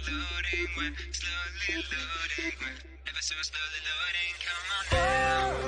loading, we're slowly loading, we're ever so slowly loading. Come on now.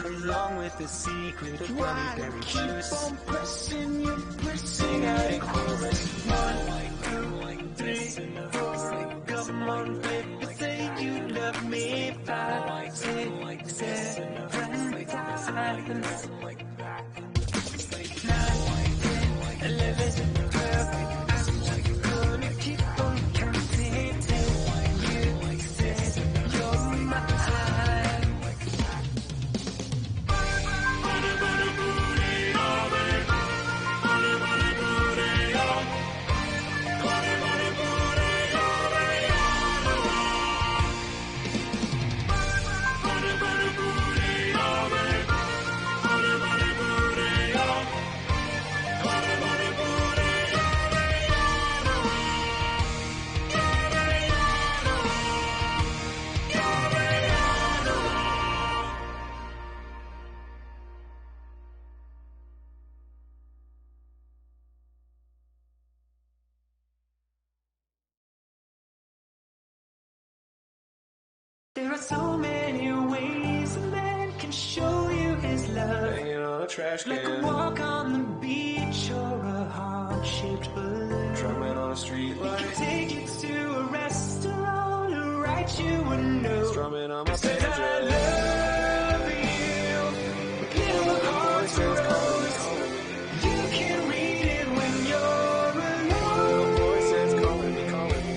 Along with the secret of berry juice. Keep on pressing, you're pressing out in chorus. 1, 2, 3, 4. Come on, baby, say you love me. 5, 6, 7, 8, 9, 10, 11, 12. I'm gonna keep on counting till you say you're mine. There are so many ways a man can show you his love. Hanging on a trash Like a can, walk on the beach or a heart-shaped balloon. drumming on a street He light, can take you to a restaurant or write you a note. strumming on my Says, I banjo. love you, little hearts Voices calling me, rose. calling me. You can read it when you're Little alone. voices calling me, calling me.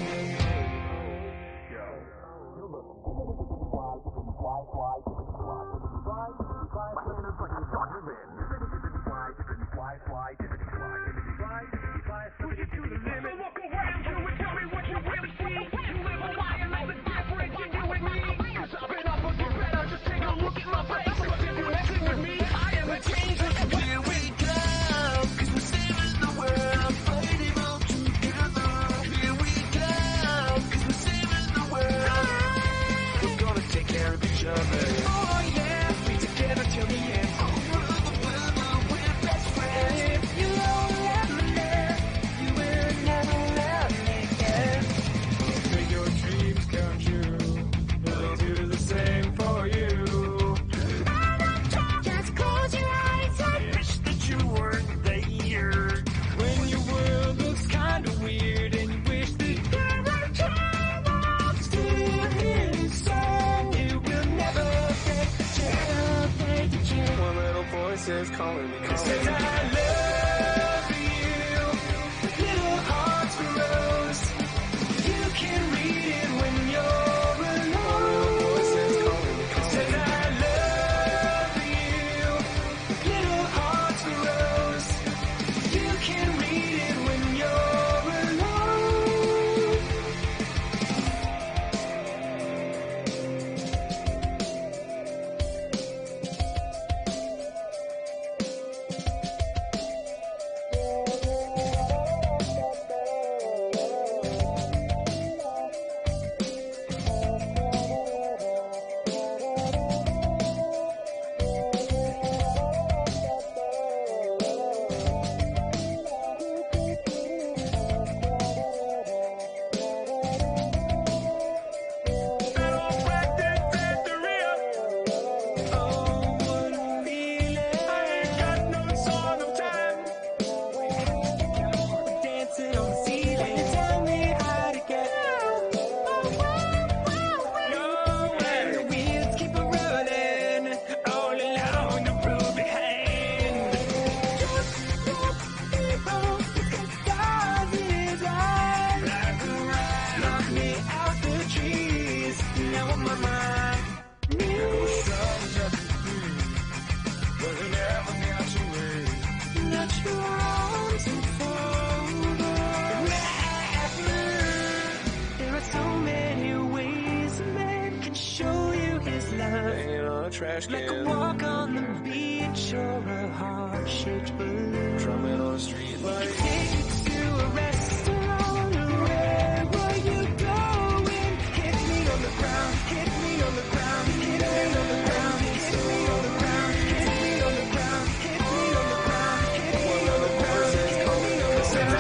Here we go, 'cause we're saving the world, fighting all together. Here we go, 'cause we're saving the world. We're gonna take care of each other. Oh yeah, be together till the end. We're best friends. If you don't let me live, you will never let me get. Make your dreams come true. We'll do the same for you. Just close your eyes and wish that you weren't there. When your world looks kinda weird and you wish that there were troubles still inside, you will never take the chance, take the chance. One little voice is calling me, calling Says me. I love you, little hearts rose. You can read it when you're alone. Voices calling me, calling Says me. I love you, little hearts rose. You can read it when you're alone. Oh, what a feeling. I ain't got no song of time. Dancing on the ceiling. Tell me how to get out. Nowhere. The wheels keep a rolling all along the road behind. Stars in his eyes. Like a ride. Knock me out the trees. Now on my mind. Let your arms unfold. There are so many ways a man can show you his love. Hanging on a trash Like a can, walk on the beach or a heart-shaped balloon. drumming on a street light. Take you to a restaurant or wherever you going. Hit me on the ground, hit me on the ground, hit me on the ground, hit me on the ground, hit me on the ground, hit me on the ground, hit me on the ground, hit me on the ground.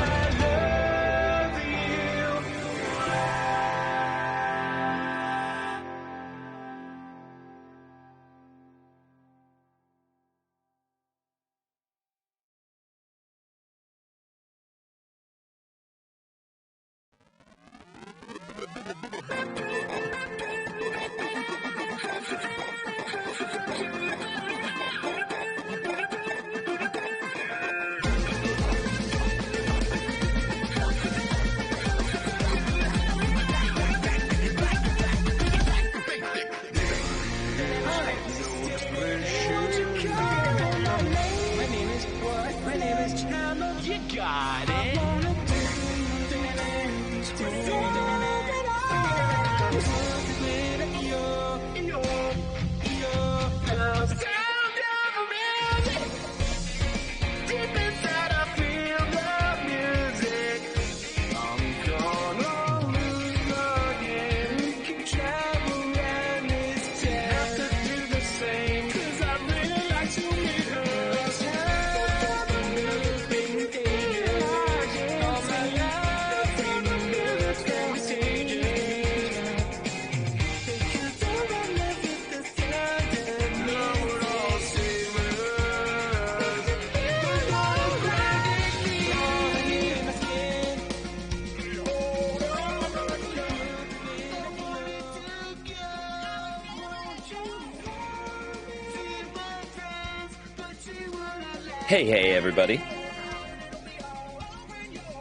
Hey, everybody.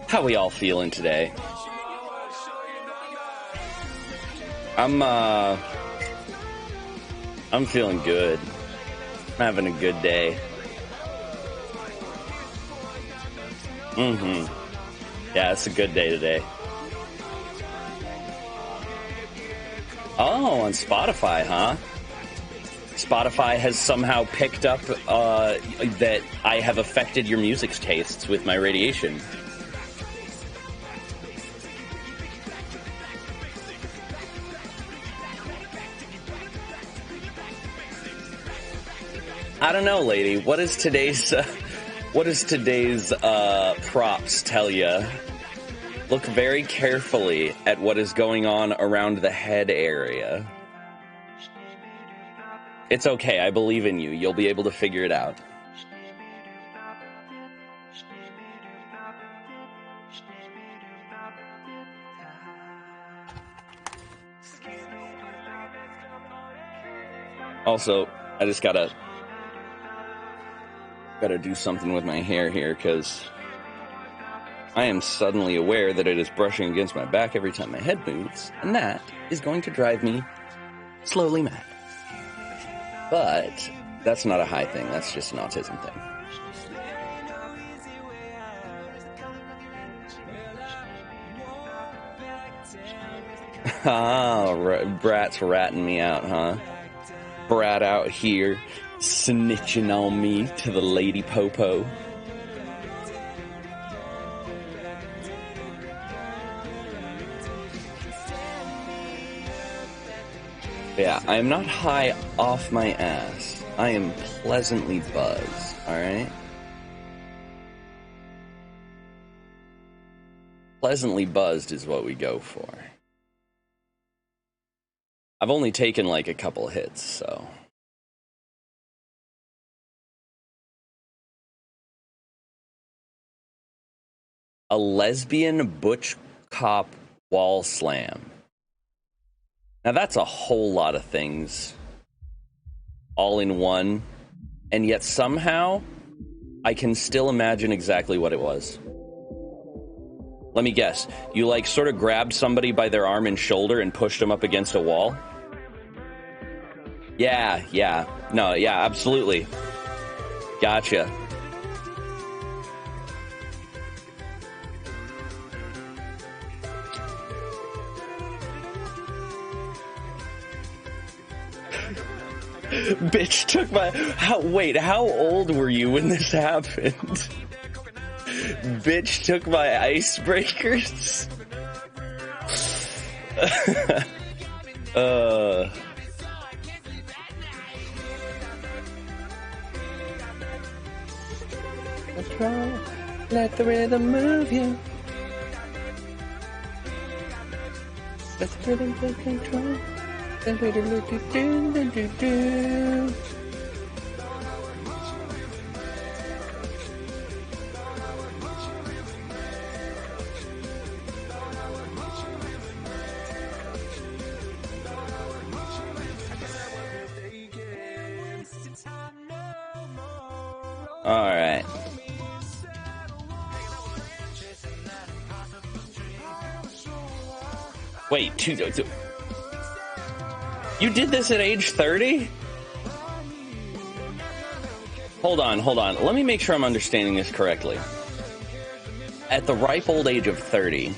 How we all feeling today? I'm feeling good. I'm having a good day. Yeah, it's a good day today. Oh, on Spotify, huh? Spotify has somehow picked up that I have affected your music's tastes with my radiation. I don't know, lady. What does today's props tell you? Look very carefully at what is going on around the head area. It's okay. I believe in you. You'll be able to figure it out. Also, I just gotta do something with my hair here because I am suddenly aware that it is brushing against my back every time my head moves, and that is going to drive me slowly mad. But that's not a high thing. That's just an autism thing. Brat's ratting me out, huh? Brat out here snitching on me to the lady popo. Yeah, I am not high off my ass. I am pleasantly buzzed, alright? Pleasantly buzzed is what we go for. I've only taken like a couple hits, so. A lesbian butch cop wall slam. Now that's a whole lot of things all in one, and yet somehow I can still imagine exactly what it was. Let me guess. You like sort of grabbed somebody by their arm and shoulder and pushed them up against a wall? Yeah. No, yeah, absolutely. Gotcha. Bitch took my... How old were you when this happened? Bitch took my icebreakers? Control, let the rhythm move you. Let the rhythm take control. All right. Wait, two. You did this at age 30? Hold on. Let me make sure I'm understanding this correctly. At the ripe old age of 30,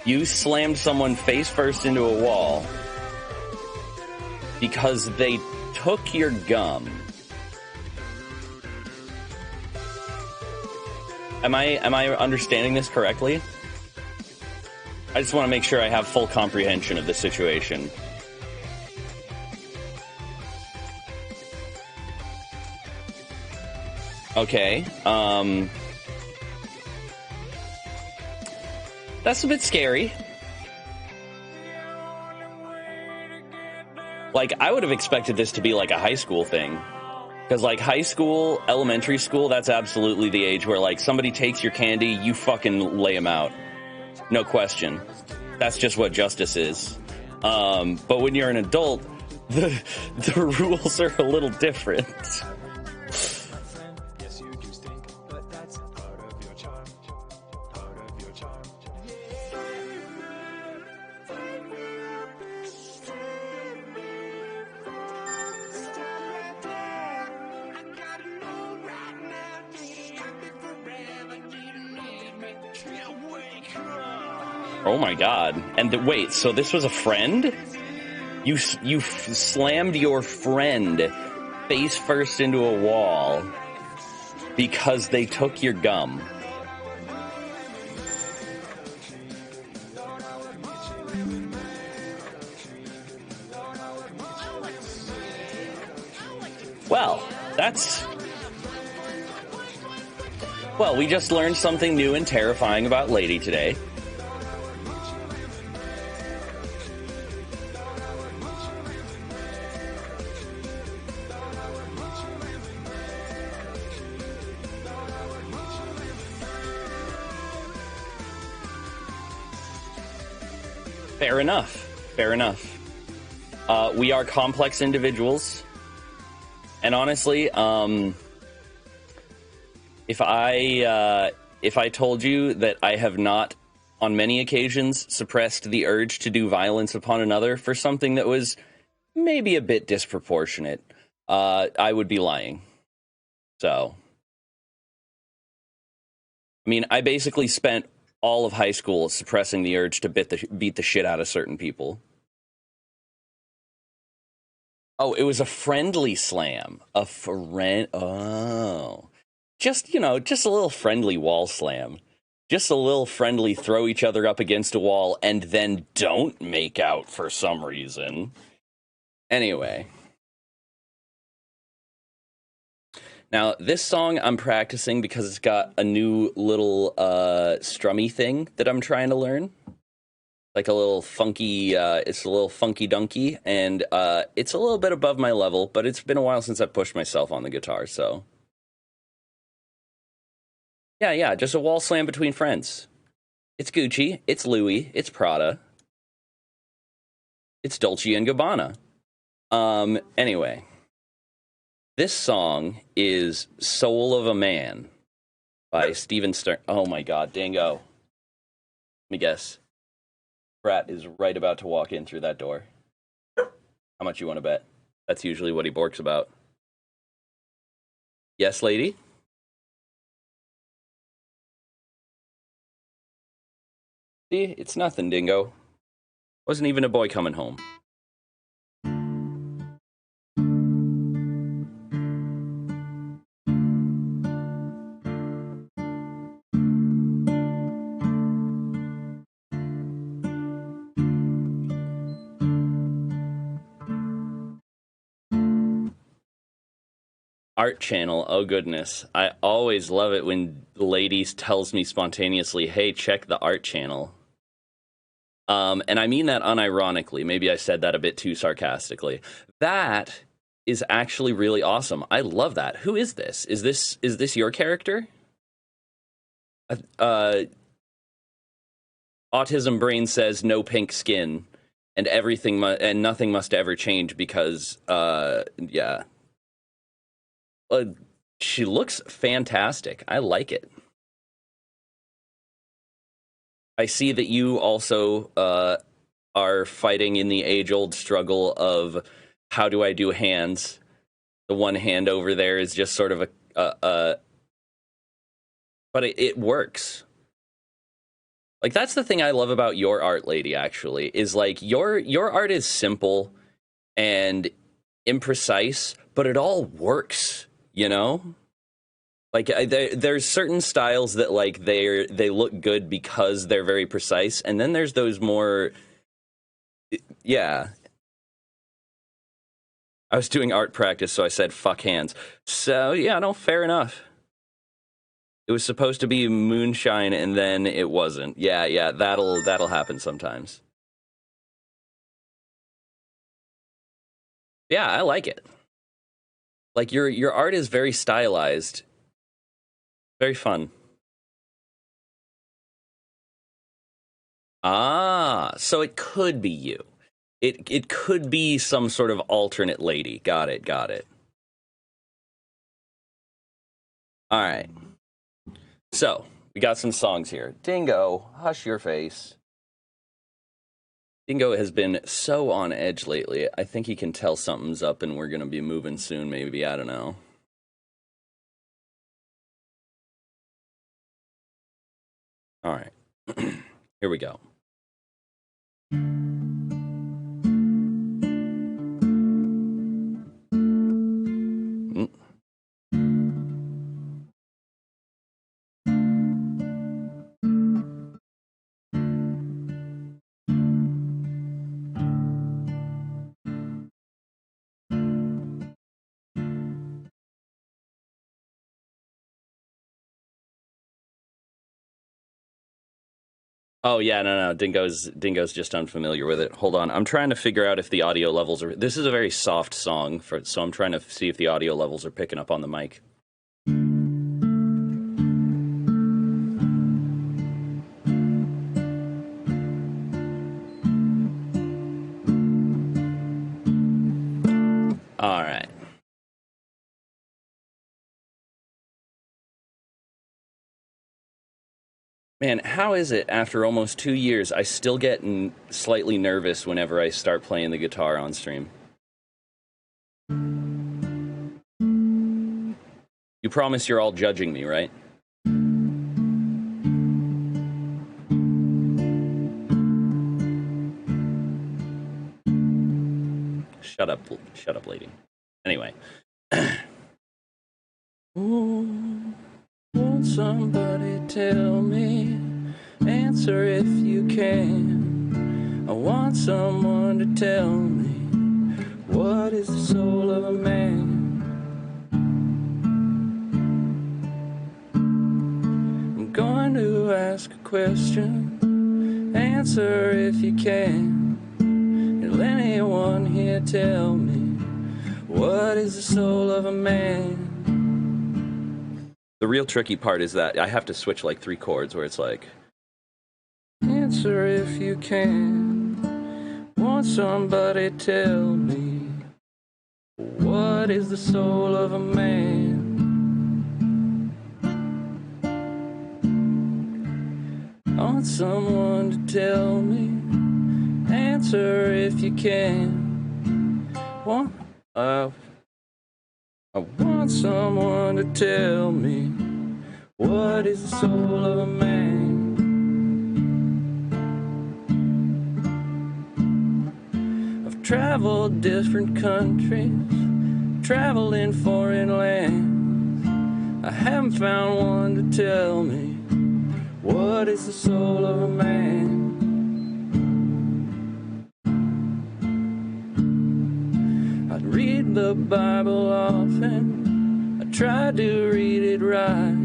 you slammed someone face first into a wall because they took your gum. Am I understanding this correctly? I just want to make sure I have full comprehension of the situation. Okay, that's a bit scary. Like, I would have expected this to be like a high school thing. Because, like, high school, elementary school, that's absolutely the age where, like, somebody takes your candy, you fucking lay them out. No question. That's just what justice is. But when you're an adult, the rules are a little different. Oh my god. And wait, so this was a friend? You slammed your friend face first into a wall because they took your gum. Well, well, we just learned something new and terrifying about Lady today. Fair enough. Fair enough. We are complex individuals. And honestly, if I told you that I have not, on many occasions, suppressed the urge to do violence upon another for something that was maybe a bit disproportionate, I would be lying. So, I mean, I basically spent all of high school suppressing the urge to beat the shit out of certain people. Oh, it was a friendly slam. A friend. Oh. Just, you know, just a little friendly wall slam. Just a little friendly throw each other up against a wall and then don't make out for some reason. Anyway. Now, this song I'm practicing because it's got a new little strummy thing that I'm trying to learn. Like a little funky, it's a little funky dunky, and it's a little bit above my level, but it's been a while since I've pushed myself on the guitar, so. Yeah, just a wall slam between friends. It's Gucci, it's Louis, it's Prada. It's Dolce & Gabbana. Anyway. This song is Soul of a Man by Steven Stern. Oh my god, Dango. Let me guess. Brat is right about to walk in through that door. How much you want to bet? That's usually what he borks about. Yes, lady? See, it's nothing, Dingo. Wasn't even a boy coming home. Art channel, oh goodness. I always love it when ladies tells me spontaneously, hey, check the art channel. And I mean that unironically. Maybe I said that a bit too sarcastically. That is actually really awesome. I love that. Who is this? Is this your character? Autism Brain says no pink skin, and everything and nothing must ever change because yeah. She looks fantastic. I like it. I see that you also are fighting in the age-old struggle of how do I do hands. The one hand over there is just sort of but it works. Like, that's the thing I love about your art, lady, actually, is like your art is simple and imprecise, but it all works, you know? Like, there's certain styles that, like, they look good because they're very precise, and then there's those more, yeah. I was doing art practice, so I said, fuck hands. So, yeah, no, fair enough. It was supposed to be moonshine, and then it wasn't. Yeah, that'll happen sometimes. Yeah, I like it. Like, your art is very stylized. Very fun. Ah, so it could be you. It could be some sort of alternate lady. Got it. All right. So, we got some songs here. Dingo, hush your face. Dingo has been so on edge lately. I think he can tell something's up and we're going to be moving soon, maybe. I don't know. All right. Here we go. Oh yeah, no, Dingo's just unfamiliar with it. Hold on, I'm trying to figure out if the audio levels are. This is a very soft song, so I'm trying to see if the audio levels are picking up on the mic. All right. Man, how is it after almost 2 years I still get slightly nervous whenever I start playing the guitar on stream? You promise you're all judging me, right? Shut up, lady. Anyway. Ooh, won't somebody tell me? Answer if you can. I want someone to tell me, what is the soul of a man? I'm going to ask a question. Answer if you can. Will anyone here tell me, what is the soul of a man? The real tricky part is that I have to switch like 3 chords where it's like, answer if you can. Want somebody tell me, what is the soul of a man? I want someone to tell me. Answer if you can. I want someone to tell me, what is the soul of a man? I've traveled different countries, traveled in foreign lands. I haven't found one to tell me, what is the soul of a man? I'd read the Bible often, I try to read it right.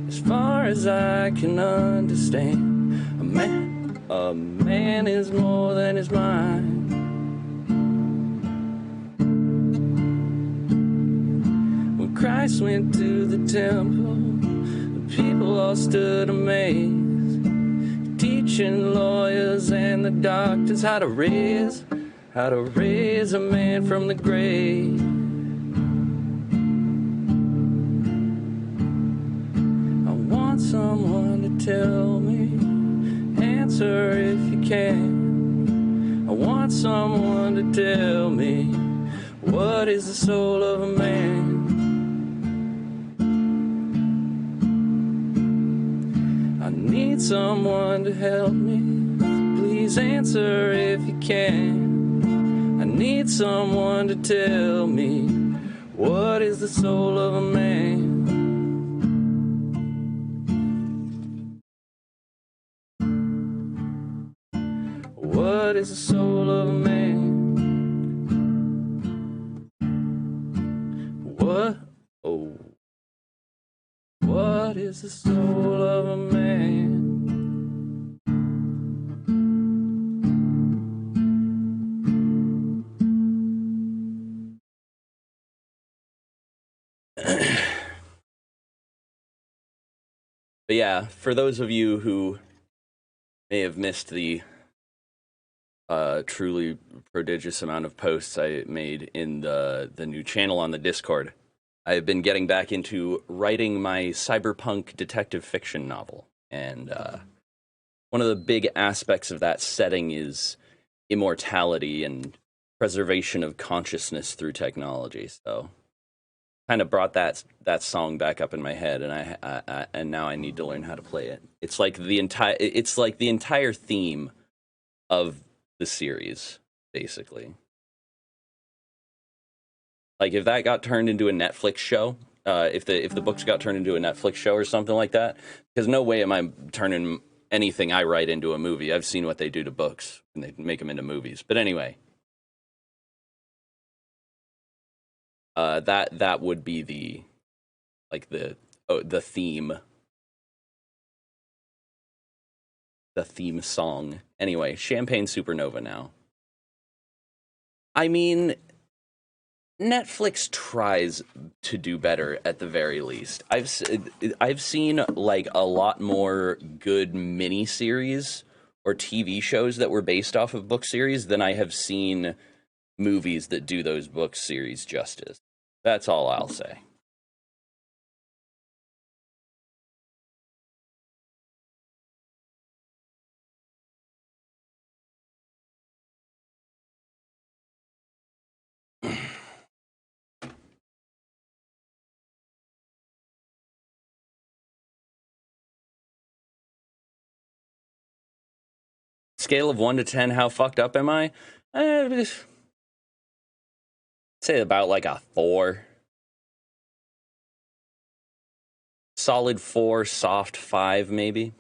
As far as I can understand, a man is more than his mind. When Christ went to the temple, the people all stood amazed, teaching lawyers and the doctors how to raise a man from the grave. I want someone to tell me, answer if you can. I want someone to tell me, what is the soul of a man? I need someone to help me, please answer if you can. I need someone to tell me, what is the soul of a man? What is the soul of a man? What is the soul of a man? But yeah, for those of you who may have missed the truly prodigious amount of posts I made in the new channel on the Discord, I've been getting back into writing my cyberpunk detective fiction novel. And one of the big aspects of that setting is immortality and preservation of consciousness through technology. So kind of brought that song back up in my head, and I and now I need to learn how to play it. It's like the entire theme of the series, basically. Like if that got turned into a Netflix show, if the books got turned into a Netflix show or something like that, because no way am I turning anything I write into a movie. I've seen what they do to books and they make them into movies. But anyway, that would be the theme song. Anyway, Champagne Supernova now. I mean, Netflix tries to do better at the very least. I've seen like a lot more good miniseries or TV shows that were based off of book series than I have seen movies that do those book series justice. That's all I'll say. Scale of 1 to 10, how fucked up am I? Say about like a 4. Solid 4, soft 5, maybe.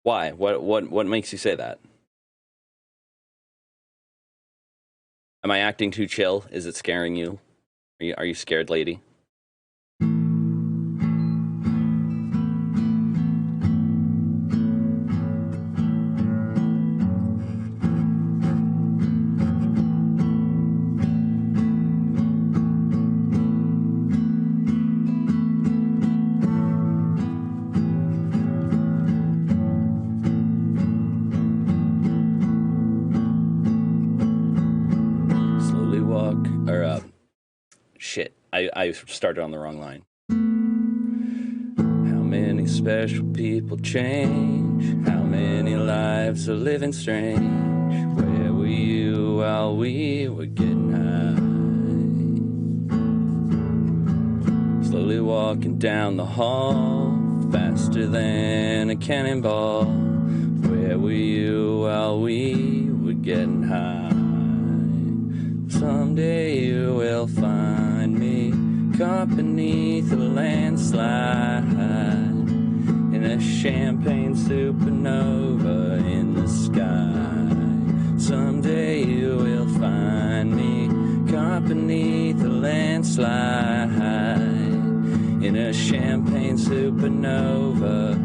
Why? What makes you say that? Am I acting too chill? Is it scaring you? Are you scared, lady? I started on the wrong line. How many special people change? How many lives are living strange? Where were you while we were getting high? Slowly walking down the hall, faster than a cannonball. Where were you while we were getting high? Someday you will find me caught beneath a landslide in a champagne supernova in the sky. Someday you will find me caught beneath a landslide in a champagne supernova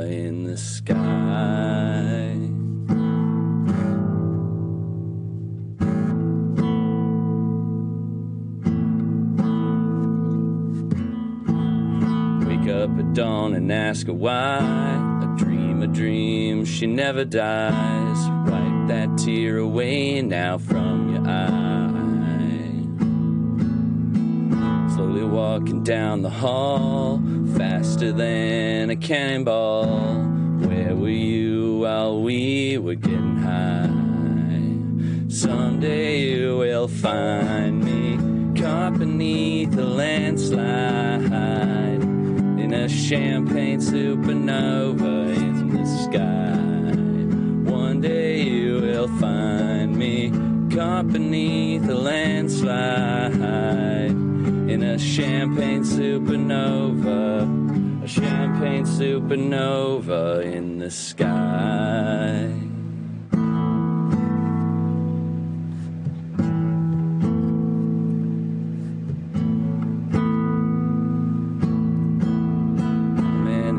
in the sky. Up at dawn and ask her why. A dream, she never dies. Wipe that tear away now from your eye. Slowly walking down the hall, faster than a cannonball. Where were you while we were getting high? Someday you will find me caught beneath a landslide in a champagne supernova in the sky. One day you will find me caught beneath a landslide in a champagne supernova in the sky.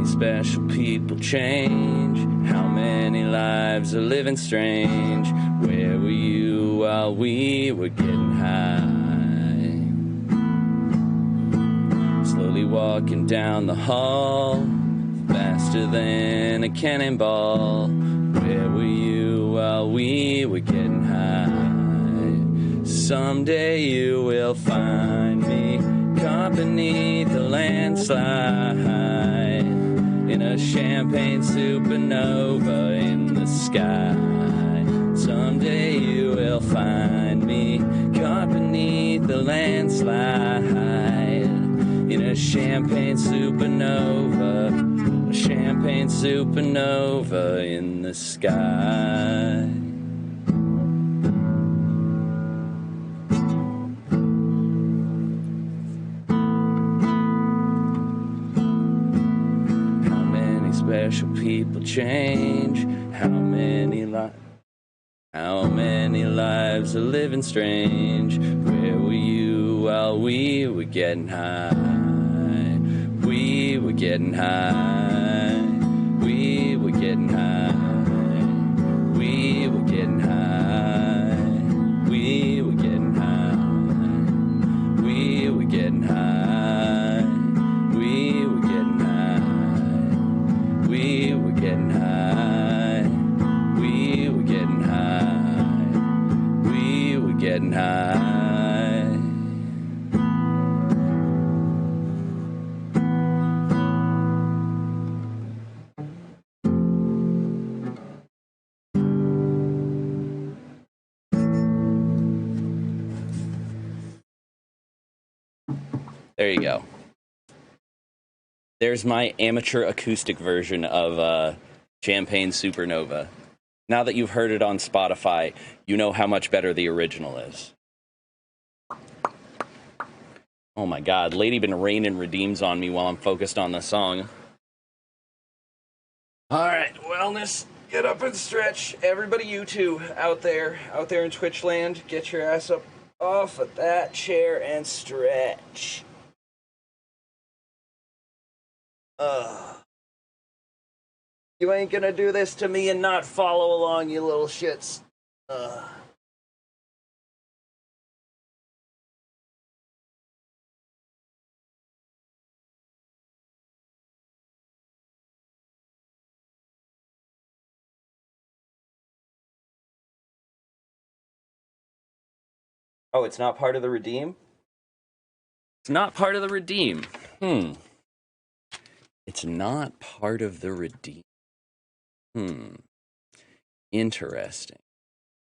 Special people change. How many lives are living strange? Where were you while we were getting high? Slowly walking down the hall, faster than a cannonball. Where were you while we were getting high? Someday you will find me caught beneath a landslide in a champagne supernova in the sky. Someday you will find me caught beneath the landslide in a champagne supernova, a champagne supernova in the sky. How many special people change? How many lives are living strange? Where were you while we were getting high? We were getting high. We were getting high. We were getting high. We were getting high. We were getting high. We were getting high. We were getting high. We were getting high. We were getting high. There you go. There's my amateur acoustic version of Champagne Supernova. Now that you've heard it on Spotify, you know how much better the original is. Oh my god, Lady been raining redeems on me while I'm focused on the song. Alright, wellness, get up and stretch. Everybody, you two, out there in Twitch land, get your ass up off of that chair and stretch. You ain't gonna do this to me and not follow along, you little shits. Oh, it's not part of the redeem? It's not part of the redeem. It's not part of the redeem. Interesting.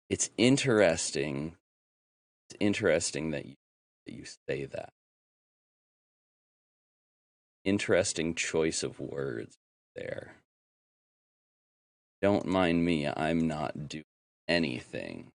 It's interesting. It's interesting that you say that. Interesting choice of words there. Don't mind me, I'm not doing anything.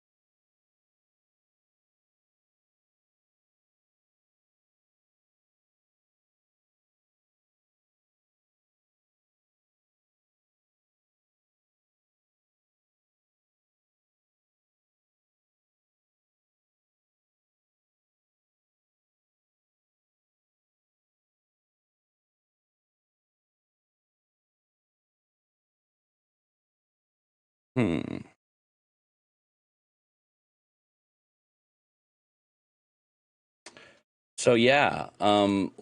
So yeah,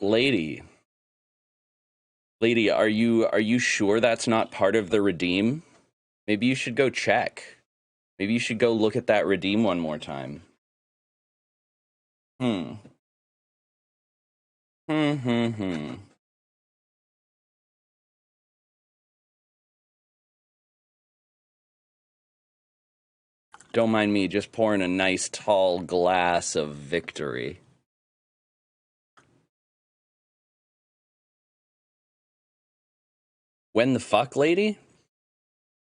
lady, are you sure that's not part of the redeem? Maybe you should go check. Maybe you should go look at that redeem one more time. Don't mind me, just pouring a nice tall glass of victory. When the fuck, lady?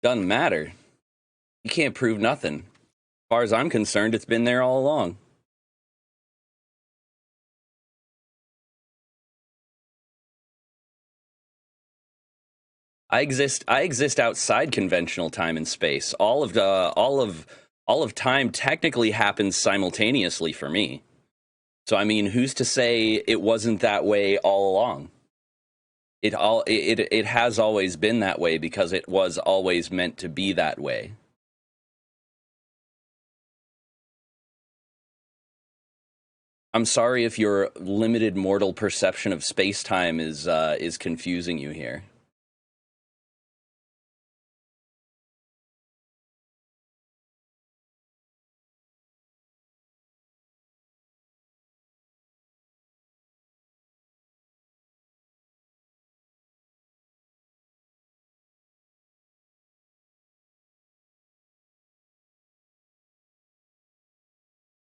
Doesn't matter. You can't prove nothing. As far as I'm concerned, it's been there all along. I exist outside conventional time and space. All of time technically happens simultaneously for me. So I mean, who's to say it wasn't that way all along? It has always been that way because it was always meant to be that way. I'm sorry if your limited mortal perception of space-time is confusing you here.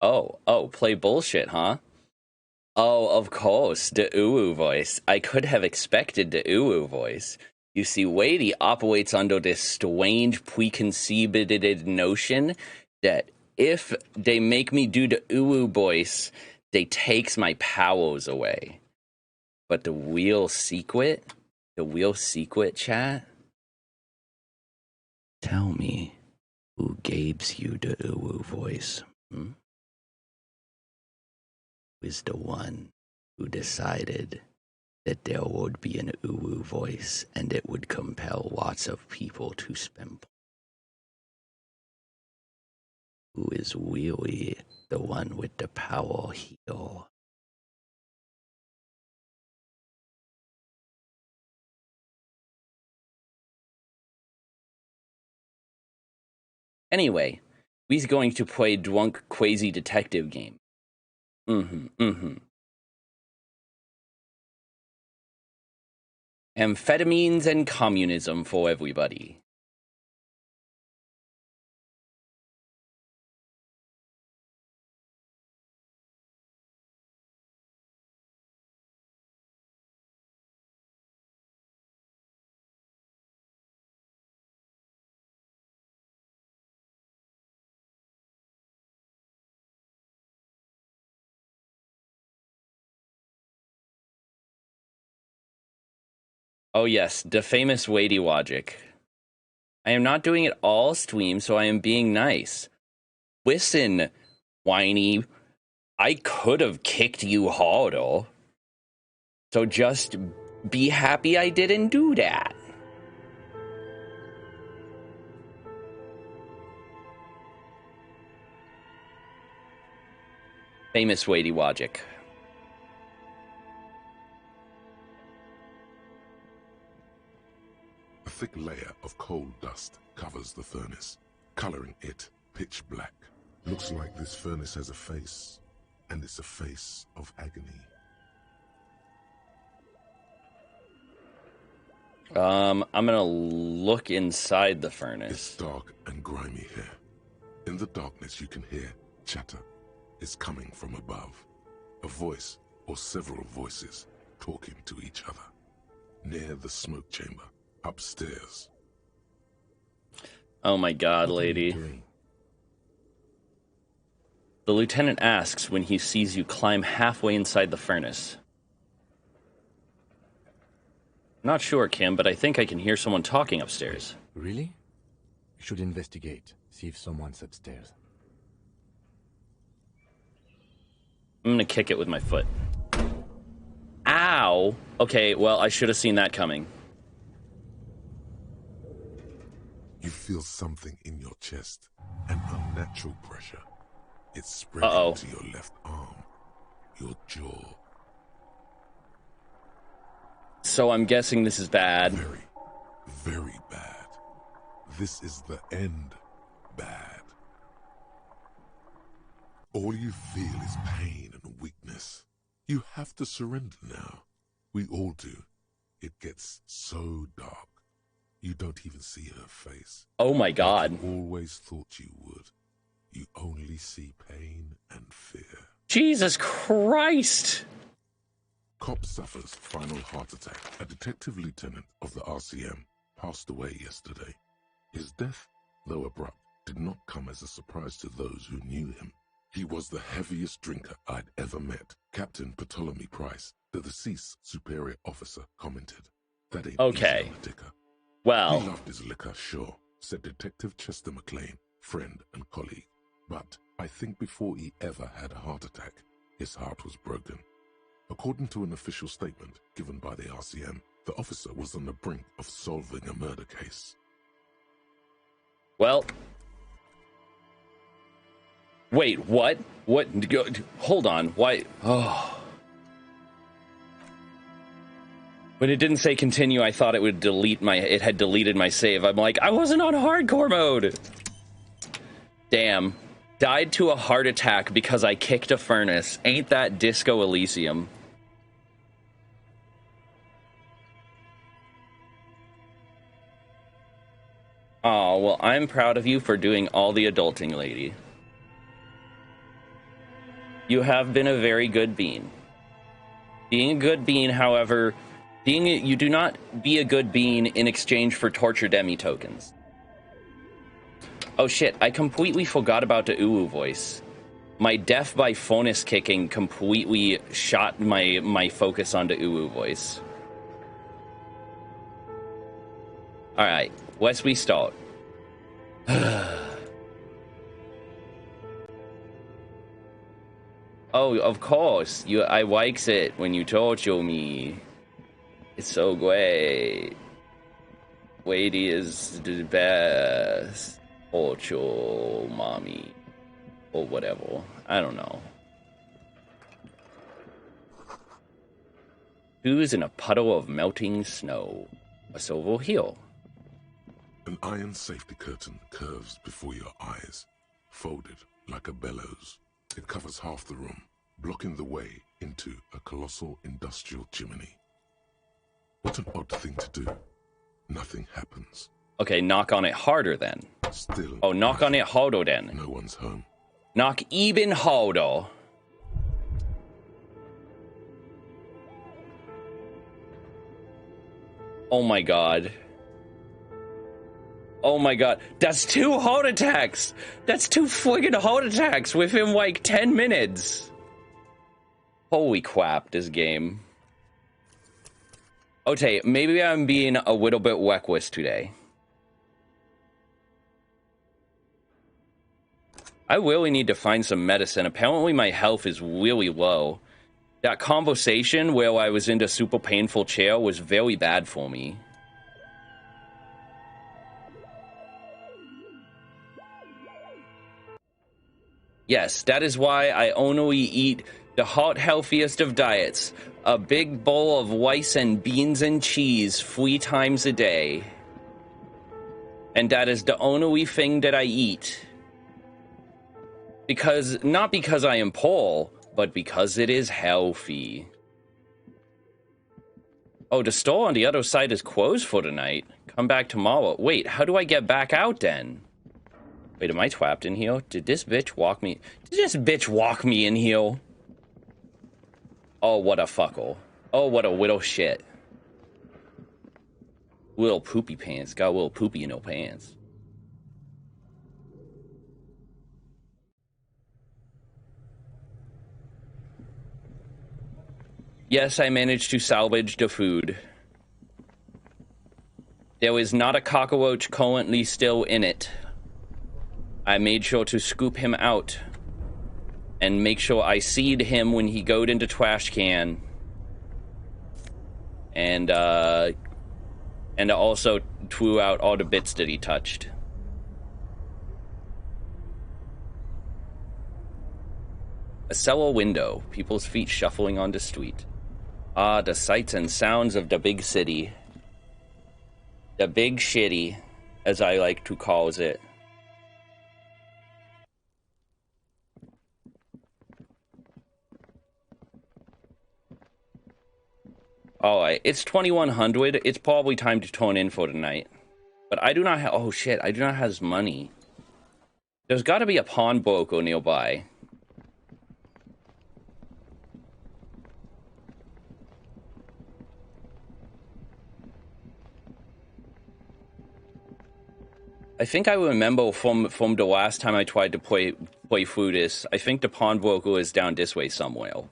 Oh, play bullshit, huh? Oh, of course, the uwu voice. I could have expected the uwu voice. You see, Wadey operates under this strange preconceived notion that if they make me do the uwu voice, they takes my powers away. But the real secret, chat? Tell me, who gave you the uwu voice? Hmm? Is the one who decided that there would be an uwu voice and it would compel lots of people to spend. Who is really the one with the power here? Anyway, we's going to play drunk crazy detective game. Amphetamines and communism for everybody. Oh yes, the famous weighty logic. I am not doing it all stream, so I am being nice. Listen, whiny, I could have kicked you harder. So just be happy I didn't do that. Famous weighty logic. A thick layer of coal dust covers the furnace, coloring it pitch black. Looks like this furnace has a face, and it's a face of agony. I'm gonna look inside the furnace. It's dark and grimy here. In the darkness you can hear chatter. It's coming from above. A voice or several voices talking to each other. Near the smoke chamber, upstairs. Oh my god, lady. The lieutenant asks when he sees you climb halfway inside the furnace. Not sure, Kim, but I think I can hear someone talking upstairs. Really? You should investigate. See if someone's upstairs. I'm gonna kick it with my foot. Ow! Okay, well, I should have seen that coming. You feel something in your chest, an unnatural pressure. It's spreading to your left arm, your jaw. So I'm guessing this is bad. Very, very bad. This is the end bad. All you feel is pain and weakness. You have to surrender now. We all do. It gets so dark. You don't even see her face. Oh my god. Like you always thought you would. You only see pain and fear. Jesus Christ! Cop suffers final heart attack. A detective lieutenant of the RCM passed away yesterday. His death, though abrupt, did not come as a surprise to those who knew him. He was the heaviest drinker I'd ever met. Captain Ptolemy Price, the deceased superior officer, commented. That ain't okay. easy on a ticker. Well, he loved his liquor, sure, said Detective Chester McLean, friend and colleague. But I think before he ever had a heart attack, his heart was broken. According to an official statement given by the RCM, the officer was on the brink of solving a murder case. well... Wait, what? What? Hold on. Why? Oh. When it didn't say continue, I thought it would delete my... It had deleted my save. I'm like, I wasn't on hardcore mode! Damn. Died to a heart attack because I kicked a furnace. Ain't that Disco Elysium? Oh, well, I'm proud of you for doing all the adulting, lady. You have been a very good bean. Being a good bean, however, you do not be a good bean in exchange for torture demi tokens. Oh shit, I completely forgot about the Uwu voice. My death by phonus kicking completely shot my focus onto Uwu voice. Alright, let's restart. Oh, of course. I likes it when you torture me. It's so great. Lady is the best. Torture mommy. Or whatever. I don't know. Who's in a puddle of melting snow? A silver heel. An iron safety curtain curves before your eyes, folded like a bellows. It covers half the room, blocking the way into a colossal industrial chimney. What an odd thing to do. Nothing happens. Okay, knock on it harder then. Still. Oh, knock on it harder then. No one's home. Knock even harder. Oh my god. Oh my god. That's 2 heart attacks! That's 2 friggin' heart attacks within like 10 minutes. Holy crap, this game. Okay, maybe I'm being a little bit reckless today. I really need to find some medicine. Apparently my health is really low. That conversation where I was in the super painful chair was very bad for me. Yes, that is why I only eat the hot healthiest of diets. A big bowl of rice and beans and cheese 3 times a day. And that is the only thing that I eat. Because, not because I am poor, but because it is healthy. Oh, the store on the other side is closed for tonight. Come back tomorrow. Wait, how do I get back out then? Wait, am I trapped in here? Did this bitch walk me? Did this bitch walk me in here? Oh, what a fuckle. Oh, what a little shit. Little poopy pants. Got a little poopy in her pants. Yes, I managed to salvage the food. There is not a cockroach currently still in it. I made sure to scoop him out and make sure I seed him when he goed into trash can. And also threw out all the bits that he touched. A cellar window, people's feet shuffling on the street. Ah, the sights and sounds of the big city. The big shitty, as I like to call it. Alright, it's 2100. It's probably time to turn in for tonight. But I do not have... Oh shit, I do not have money. There's got to be a pawnbroker nearby. I think I remember from the last time I tried to play through this, I think the pawnbroker is down this way somewhere.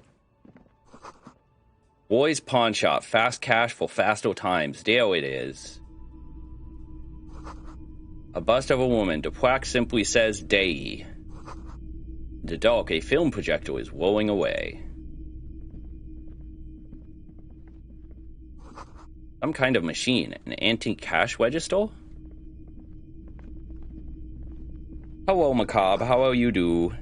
Boys Pawn Shop, fast cash for faster times. There it is. A bust of a woman. The plaque simply says Day. In the dark, a film projector is rolling away. Some kind of machine. An antique cash register? Hello, Macabre. How are you do?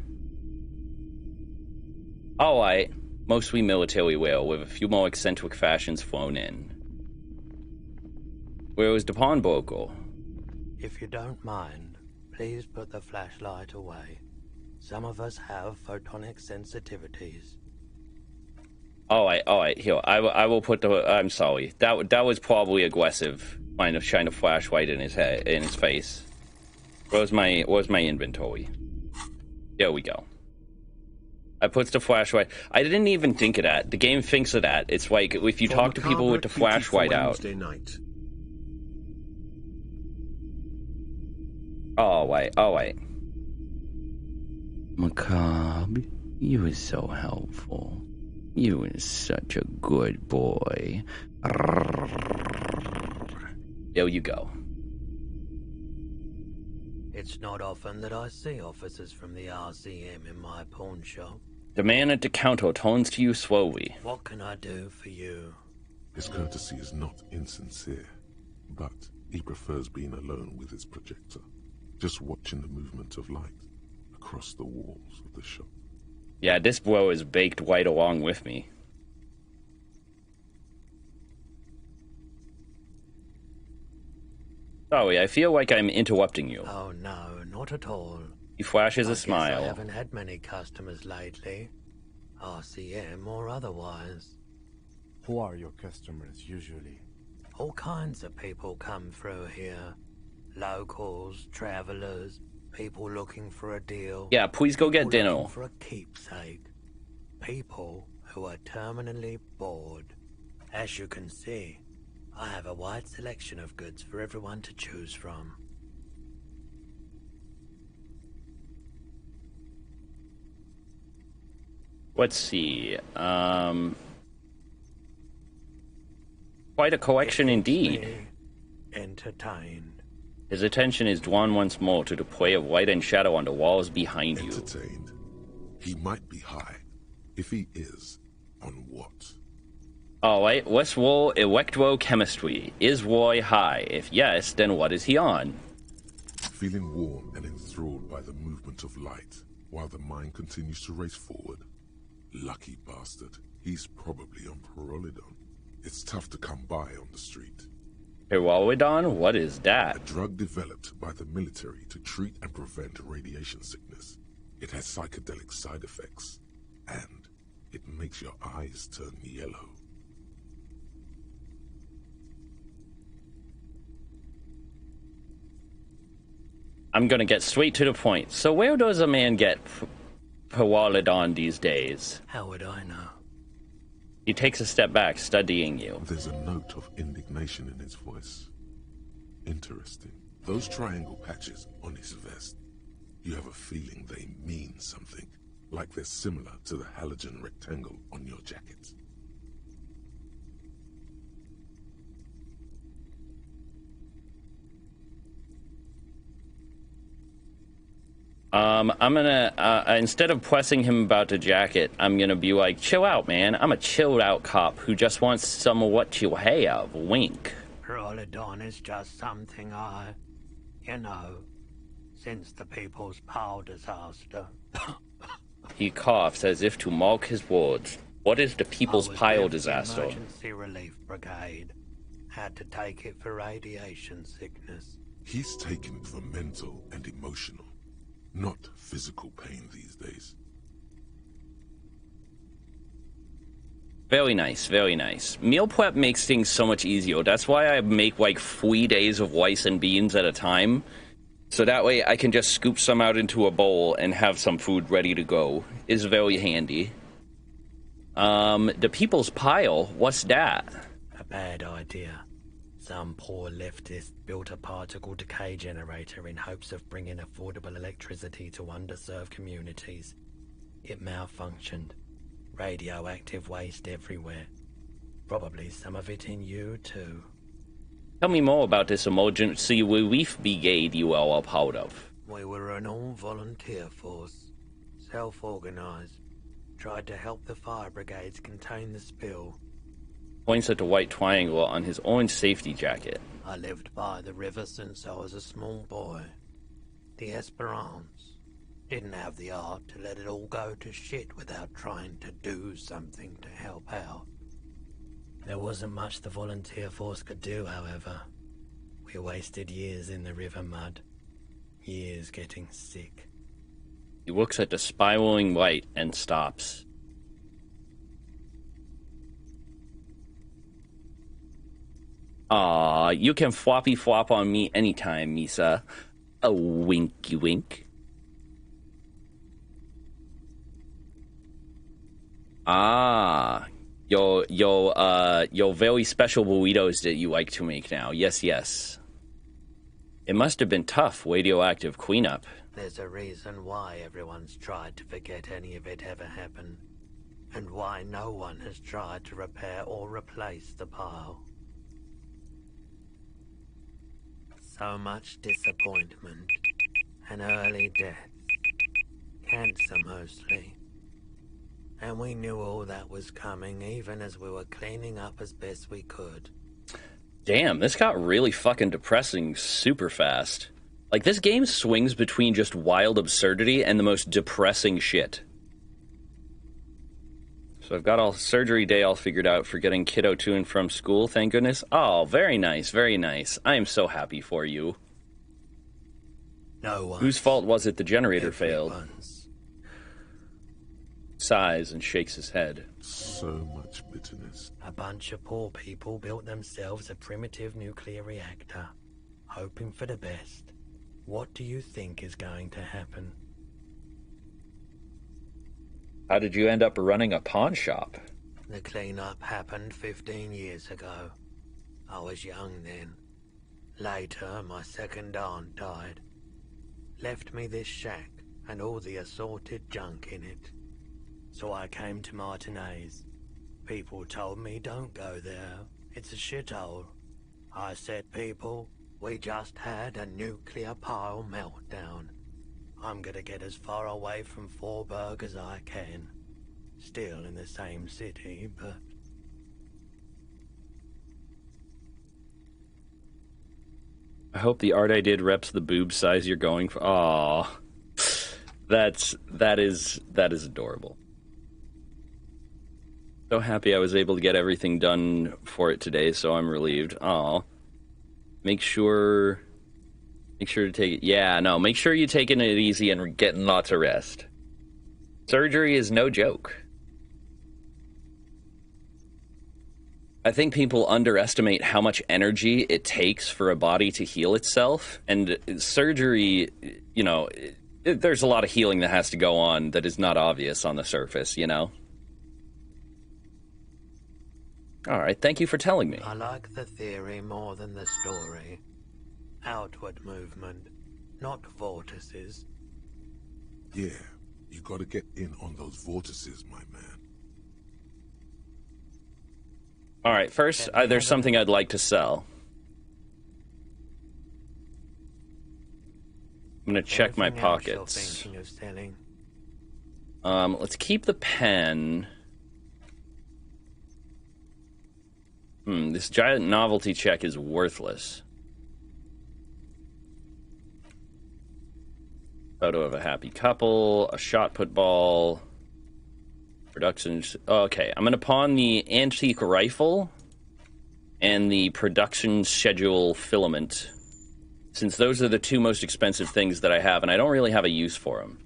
Alright. Mostly military wear, with a few more eccentric fashions thrown in. Where is the pawnbroker? If you don't mind, please put the flashlight away. Some of us have photonic sensitivities. Alright, here. I will put the... I'm sorry. That was probably aggressive. Kind of shine a flashlight in his head, in his face. Where's my inventory? There we go. I puts the flashlight. I didn't even think of that. The game thinks of that. It's like if you talk to people with the flashlight out. Night. Oh wait. Macabre, you were so helpful. You were such a good boy. There you go. It's not often that I see officers from the RCM in my pawn shop. The man at the counter turns to you slowly. What can I do for you? His courtesy is not insincere, but he prefers being alone with his projector, just watching the movement of light across the walls of the shop. Yeah, this bro is baked right along with me. Sorry, I feel like I'm interrupting you. Oh no, not at all. He flashes a I smile. haven't had many customers lately, RCM or otherwise. Who are your customers usually? All kinds of people come through here. Locals, travelers, people looking for a deal. Yeah, please go get people dinner. looking for a keepsake. People who are terminally bored. As you can see, I have a wide selection of goods for everyone to choose from. Let's see. Quite a collection indeed. Entertained. His attention is drawn once more to the play of light and shadow on the walls behind you. Entertained? He might be high. If he is, on what? Alright, let's roll electrochemistry. Is Roy high? If yes, then what is he on? Feeling warm and enthralled by the movement of light, while the mind continues to race forward. Lucky bastard. He's probably on Pyrrolidon. It's tough to come by on the street. Pyrrolidon? What is A that? drug developed by the military to treat and prevent radiation sickness. It has psychedelic side effects, and it makes your eyes turn yellow. I'm gonna get straight to the point. So where does a man get Pyrrolidon these days? How would I know? He takes a step back, studying you. There's a note of indignation in his voice. Interesting. Those triangle patches on his vest, you have a feeling they mean something, like they're similar to the halogen rectangle on your jacket. I'm gonna, instead of pressing him about the jacket, I'm gonna be like, chill out, man. I'm a chilled out cop who just wants some of what you have. Wink. Pyrrolidon is just something since the People's Power disaster. He coughs as if to mark his words. What is the People's I was Pile with the disaster? Emergency Relief Brigade. Had to take it for radiation sickness. He's taken it for mental and emotional, not physical pain these days. Very nice, very nice. Meal prep makes things so much easier. That's why I make like 3 days of rice and beans at a time. So that way I can just scoop some out into a bowl and have some food ready to go. Is very handy. The People's Pile, what's that? A bad idea. Some poor leftist built a particle decay generator in hopes of bringing affordable electricity to underserved communities. It malfunctioned. Radioactive waste everywhere. Probably some of it in you, too. Tell me more about this emergency relief brigade you are a part of. We were an all-volunteer force. Self-organized. Tried to help the fire brigades contain the spill. Points at the white triangle on his orange safety jacket. I lived by the river since I was a small boy. The Esperance. Didn't have the art to let it all go to shit without trying to do something to help out. There wasn't much the volunteer force could do, however. We wasted years in the river mud. Years getting sick. He looks at the spiraling light and stops. Aw, you can floppy flop on me anytime, Misa. A winky wink. Ah, your very special burritos that you like to make now. Yes, yes. It must have been tough, radioactive cleanup. There's a reason why everyone's tried to forget any of it ever happened, and why no one has tried to repair or replace the pile. So much disappointment, an early death, cancer mostly. And we knew all that was coming even as we were cleaning up as best we could. Damn, this got really fucking depressing super fast. Like, this game swings between just wild absurdity and the most depressing shit. So I've got all surgery day all figured out for getting kiddo to and from school, thank goodness. Oh, very nice, very nice. I am so happy for you. No one. Whose fault was it the generator failed? Everyone's. Sighs and shakes his head. So much bitterness. A bunch of poor people built themselves a primitive nuclear reactor, hoping for the best. What do you think is going to happen? How did you end up running a pawn shop? The cleanup happened 15 years ago. I was young then. Later, my second aunt died. Left me this shack and all the assorted junk in it. So I came to Martinez. People told me don't go there. It's a shithole. I said, people, we just had a nuclear pile meltdown. I'm gonna get as far away from Forberg as I can. Still in the same city, but... I hope the art I did reps the boob size you're going for. Aww. That is adorable. So happy I was able to get everything done for it today, so I'm relieved. Aww. Make sure to take it. Yeah, no, make sure you're taking it easy and getting lots of rest. Surgery is no joke. I think people underestimate how much energy it takes for a body to heal itself. And surgery, you know, there's a lot of healing that has to go on that is not obvious on the surface, you know? All right, thank you for telling me. I like the theory more than the story. Outward movement, not vortices. Yeah, you gotta get in on those vortices, my man. All right, first, there's something I'd like to sell. I'm going to check my Anything else you're pockets. thinking of selling? Let's keep the pen. This giant novelty check is worthless. Photo of a happy couple, a shot put ball, production. Okay, I'm going to pawn the antique rifle and the production schedule filament, since those are the two most expensive things that I have, and I don't really have a use for them.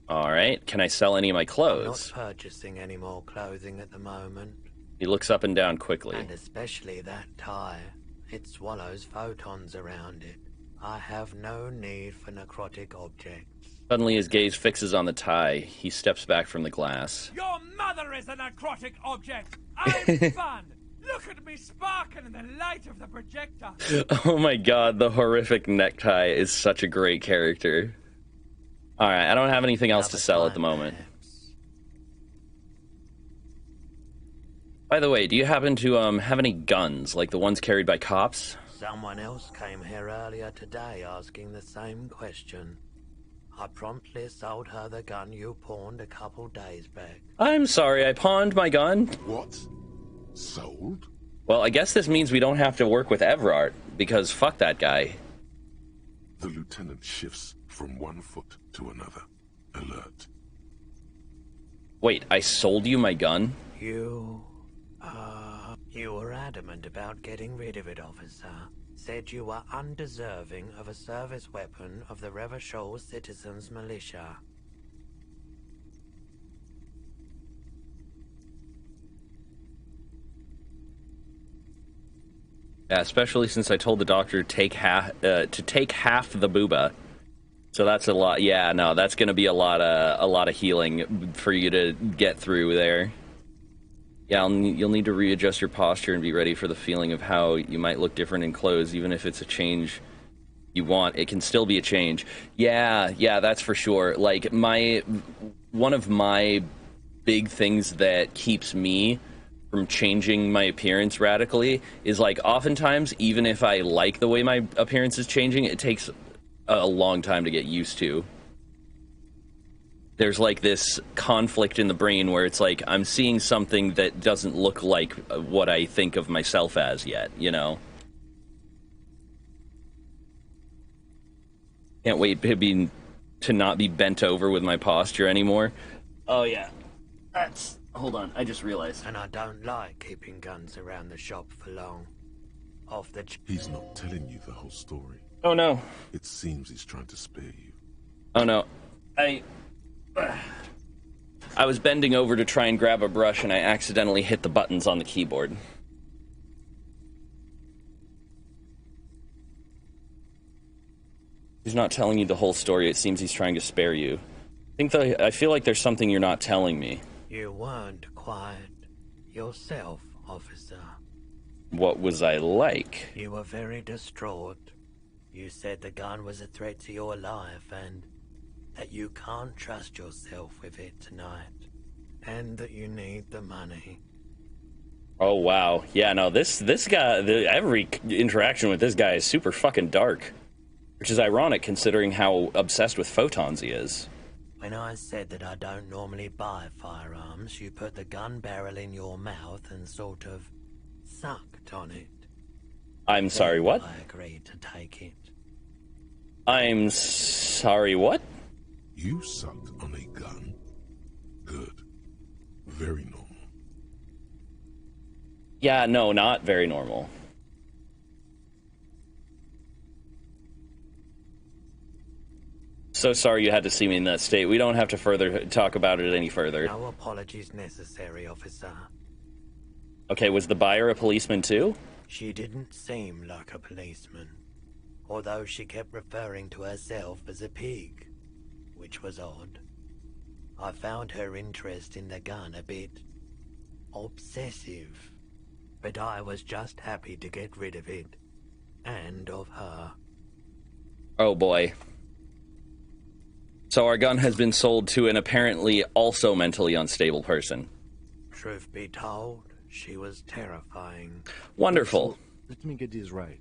All right, can I sell any of my clothes? I'm not purchasing any more clothing at the moment. He looks up and down quickly. And especially that tie. It swallows photons around it. I have no need for necrotic objects. Suddenly his gaze fixes on the tie. He steps back from the glass. Your mother is a necrotic object! I'm fun! Look at me sparkle in the light of the projector! Oh my god, the horrific necktie is such a great character. Alright, I don't have anything else to sell at the moment. By the way, do you happen to have any guns, like the ones carried by cops? Someone else came here earlier today asking the same question. I promptly sold her the gun you pawned a couple days back. I'm sorry, I pawned my gun. What? Sold? Well, I guess this means we don't have to work with Everard, because fuck that guy. The lieutenant shifts from one foot to another. Alert. Wait, I sold you my gun? You were adamant about getting rid of it, officer. Said you were undeserving of a service weapon of the Revachol Citizens Militia. Yeah, especially since I told the doctor to take half the booba. So that's a lot. Yeah, no, that's going to be a lot of healing for you to get through there. Yeah, you'll need to readjust your posture and be ready for the feeling of how you might look different in clothes, even if it's a change you want. It can still be a change. Yeah, that's for sure. Like, one of my big things that keeps me from changing my appearance radically is, like, oftentimes, even if I like the way my appearance is changing, it takes a long time to get used to. There's like this conflict in the brain where it's like I'm seeing something that doesn't look like what I think of myself as yet, you know? Can't wait to not be bent over with my posture anymore. Oh yeah. Hold on, I just realized. And I don't like keeping guns around the shop for long. He's not telling you the whole story. Oh no. It seems he's trying to spare you. Oh no. I was bending over to try and grab a brush and I accidentally hit the buttons on the keyboard. He's not telling you the whole story. It seems he's trying to spare you. I feel like there's something you're not telling me. You weren't quite yourself, officer. What was I like? You were very distraught. You said the gun was a threat to your life and that you can't trust yourself with it tonight. And that you need the money. Oh, wow. Yeah, no, this guy, every interaction with this guy is super fucking dark. Which is ironic considering how obsessed with photons he is. When I said that I don't normally buy firearms, you put the gun barrel in your mouth and sort of sucked on it. I'm sorry, what? I agreed to take it. I'm sorry, what? You sucked on a gun? Good. Very normal. Yeah, no, not very normal. So sorry you had to see me in that state. We don't have to further talk about it any further. No apologies necessary, officer. Okay, was the buyer a policeman too? She didn't seem like a policeman, although she kept referring to herself as a pig, which was odd. I found her interest in the gun a bit obsessive, but I was just happy to get rid of it, and of her. Oh boy. So our gun has been sold to an apparently also mentally unstable person. Truth be told, she was terrifying. Wonderful. So, let me get this right.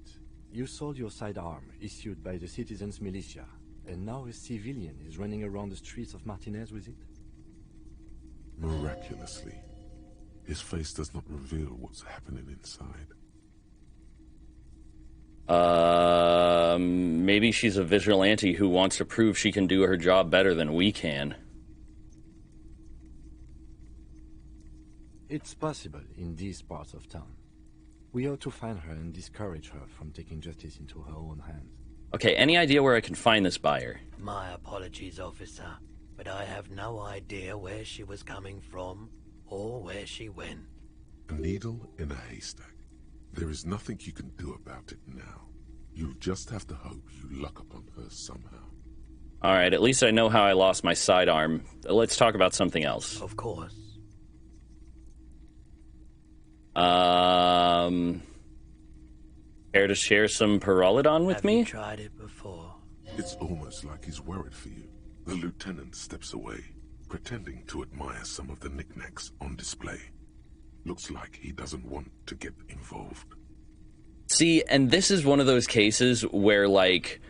You sold your sidearm, issued by the citizens' militia, and now a civilian is running around the streets of Martinez with it? Miraculously, his face does not reveal what's happening inside. Maybe she's a vigilante who wants to prove she can do her job better than we can. It's possible in these parts of town. We ought to find her and discourage her from taking justice into her own hands. Okay, any idea where I can find this buyer? My apologies, officer, but I have no idea where she was coming from or where she went. A needle in a haystack. There is nothing you can do about it now. You just have to hope you luck upon her somehow. Alright, at least I know how I lost my sidearm. Let's talk about something else. Of course. Care to share some Pyrrolidon with me? Have you tried it before? It's almost like he's worried for you. The lieutenant steps away, pretending to admire some of the knickknacks on display. Looks like he doesn't want to get involved. See, and this is one of those cases where, like...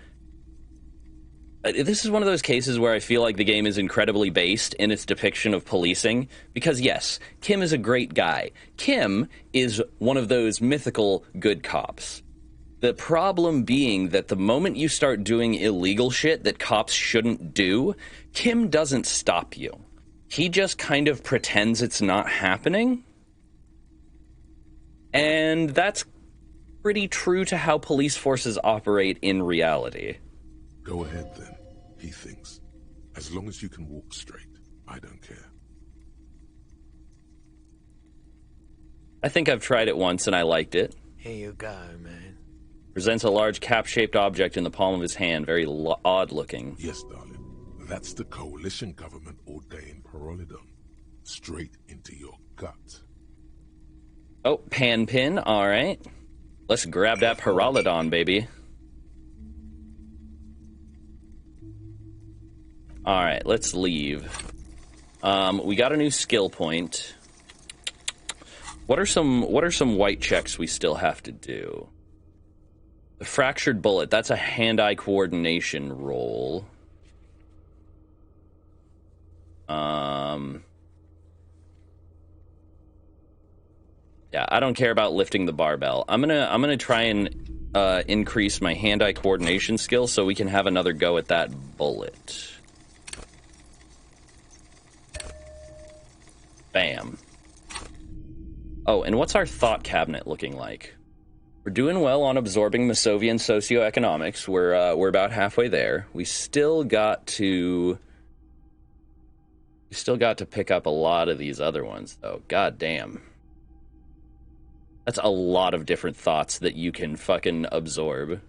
This is one of those cases where I feel like the game is incredibly based in its depiction of policing. Because, yes, Kim is a great guy. Kim is one of those mythical good cops. The problem being that the moment you start doing illegal shit that cops shouldn't do, Kim doesn't stop you. He just kind of pretends it's not happening. And that's pretty true to how police forces operate in reality. Go ahead then, he thinks. As long as you can walk straight, I don't care. I think I've tried it once and I liked it. Here you go, man. Presents a large cap-shaped object in the palm of his hand. Very odd-looking. Yes, darling. That's the coalition government ordained Pyrrolidon. Straight into your gut. Oh, pan pin. All right. Let's grab that Pyrrolidon, baby. All right, let's leave. We got a new skill point. What are some white checks we still have to do? The fractured bullet, that's a hand-eye coordination roll. Yeah, I don't care about lifting the barbell. I'm gonna try and increase my hand-eye coordination skill so we can have another go at that bullet. Bam. Oh, and what's our thought cabinet looking like? We're doing well on absorbing Masovian socioeconomics. We're about halfway there. We still got to pick up a lot of these other ones, though. God damn. That's a lot of different thoughts that you can fucking absorb.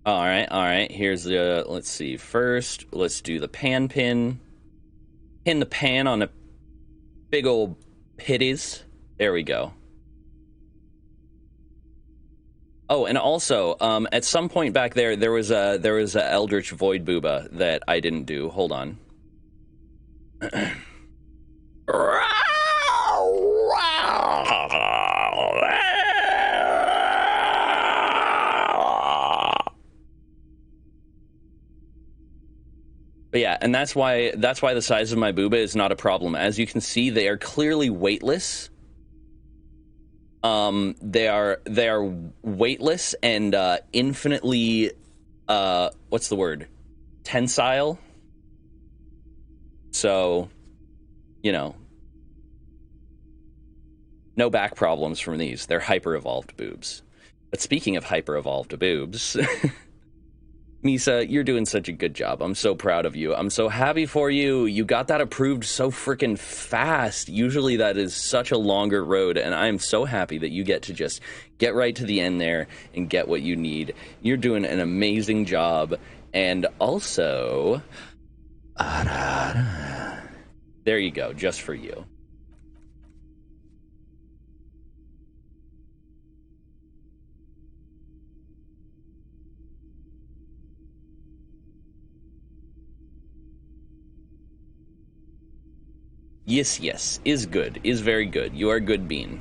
All right. Here's the, let's see. First, let's do the pan pin. Pin the pan on a big old pitties. There we go. Oh, and also, at some point back there was a Eldritch Void Booba that I didn't do. Hold on. But yeah, and that's why the size of my booba is not a problem. As you can see, they are clearly weightless. They are weightless and infinitely what's the word? Tensile. So, you know, no back problems from these. They're hyper-evolved boobs. But speaking of hyper-evolved boobs, Misa, you're doing such a good job. I'm so proud of you. I'm so happy for you. You got that approved so freaking fast. Usually that is such a longer road, and I'm so happy that you get to just get right to the end there and get what you need. You're doing an amazing job. And also, there you go, just for you. Yes, is good, is very good. You are a good bean.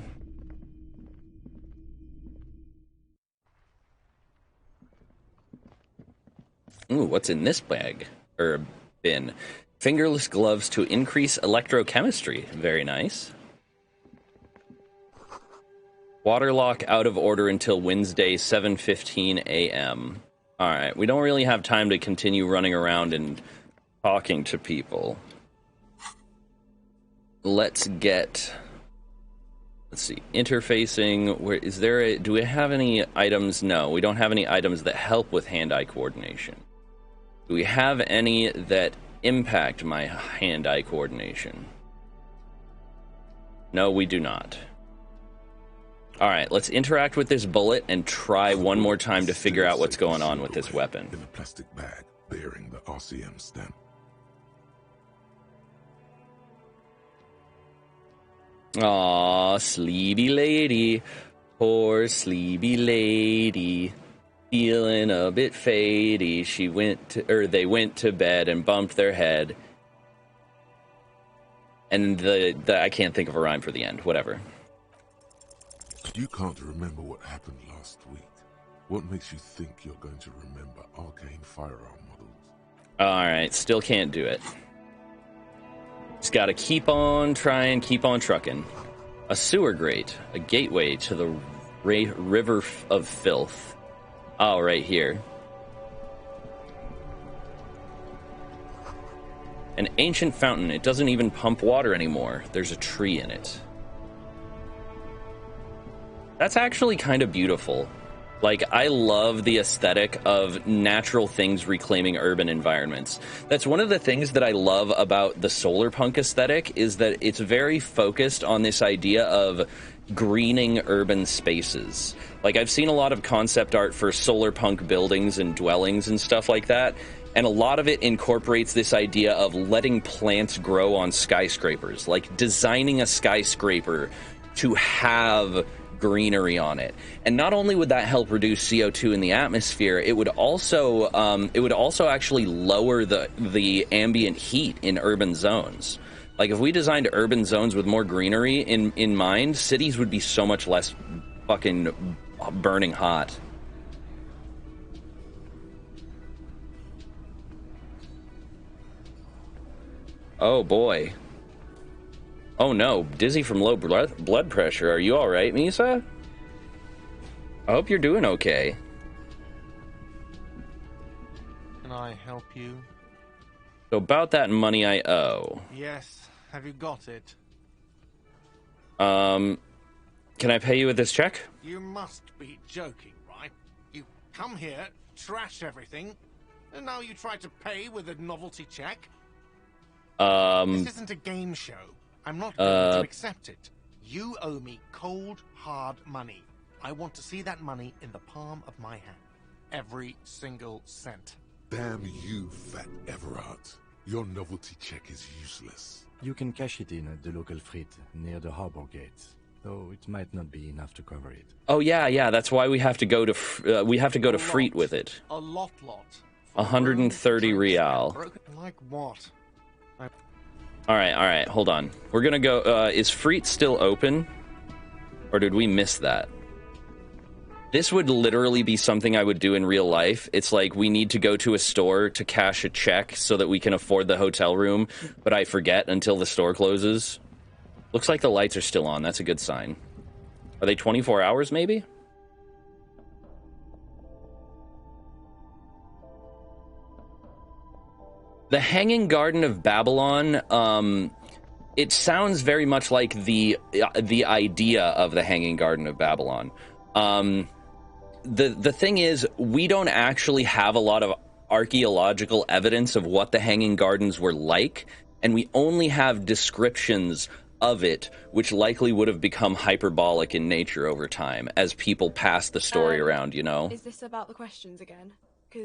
Ooh, what's in this bag? Or bin? Fingerless gloves to increase electrochemistry. Very nice. Waterlock out of order until Wednesday, 7:15 a.m. Alright, we don't really have time to continue running around and talking to people. Let's see, interfacing. Where is there do we have any items? No, we don't have any items that help with hand-eye coordination. Do we have any that impact my hand-eye coordination? No, we do not. Alright, let's interact with this bullet and try one more time to figure out what's going on with this weapon. In a plastic bag bearing the RCM stamp. Aw, sleepy lady. Poor sleepy lady. Feeling a bit fadey. They went to bed and bumped their head. And I can't think of a rhyme for the end. Whatever. You can't remember what happened last week. What makes you think you're going to remember arcane firearm models? Alright, still can't do it. Just gotta keep on trying, keep on trucking. A sewer grate, a gateway to the river of filth. Oh, right here. An ancient fountain. It doesn't even pump water anymore. There's a tree in it. That's actually kind of beautiful. Like, I love the aesthetic of natural things reclaiming urban environments. That's one of the things that I love about the solar punk aesthetic, is that it's very focused on this idea of greening urban spaces. Like, I've seen a lot of concept art for solar punk buildings and dwellings and stuff like that, and a lot of it incorporates this idea of letting plants grow on skyscrapers, like designing a skyscraper to have greenery on it. And not only would that help reduce CO2 in the atmosphere, it would also actually lower the ambient heat in urban zones. Like, if we designed urban zones with more greenery in mind, cities would be so much less fucking burning hot. Oh boy. Oh no, dizzy from low blood pressure. Are you alright, Misa? I hope you're doing okay. Can I help you? So about that money I owe. Yes. Have you got it? Can I pay you with this check? You must be joking, right? You come here, trash everything, and now you try to pay with a novelty check? This isn't a game show. I'm not going to accept it. You owe me cold, hard money. I want to see that money in the palm of my hand. Every single cent. Damn you, Fat Everard. Your novelty check is useless. You can cash it in at the local frit near the harbor gates, though it might not be enough to cover it. Oh yeah, that's why we have to go to Freet with it. A lot. 130 real. Like what? All right, hold on. We're gonna go. Is Freet still open, or did we miss that? This would literally be something I would do in real life. It's like, we need to go to a store to cash a check so that we can afford the hotel room, but I forget until the store closes. Looks like the lights are still on. That's a good sign. Are they 24 hours, maybe? The Hanging Garden of Babylon, it sounds very much like the idea of the Hanging Garden of Babylon. The thing is, we don't actually have a lot of archaeological evidence of what the Hanging Gardens were like, and we only have descriptions of it, which likely would have become hyperbolic in nature over time as people pass the story around, you know? Is this about the questions again?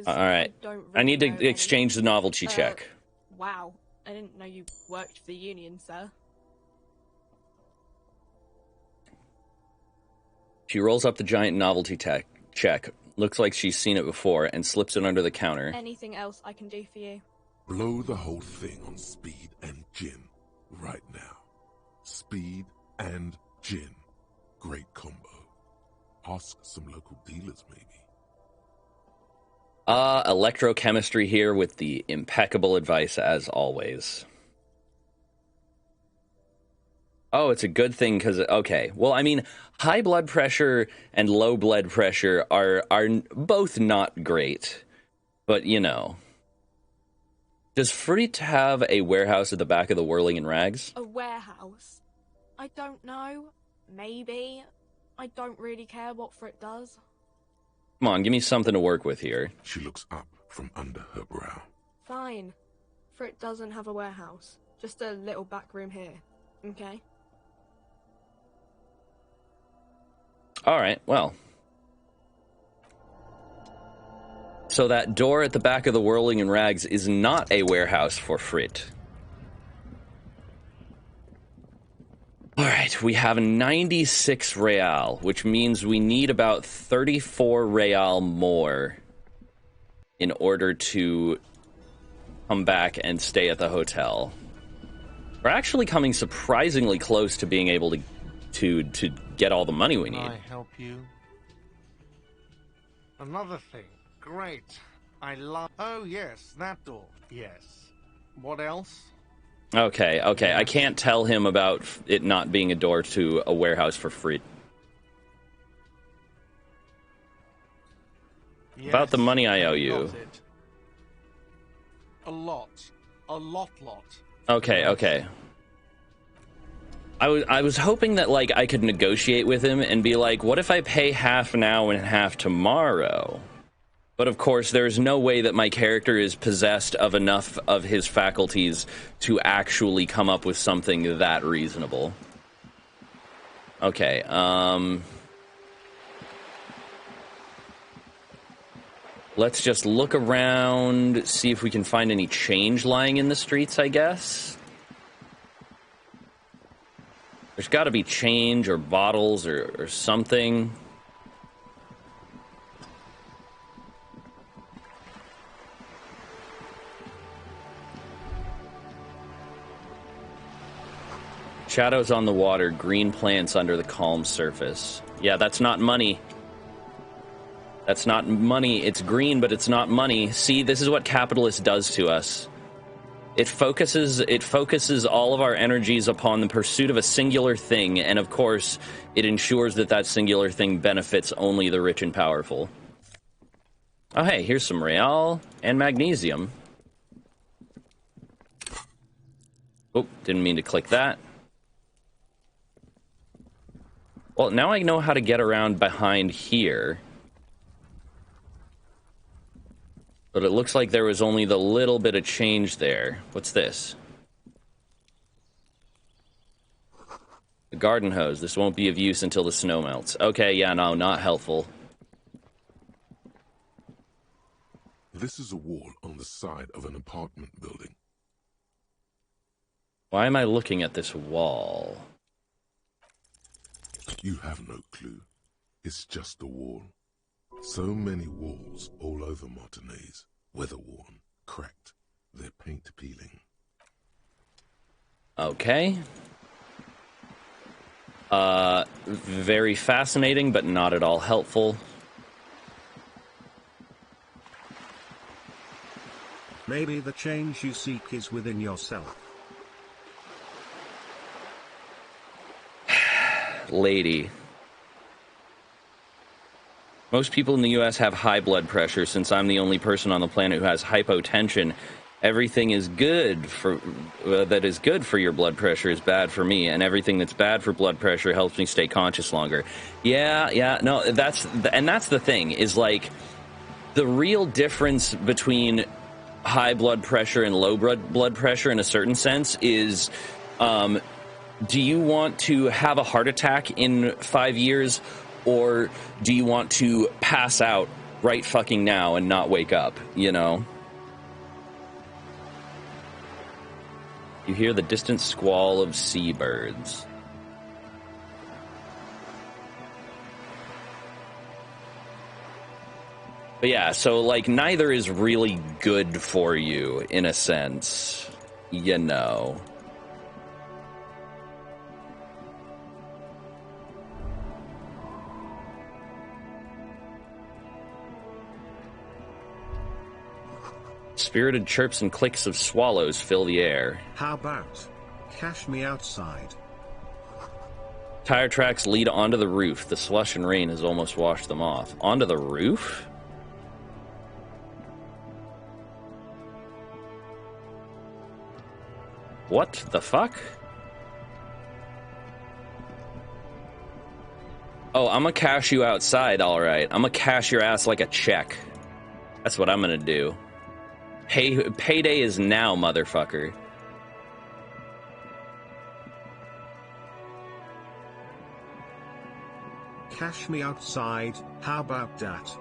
All right. I need to exchange the novelty check. Wow. I didn't know you worked for the union, sir. She rolls up the giant novelty check. Looks like she's seen it before and slips it under the counter. Anything else I can do for you? Blow the whole thing on speed and gin right now. Speed and gin. Great combo. Ask some local dealers, maybe. Electrochemistry here with the impeccable advice as always. Oh, it's a good thing because, okay. Well, I mean, high blood pressure and low blood pressure are both not great. But, you know. Does Freet have a warehouse at the back of the Whirling in Rags? A warehouse? I don't know. Maybe. I don't really care what Frit does. Come on, give me something to work with here. She looks up from under her brow. Fine. Frit doesn't have a warehouse. Just a little back room here. Okay? Alright, well. So that door at the back of the Whirling in Rags is not a warehouse for Frit. Alright, we have 96 real, which means we need about 34 real more in order to come back and stay at the hotel. We're actually coming surprisingly close to being able to get all the money we need. Can I help you? Another thing. Great. I love... Oh, yes, that door. Yes. What else? Okay. I can't tell him about it not being a door to a warehouse for free. Yes, about the money I owe you. A lot. Okay. I was hoping that like I could negotiate with him and be like, what if I pay half now and half tomorrow? But of course, there's no way that my character is possessed of enough of his faculties to actually come up with something that reasonable. Okay, let's just look around, see if we can find any change lying in the streets, I guess. There's got to be change or bottles or something. Shadows on the water, green plants under the calm surface. Yeah, that's not money. That's not money. It's green, but it's not money. See, this is what capitalist does to us. It focuses all of our energies upon the pursuit of a singular thing, and of course, it ensures that that singular thing benefits only the rich and powerful. Oh, hey, here's some real and magnesium. Oh, didn't mean to click that. Well, now I know how to get around behind here. But it looks like there was only the little bit of change there. What's this? The garden hose. This won't be of use until the snow melts. Okay, yeah, no, not helpful. This is a wall on the side of an apartment building. Why am I looking at this wall? You have no clue. It's just a wall. So many walls all over Martinez, weather-worn, cracked, their paint peeling. Okay. Very fascinating, but not at all helpful. Maybe the change you seek is within yourself. Lady. Most people in the US have high blood pressure. Since I'm the only person on the planet who has hypotension, everything is good for that is good for your blood pressure is bad for me, and everything that's bad for blood pressure helps me stay conscious longer. Yeah, no, that's the thing, is like the real difference between high blood pressure and low blood pressure in a certain sense is do you want to have a heart attack in 5 years, or do you want to pass out right fucking now and not wake up, you know? You hear the distant squall of seabirds. But yeah, so like neither is really good for you in a sense, you know. Spirited chirps and clicks of swallows fill the air. How about cash me outside? Tire tracks lead onto the roof. The slush and rain has almost washed them off. Onto the roof? What the fuck? Oh, I'm gonna cash you outside, alright. I'm gonna cash your ass like a check. That's what I'm gonna do. Payday is now, motherfucker. Cash me outside, how about that?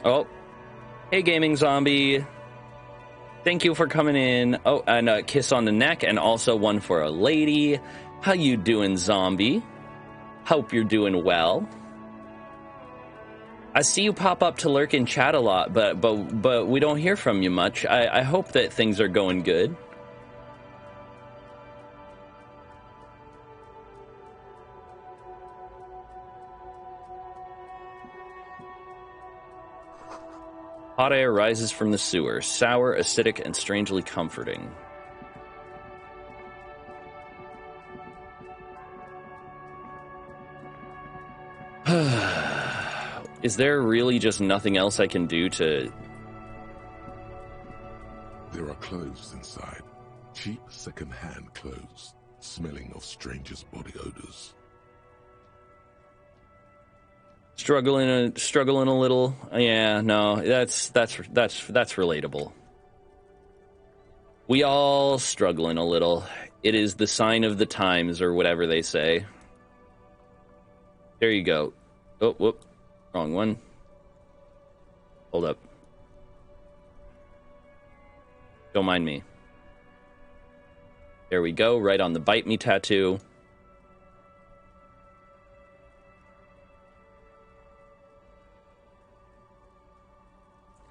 Oh. Hey, Gaming Zombie. Thank you for coming in. Oh, and a kiss on the neck, and also one for a lady. How you doing, Zombie? Hope you're doing well. I see you pop up to lurk and chat a lot, but we don't hear from you much. I hope that things are going good. Hot air rises from the sewer, sour, acidic, and strangely comforting. Is there really just nothing else I can do to There are clothes inside. Cheap second-hand clothes, smelling of strangers' body odors. Struggling a little. Yeah, no, that's relatable. We all struggling a little. It is the sign of the times, or whatever they say. There you go. Oh, whoop, wrong one. Hold up. Don't mind me. There we go, right on the Bite Me tattoo.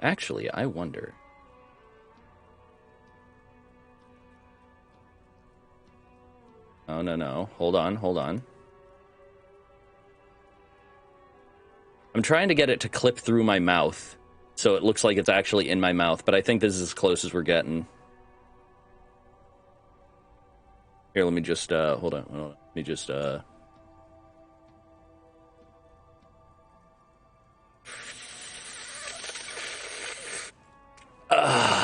Actually, I wonder. Oh, no. Hold on. I'm trying to get it to clip through my mouth, so it looks like it's actually in my mouth, but I think this is as close as we're getting. Here, let me just, hold on. Let me just,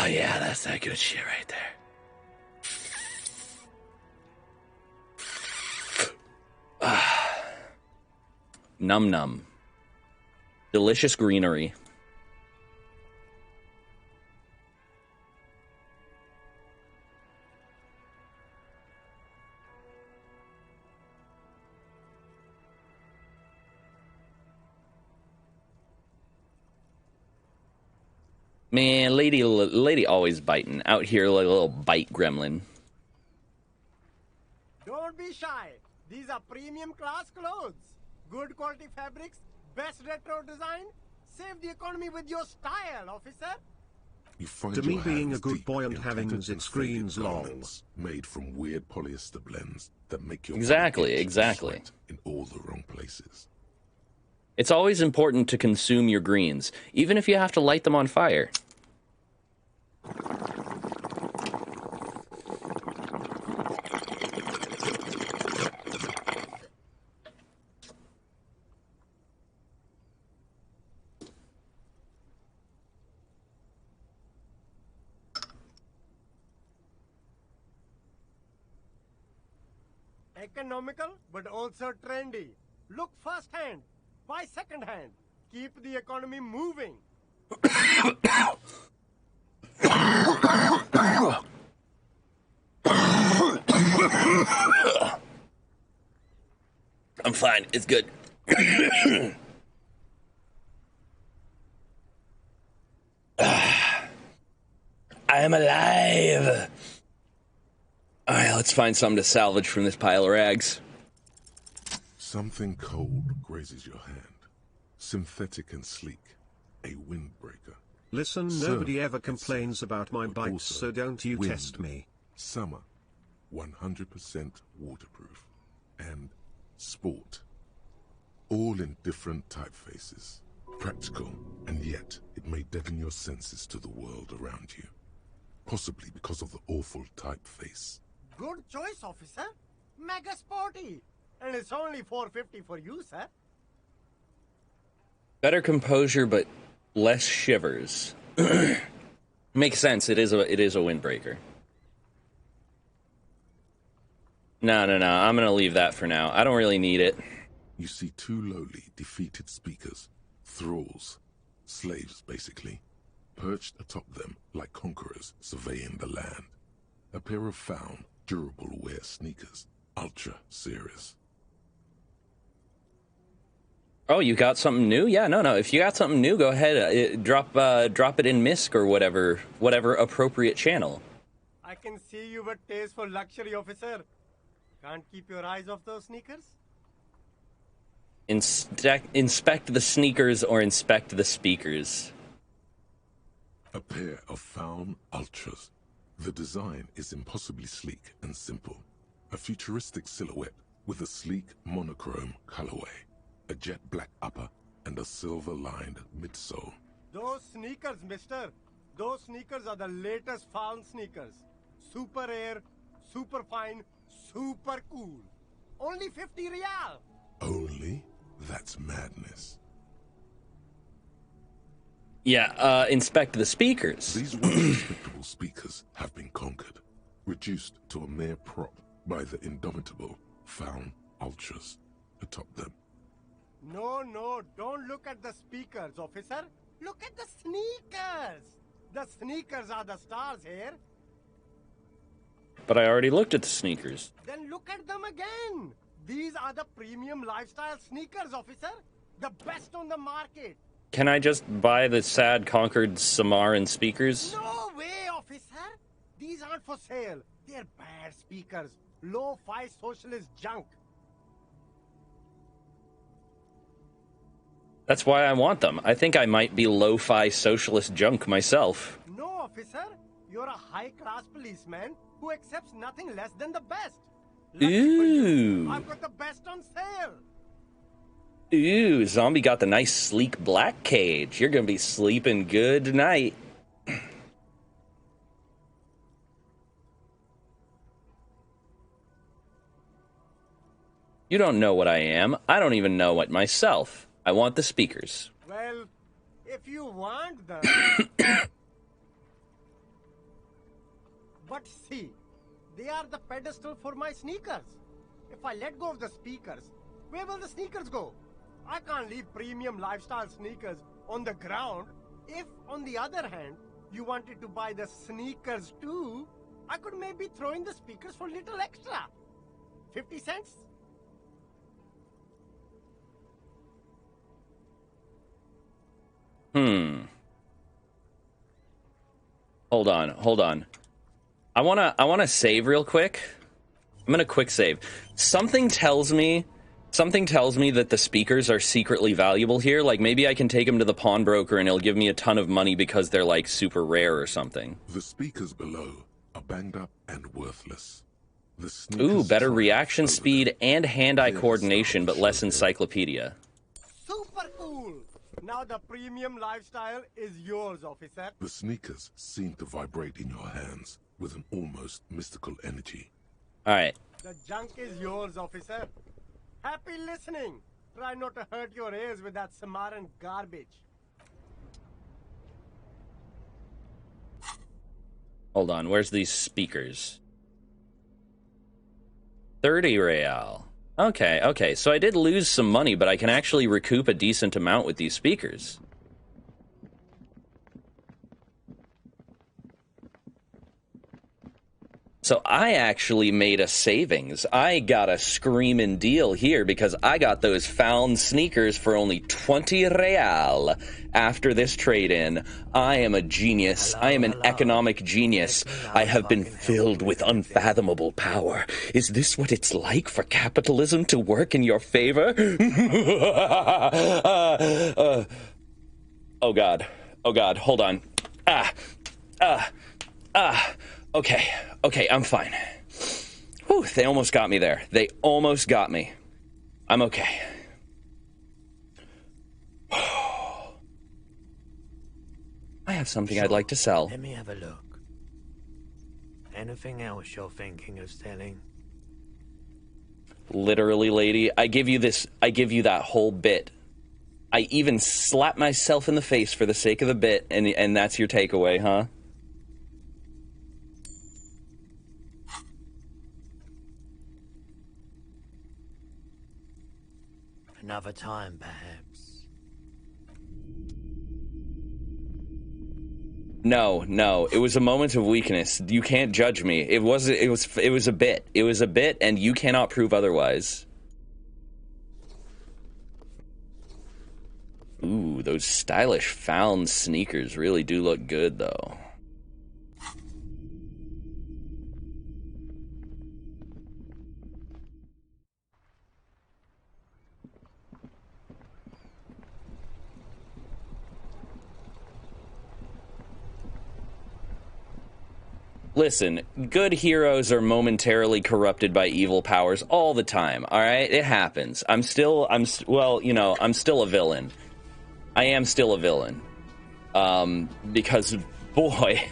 yeah, that's that good shit right there. Num num. Delicious greenery. Man, lady always biting. Out here like a little bite gremlin. Don't be shy. These are premium class clothes. Good quality fabrics, best retro design. Save the economy with your style, officer. You find To me, your being a hands good deep boy and in having tattered and it screams faded lol. garments made from weird polyester blends that make your Exactly, body itch and exactly. sweat in all the wrong places. It's always important to consume your greens, even if you have to light them on fire. Economical, but also trendy. Look first hand, buy second hand. Keep the economy moving. I'm fine. It's good. I am alive. All right, let's find something to salvage from this pile of rags. Something cold grazes your hand. Synthetic and sleek. A windbreaker. Listen, nobody ever complains about my bites, so don't you test me. Summer. 100% waterproof. And sport. All in different typefaces. Practical, and yet it may deaden your senses to the world around you. Possibly because of the awful typeface. Good choice, officer. Mega sporty. And it's only $4.50 for you, sir. Better composure, but less shivers. Makes sense. It is a windbreaker. No. I'm gonna leave that for now. I don't really need it. You see two lowly, defeated speakers, thralls, slaves basically, perched atop them like conquerors surveying the land. A pair of found, durable wear sneakers, ultra serious. Oh, you got something new? Yeah, no. If you got something new, go ahead. Drop it in MISC or whatever appropriate channel. I can see you with taste for luxury, officer. Can't keep your eyes off those sneakers? Inspect the sneakers or inspect the speakers. A pair of found ultras. The design is impossibly sleek and simple. A futuristic silhouette with a sleek monochrome colorway, a jet black upper, and a silver-lined midsole. Those sneakers, mister. Those sneakers are the latest found sneakers. Super air, super fine, super cool. Only 50 real. Only? That's madness. Yeah, inspect the speakers. These once respectable speakers reduced to a mere prop by the indomitable Found Ultras atop them. No, don't look at the speakers, officer. Look at the sneakers. The sneakers are the stars here. But I already looked at the sneakers. Then look at them again. These are the premium lifestyle sneakers, officer. The best on the market. Can I just buy the sad conquered Samaran speakers? No way, officer. These aren't for sale. They're bad speakers. Low-fi socialist junk. That's why I want them. I think I might be lo-fi socialist junk myself. No, officer. You're a high-class policeman who accepts nothing less than the best. Ooh. I've got the best on sale. Ooh, Zombie got the nice sleek black cage. You're gonna be sleeping good tonight. You don't know what I am. I don't even know what myself. I want the speakers. Well, if you want them... But see, they are the pedestal for my sneakers. If I let go of the speakers, where will the sneakers go? I can't leave premium lifestyle sneakers on the ground. If, on the other hand, you wanted to buy the sneakers too, I could maybe throw in the speakers for little extra. 50 cents? Hold on. I wanna save real quick. I'm gonna quick save. Something tells me that the speakers are secretly valuable here. Like, maybe I can take them to the pawnbroker and he'll give me a ton of money because they're, like, super rare or something. The speakers below are banged up and worthless. Ooh, better reaction speed and hand-eye coordination, but less encyclopedia. Super cool! Now the premium lifestyle is yours, officer. The sneakers seem to vibrate in your hands with an almost mystical energy. Alright. The junk is yours, officer. Happy listening. Try not to hurt your ears with that Samaran garbage. Hold on, where's these speakers? 30 real. Okay, so I did lose some money, but I can actually recoup a decent amount with these speakers. So I actually made a savings. I got a screaming deal here because I got those found sneakers for only 20 real after this trade-in. I am a genius. I am an economic genius. I have been filled with unfathomable power. Is this what it's like for capitalism to work in your favor? Oh God, hold on. Okay, I'm fine. Whew, they almost got me there. They almost got me. I'm okay. I have something I'd like to sell. Let me have a look. Anything else you're thinking of selling? Literally, lady, I give you that whole bit. I even slap myself in the face for the sake of the bit, and that's your takeaway, huh? Another time, perhaps. No, it was a moment of weakness. You can't judge me. It was a bit. It was a bit, and you cannot prove otherwise. Ooh, those stylish found sneakers really do look good, though. Listen, good heroes are momentarily corrupted by evil powers all the time, all right? It happens. I'm still a villain. I am still a villain. Because, boy,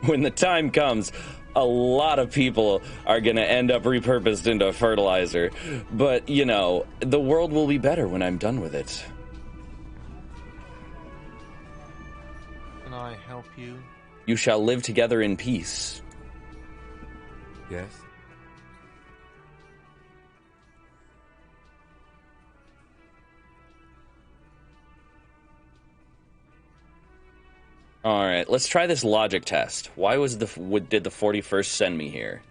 when the time comes, a lot of people are going to end up repurposed into fertilizer. But, the world will be better when I'm done with it. Can I help you? You shall live together in peace. Yes? All right, let's try this logic test. Why was did the 41st send me here?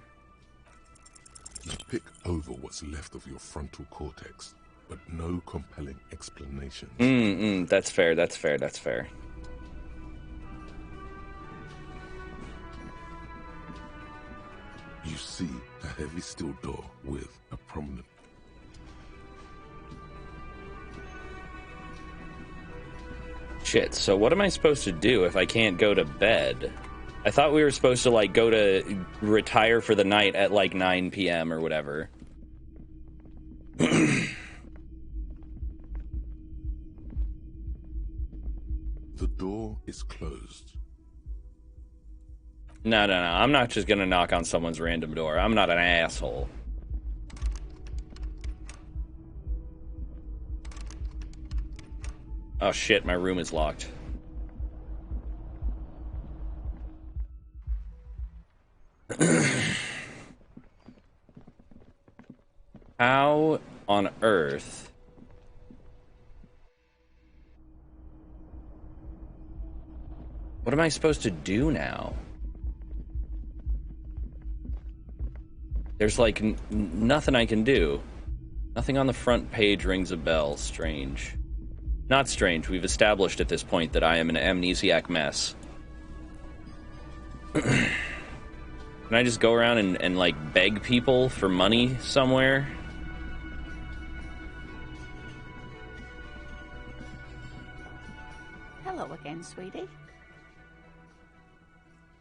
You pick over what's left of your frontal cortex, but no compelling explanations. That's fair, that's fair, that's fair. You see a heavy steel door with a prominent... Shit, so what am I supposed to do if I can't go to bed? I thought we were supposed to, like, go to retire for the night at, like, 9 p.m. or whatever. The door is closed. No. I'm not just gonna knock on someone's random door. I'm not an asshole. Oh shit, my room is locked. How on earth? What am I supposed to do now? There's like nothing I can do. Nothing on the front page rings a bell. Strange. Not strange. We've established at this point that I am an amnesiac mess. Can I just go around and like beg people for money somewhere? Hello again, sweetie.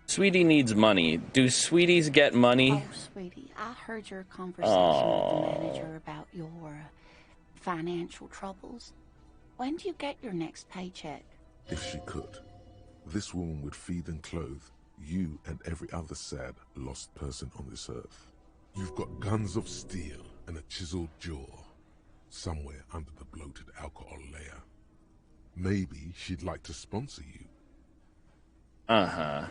Sweetie needs money. Do sweeties get money? Oh, sweetie, I heard your conversation with the manager about your financial troubles. When do you get your next paycheck? If she could, this woman would feed and clothe you and every other sad, lost person on this earth. You've got guns of steel and a chiseled jaw, somewhere under the bloated alcohol layer. Maybe she'd like to sponsor you. Uh-huh.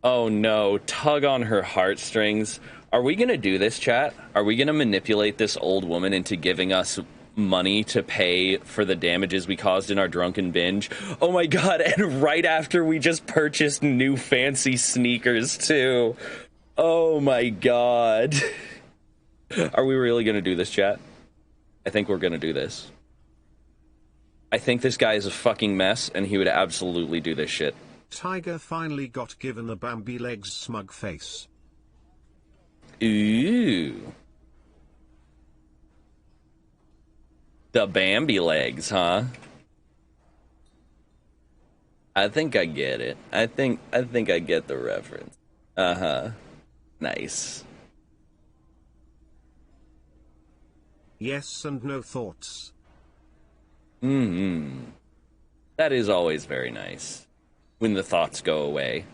Oh no, tug on her heartstrings. Are we gonna do this, chat? Are we gonna manipulate this old woman into giving us money to pay for the damages we caused in our drunken binge? Oh my god, and right after we just purchased new fancy sneakers too. Oh my god. Are we really gonna do this, chat? I think we're gonna do this. I think this guy is a fucking mess, and he would absolutely do this shit. Tiger finally got given the Bambi legs smug face. Ooh. The Bambi legs, huh? I think I get it. I think I get the reference. Uh-huh. Nice. Yes and no thoughts. Mm-hmm. That is always very nice. When the thoughts go away.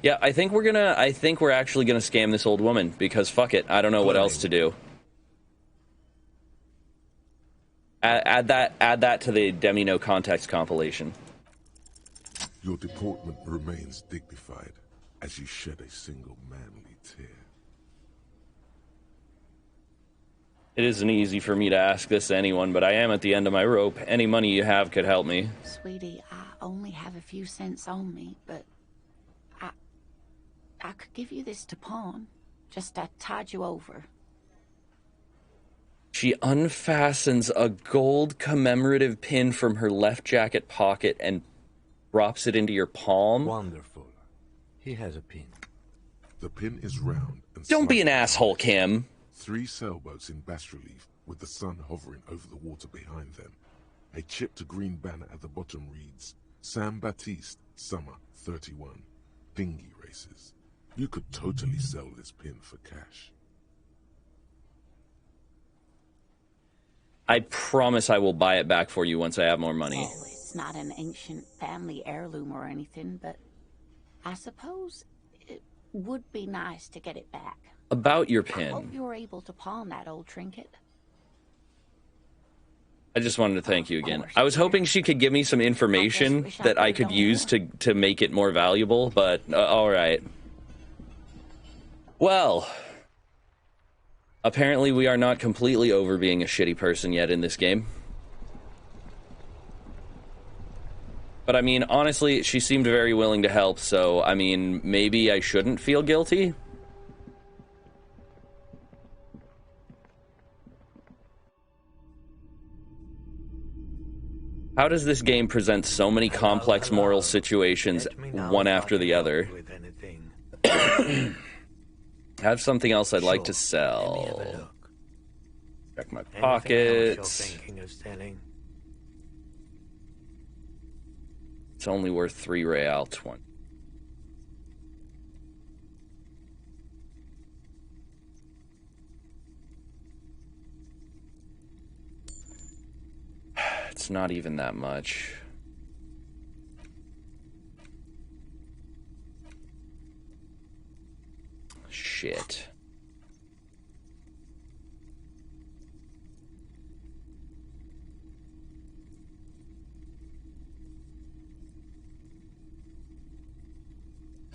Yeah, I think we're actually gonna scam this old woman, because fuck it, I don't know what else to do. Add that to the Demi No Context compilation. Your deportment remains dignified as you shed a single manly tear. It isn't easy for me to ask this to anyone, but I am at the end of my rope. Any money you have could help me. Sweetie, I only have a few cents on me, but I could give you this to pawn. Just to tide you over. She unfastens a gold commemorative pin from her left jacket pocket and drops it into your palm. Wonderful. He has a pin. The pin is round and Don't be an asshole, Kim. 3 sailboats in bas relief with the sun hovering over the water behind them. A chipped green banner at the bottom reads, San Baptiste, Summer 31. Dinghy races. You could totally sell this pin for cash. I promise I will buy it back for you once I have more money. Oh, it's not an ancient family heirloom or anything, but I suppose it would be nice to get it back. About your I pin. hope you're able to pawn that old trinket. I just wanted to thank you again. I was hoping she could give me some information that I could use to make it more valuable, but all right. Well, apparently we are not completely over being a shitty person yet in this game. But I mean, honestly, she seemed very willing to help, so I mean, maybe I shouldn't feel guilty. How does this game present so many complex moral situations, one after the other? I have something else I'd like to sell. Check my pockets. It's only worth 3 real 20. It's not even that much. Shit.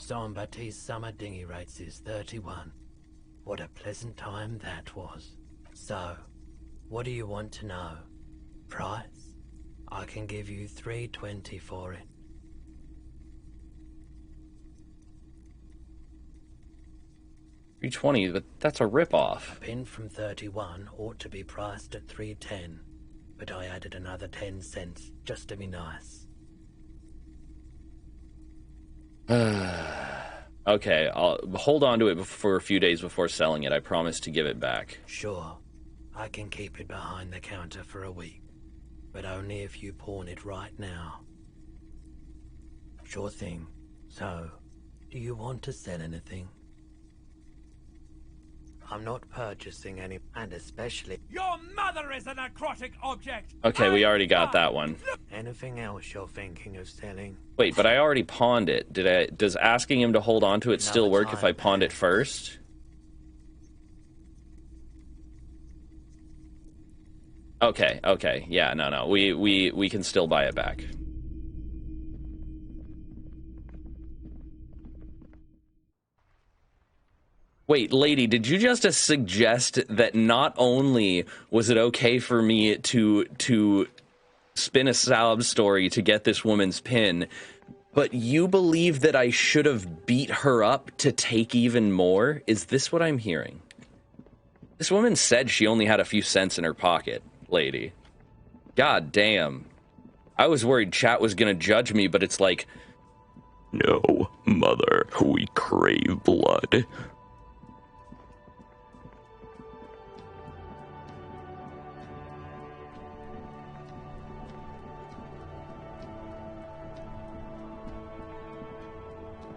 Jean-Baptiste's summer dinghy rates is 31. What a pleasant time that was. So, what do you want to know? Price? I can give you $3.20 for it. $3.20, but that's a rip-off. A pin from 31 ought to be priced at $3.10, but I added another 10 cents just to be nice. Okay, I'll hold on to it for a few days before selling it. I promise to give it back. Sure, I can keep it behind the counter for a week, but only if you pawn it right now. Sure thing. So, do you want to sell anything? I'm not purchasing any, and especially... Your mother is a necrotic object! Okay, we already got that one. Anything else you're thinking of selling? Wait, but I already pawned it. Does asking him to hold on to it still work if I pawned it first? Okay, okay. Yeah, no. We can still buy it back. Wait, lady, did you just suggest that not only was it okay for me to spin a sob story to get this woman's pin, but you believe that I should have beat her up to take even more? Is this what I'm hearing? This woman said she only had a few cents in her pocket, lady. God damn. I was worried chat was gonna judge me, but it's like, no, mother, we crave blood.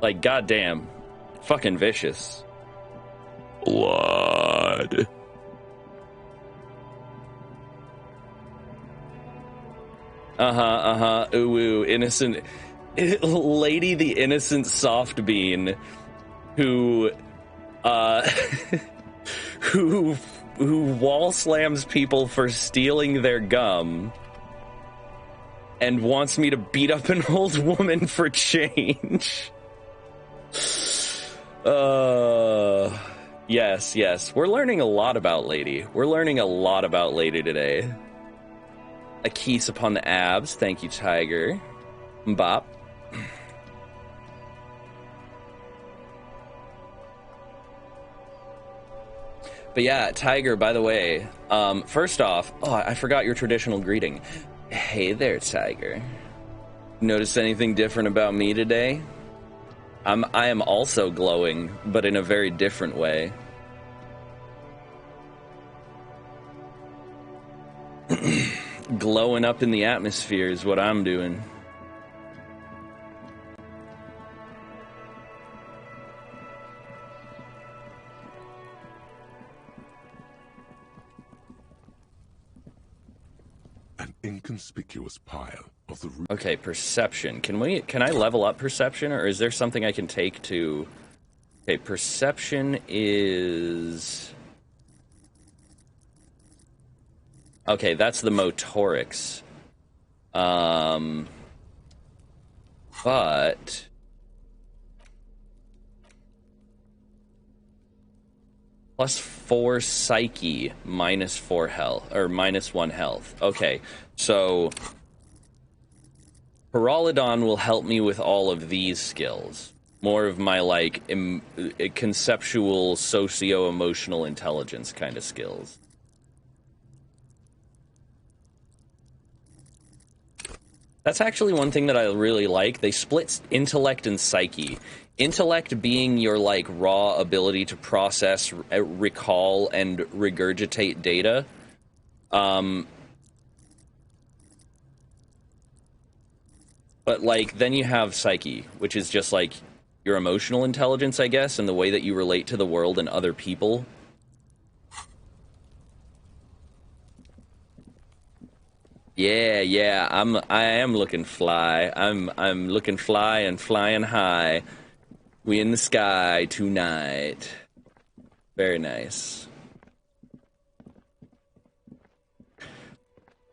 Like, goddamn, fucking vicious. Blood. Ooh, innocent. Lady the innocent soft bean who, who wall slams people for stealing their gum and wants me to beat up an old woman for change. Yes. We're learning a lot about Lady. We're learning a lot about Lady today. A kiss upon the abs. Thank you, Tiger. Bop. But yeah, Tiger, by the way, first off, I forgot your traditional greeting. Hey there, Tiger. Notice anything different about me today? I am also glowing, but in a very different way. Glowing up in the atmosphere is what I'm doing. An inconspicuous pile of the root. Okay, perception. Can I level up perception, or is there something I can take to... Okay, perception is... Okay, that's the motorics. But +4 psyche, -4 health, or -1 health. Okay, so Pyrrolidon will help me with all of these skills. More of my, like, conceptual, socio-emotional intelligence kind of skills. That's actually one thing that I really like. They split intellect and psyche. Intellect being your, like, raw ability to process, recall, and regurgitate data. But, like, then you have psyche, which is just, like, your emotional intelligence, I guess, and the way that you relate to the world and other people. Yeah, I am looking fly. I'm looking fly and flying high. We in the sky tonight. Very nice.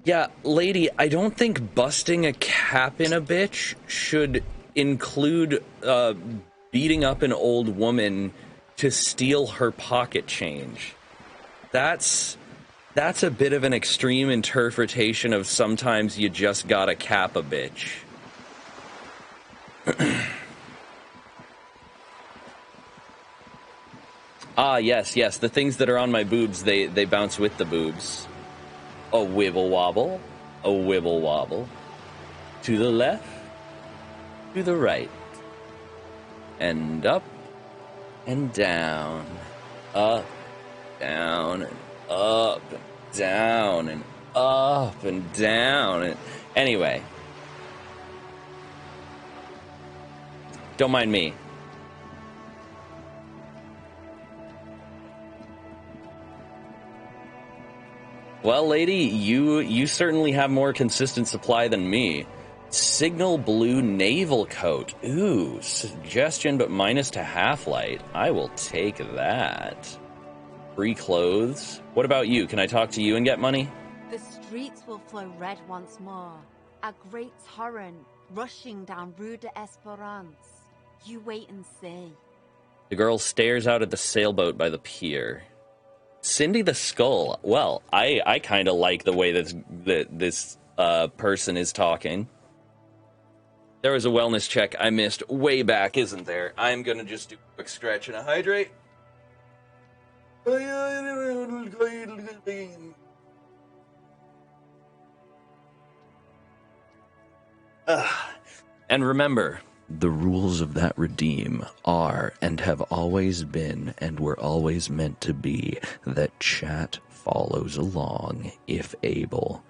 Yeah, lady, I don't think busting a cap in a bitch should include beating up an old woman to steal her pocket change. That's a bit of an extreme interpretation of sometimes you just gotta cap a bitch. Ah, yes, the things that are on my boobs, they bounce with the boobs. A wibble wobble, a wibble wobble. To the left, to the right. And up, and down. Up, down, and up, and down, and up, and down. And anyway. Don't mind me. Well, lady, you certainly have more consistent supply than me. Signal blue naval coat. Ooh, suggestion but minus to half-light. I will take that. Free clothes. What about you? Can I talk to you and get money? The streets will flow red once more. A great torrent rushing down Rue d'Esperance. You wait and see. The girl stares out at the sailboat by the pier. Cindy the Skull. Well, I kind of like the way this person is talking. There was a wellness check I missed way back, isn't there? I'm gonna just do a quick stretch and a hydrate. And remember, the rules of that redeem are and have always been and were always meant to be that chat follows along if able.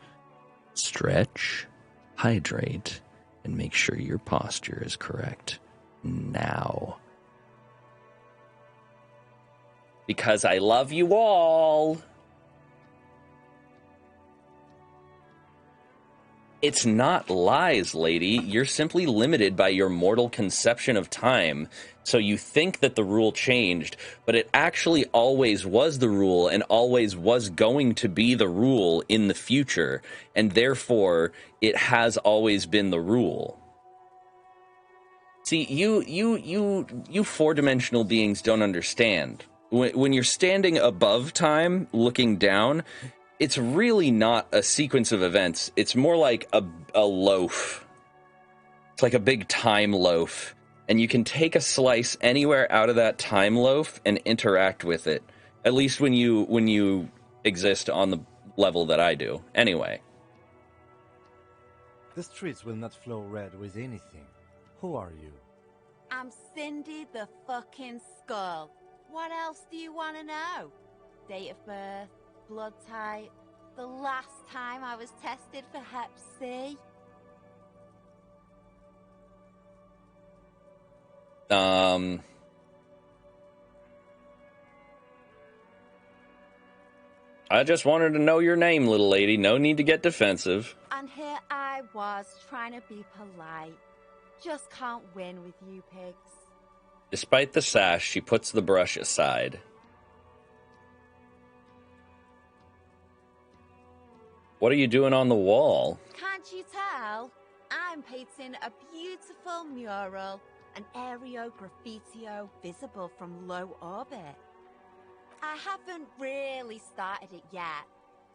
Stretch, hydrate, and make sure your posture is correct now. Because I love you all. It's not lies, lady. You're simply limited by your mortal conception of time. So you think that the rule changed, but it actually always was the rule and always was going to be the rule in the future. And therefore, it has always been the rule. See, you four-dimensional beings don't understand. When you're standing above time, looking down, it's really not a sequence of events. It's more like a loaf. It's like a big time loaf. And you can take a slice anywhere out of that time loaf and interact with it. At least when you exist on the level that I do. Anyway. The streets will not flow red with anything. Who are you? I'm Cindy the fucking Skull. What else do you want to know? Date of birth, blood type, the last time I was tested for Hep C. I just wanted to know your name, little lady. No need to get defensive. And here I was trying to be polite. Just can't win with you pigs. Despite the sash, she puts the brush aside. What are you doing on the wall? Can't you tell? I'm painting a beautiful mural, an aereo graffitio visible from low orbit. I haven't really started it yet.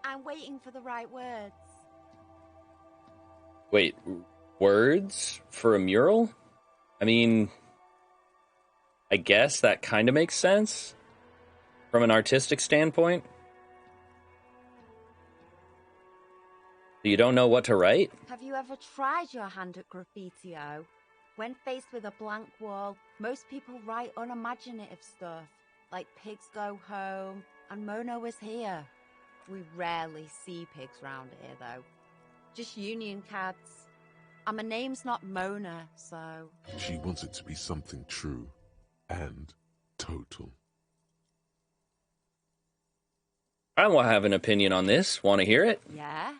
I'm waiting for the right words. Wait, words for a mural? I mean, I guess that kind of makes sense from an artistic standpoint. You don't know what to write? Have you ever tried your hand at graffitio? When faced with a blank wall, most people write unimaginative stuff, like pigs go home and Mona was here. We rarely see pigs round here, though. Just union cabs. And my name's not Mona, so... She wants it to be something true and total. I will have an opinion on this. Want to hear it? Yeah?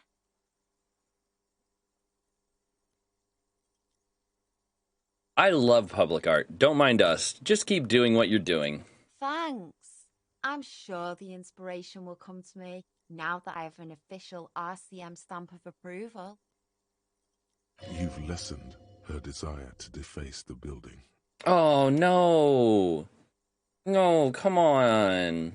I love public art. Don't mind us. Just keep doing what you're doing. Thanks. I'm sure the inspiration will come to me now that I have an official RCM stamp of approval. You've lessened her desire to deface the building. Oh, no. No, come on.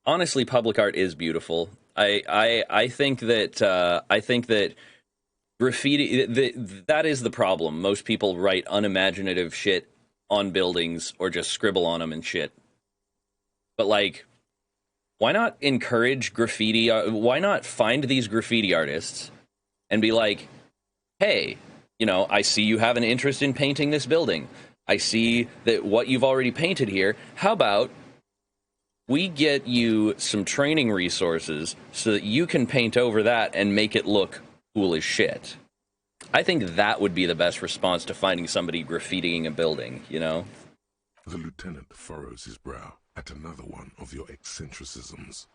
Honestly, public art is beautiful. I think that graffiti, that is the problem. Most people write unimaginative shit on buildings or just scribble on them and shit. But, like, why not encourage graffiti? Why not find these graffiti artists and be like, hey, you know, I see you have an interest in painting this building. I see that what you've already painted here. How about we get you some training resources so that you can paint over that and make it look cool as shit? I think that would be the best response to finding somebody graffitiing a building, you know? The lieutenant furrows his brow at another one of your eccentricisms.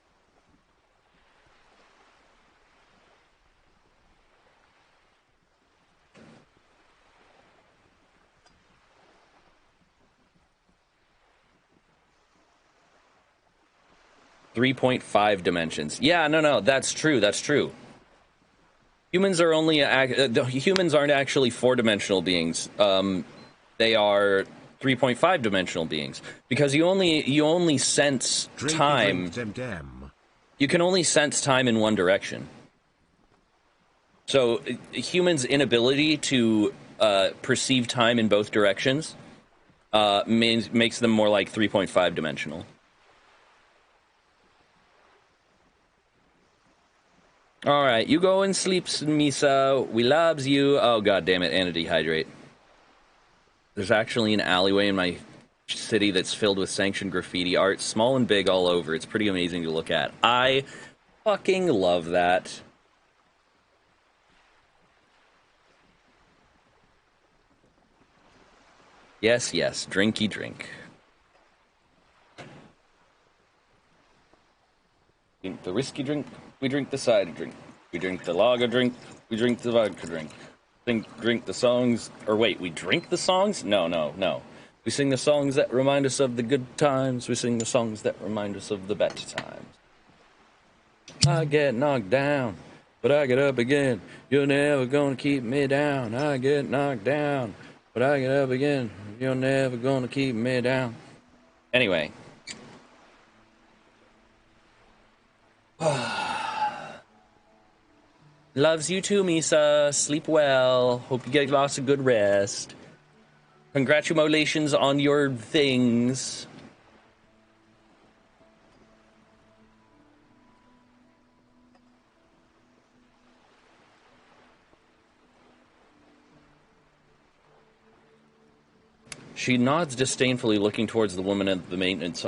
.5 dimensions. Yeah, no, that's true. That's true. Humans are only humans aren't actually 4-dimensional beings. They are 3.5 dimensional beings because you only sense time. You can only sense time in one direction. So humans' inability to perceive time in both directions makes them more like 3.5 dimensional. All right, you go and sleep, Misa. We loves you. Oh, god damn it, and a dehydrate. There's actually an alleyway in my city that's filled with sanctioned graffiti art, small and big all over. It's pretty amazing to look at. I fucking love that. Yes, drinky drink. The whiskey drink, we drink the cider drink. We drink the lager drink, we drink the vodka drink. Drink the songs, or wait, we drink the songs? No. We sing the songs that remind us of the good times. We sing the songs that remind us of the better times. I get knocked down, but I get up again. You're never gonna keep me down. I get knocked down, but I get up again. You're never gonna keep me down. Anyway. Loves you too, Misa. Sleep well. Hope you get lots of good rest. Congratulations on your things. She nods disdainfully, looking towards the woman at the maintenance,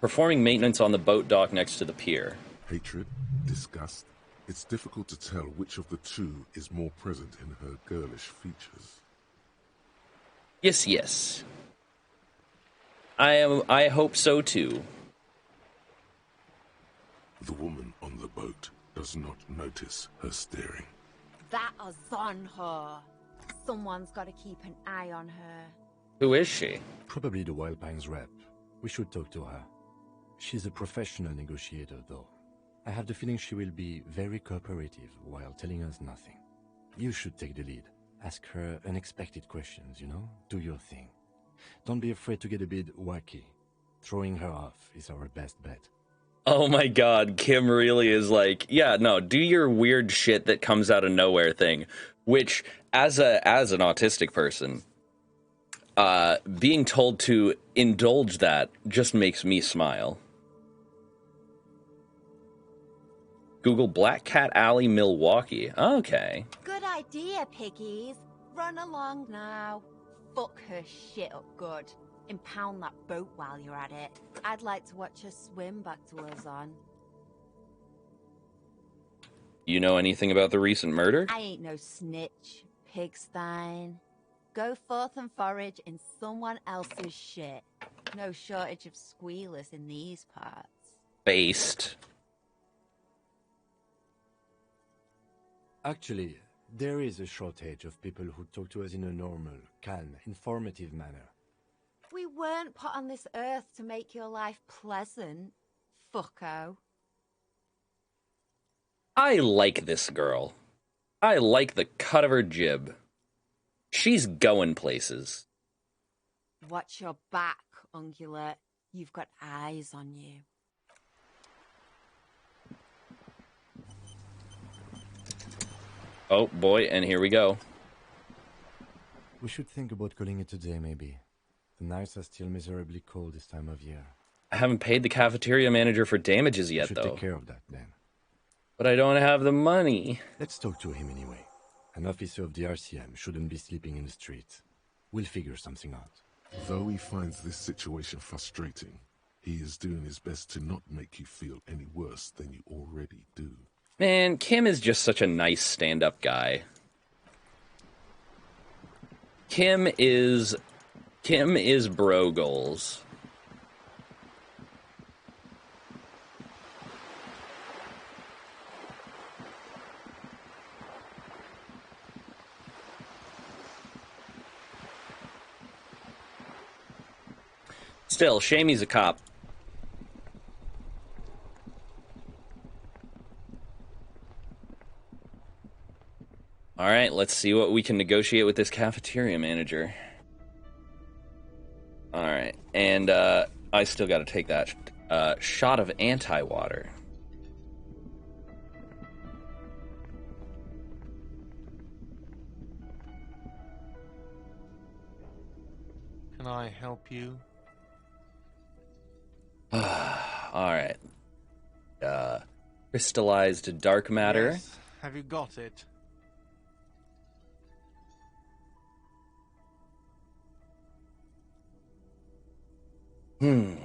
performing maintenance on the boat dock next to the pier. Hatred, disgust. It's difficult to tell which of the two is more present in her girlish features. Yes. I hope so too. The woman on the boat does not notice her staring. That is on her. Someone's got to keep an eye on her. Who is she? Probably the Wild Pines rep. We should talk to her. She's a professional negotiator, though. I have the feeling she will be very cooperative while telling us nothing. You should take the lead. Ask her unexpected questions, you know? Do your thing. Don't be afraid to get a bit wacky. Throwing her off is our best bet. Oh my god, Kim really is like, yeah, no, do your weird shit that comes out of nowhere thing. Which, as an autistic person, being told to indulge that just makes me smile. Google Black Cat Alley, Milwaukee. Okay. Good idea, piggies. Run along now. Fuck her shit up good. Impound that boat while you're at it. I'd like to watch her swim back to us on. You know anything about the recent murder? I ain't no snitch, Pigstein. Go forth and forage in someone else's shit. No shortage of squealers in these parts. Based. Actually, there is a shortage of people who talk to us in a normal, calm, informative manner. We weren't put on this earth to make your life pleasant, fucko. I like this girl. I like the cut of her jib. She's going places. Watch your back, Ungulate. You've got eyes on you. Oh boy, and here we go. We should think about calling it a day, maybe. The nights are still miserably cold this time of year. I haven't paid the cafeteria manager for damages yet, We should though. take care of that, then. But I don't have the money. Let's talk to him anyway. An officer of the RCM shouldn't be sleeping in the streets. We'll figure something out. Though he finds this situation frustrating, he is doing his best to not make you feel any worse than you already do. Man, Kim is just such a nice stand-up guy. Kim is bro goals. Still, shame he's a cop. All right, let's see what we can negotiate with this cafeteria manager. All right, and I still got to take that shot of anti-water. Can I help you? All right. Crystallized dark matter. Yes. Have you got it? Ooh.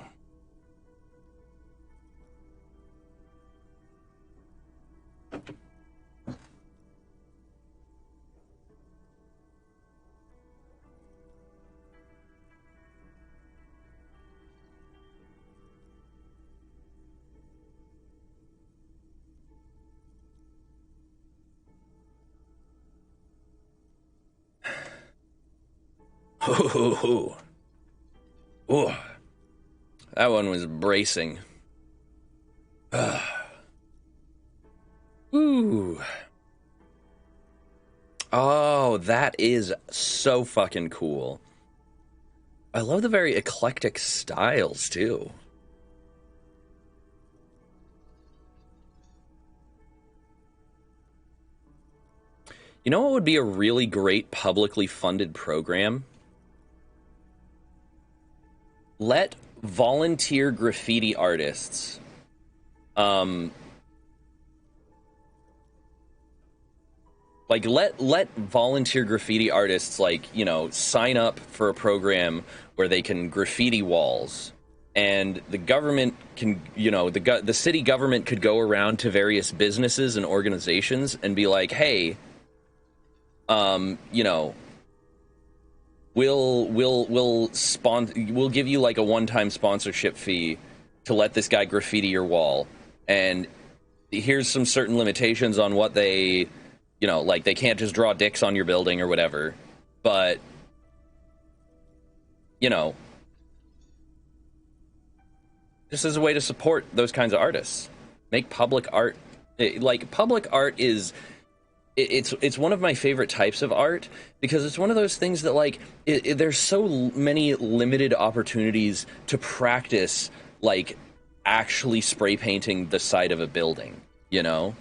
Ooh. That one was bracing. Ooh. Oh, that is so fucking cool. I love the very eclectic styles, too. You know what would be a really great publicly funded program? Let volunteer graffiti artists let volunteer graffiti artists, like, you know, sign up for a program where they can graffiti walls, and the government can, you know, the city government could go around to various businesses and organizations and be like, hey, you know, we'll give you like a one-time sponsorship fee to let this guy graffiti your wall, and here's some certain limitations on what they, you know, like, they can't just draw dicks on your building or whatever, but, you know, just as a way to support those kinds of artists. Make public art. Like, public art is... It's one of my favorite types of art because it's one of those things that, like, there's so many limited opportunities to practice, like, actually spray painting the side of a building, you know?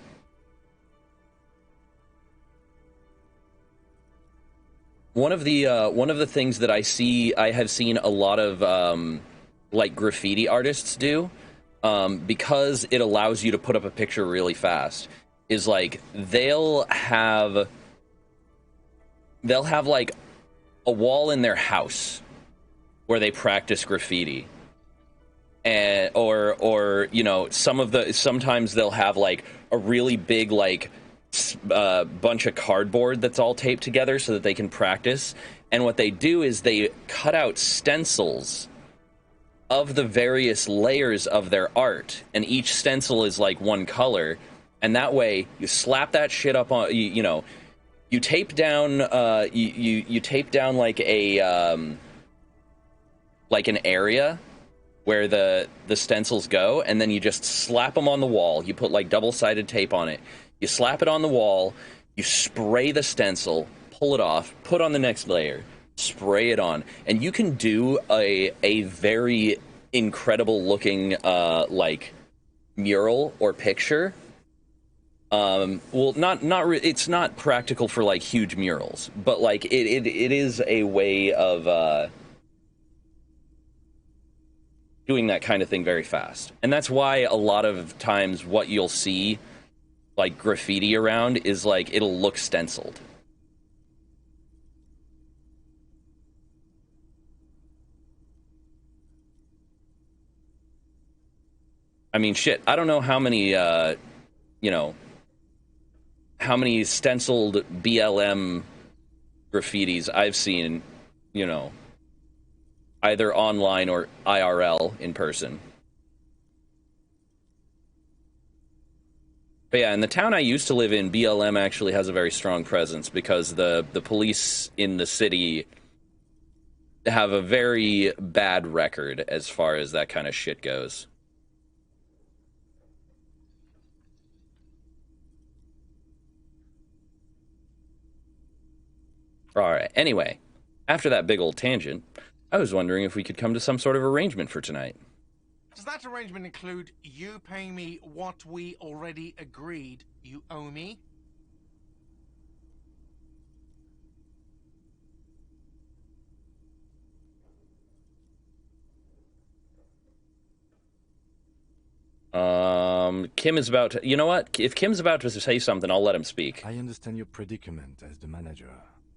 One of the things that I have seen a lot of like graffiti artists do, because it allows you to put up a picture really fast, is like they'll have like a wall in their house where they practice graffiti, and or you know, sometimes they'll have like a really big like bunch of cardboard that's all taped together so that they can practice. And what they do is they cut out stencils of the various layers of their art, and each stencil is like one color, and that way you slap that shit up on you tape down you tape down like a like an area where the stencils go, and then you just slap them on the wall. You put like double-sided tape on it. You slap it on the wall, you spray the stencil, pull it off, put on the next layer, spray it on, and you can do a very incredible looking like mural or picture. Well, it's not practical for like huge murals, but like it is a way of doing that kind of thing very fast. And that's why a lot of times what you'll see like graffiti around is like it'll look stenciled. I mean, shit, I don't know how many how many stenciled BLM graffitis I've seen, you know, either online or IRL in person. But yeah, in the town I used to live in, BLM actually has a very strong presence because the police in the city have a very bad record as far as that kind of shit goes. Alright, anyway, after that big old tangent, I was wondering if we could come to some sort of arrangement for tonight. Does that arrangement include you paying me what we already agreed you owe me? Kim is about to... You know what? If Kim's about to say something, I'll let him speak. I understand your predicament as the manager.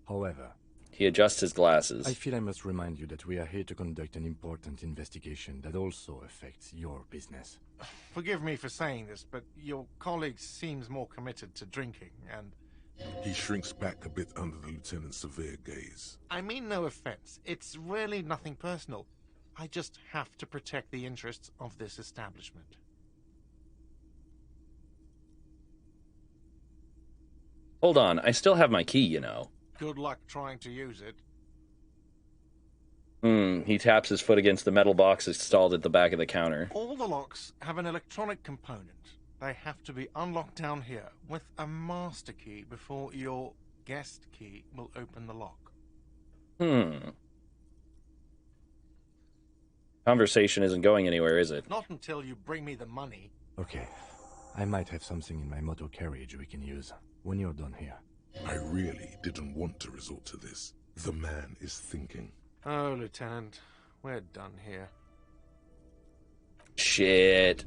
However... He adjusts his glasses. I feel I must remind you that we are here to conduct an important investigation that also affects your business. Forgive me for saying this, but your colleague seems more committed to drinking, and... He shrinks back a bit under the lieutenant's severe gaze. I mean no offense. It's really nothing personal. I just have to protect the interests of this establishment. Hold on, I still have my key, you know. Good luck trying to use it. He taps his foot against the metal box installed at the back of the counter. All the locks have an electronic component. They have to be unlocked down here with a master key before your guest key will open the lock. Conversation isn't going anywhere, is it? Not until you bring me the money. Okay. I might have something in my motor carriage we can use when you're done here. I really didn't want to resort to this. The man is thinking. Oh, Lieutenant, we're done here. Shit.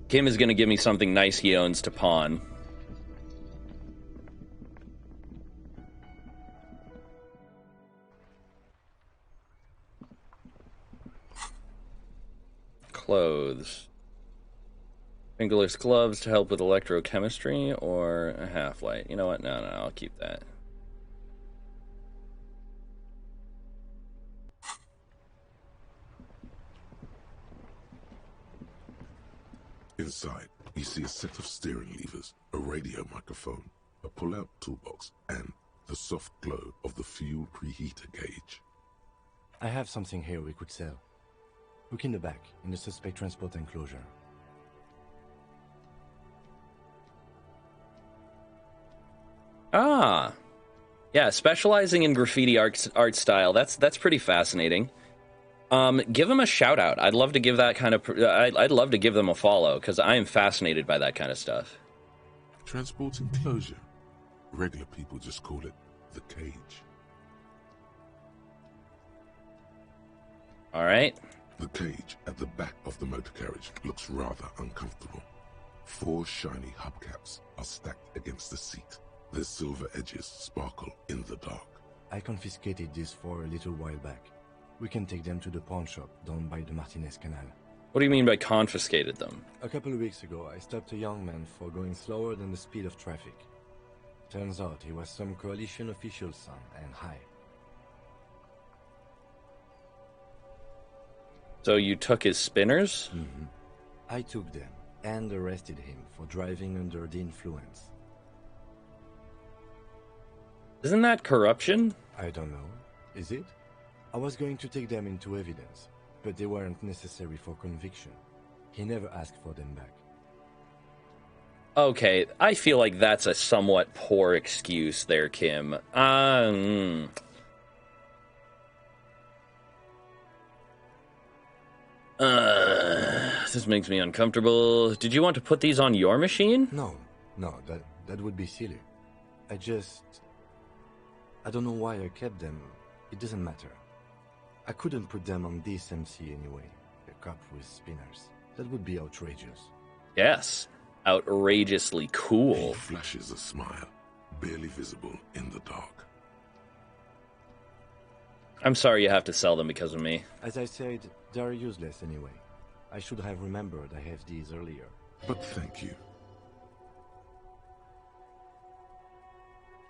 Kim is gonna give me something nice he owns to pawn. Clothes. Fingerless gloves to help with electrochemistry, or a half-light. You know what? No, I'll keep that. Inside, you see a set of steering levers, a radio microphone, a pull-out toolbox, and the soft glow of the fuel preheater gauge. I have something here we could sell. Look in the back, in the suspect transport enclosure. Ah. Yeah, specializing in graffiti art style. That's pretty fascinating. Give them a shout out. I'd love to give that kind of. I'd love to give them a follow because I am fascinated by that kind of stuff. Transport enclosure. Regular people just call it the cage. All right. The cage at the back of the motor carriage looks rather uncomfortable. 4 shiny hubcaps are stacked against the seat. Their silver edges sparkle in the dark. I confiscated these 4 a little while back. We can take them to the pawn shop down by the Martinez Canal. What do you mean by confiscated them? A couple of weeks ago, I stopped a young man for going slower than the speed of traffic. Turns out he was some coalition official's son and high. So you took his spinners? Mm-hmm. I took them and arrested him for driving under the influence. Isn't that corruption? I don't know. Is it? I was going to take them into evidence, but they weren't necessary for conviction. He never asked for them back. Okay, I feel like that's a somewhat poor excuse there, Kim. This makes me uncomfortable. Did you want to put these on your machine? No, that would be silly. I don't know why I kept them. It doesn't matter. I couldn't put them on this MC anyway. A cop with spinners. That would be outrageous. Yes. Outrageously cool. He flashes a smile, barely visible in the dark. I'm sorry you have to sell them because of me. As I said, they're useless anyway. I should have remembered I have these earlier. But thank you.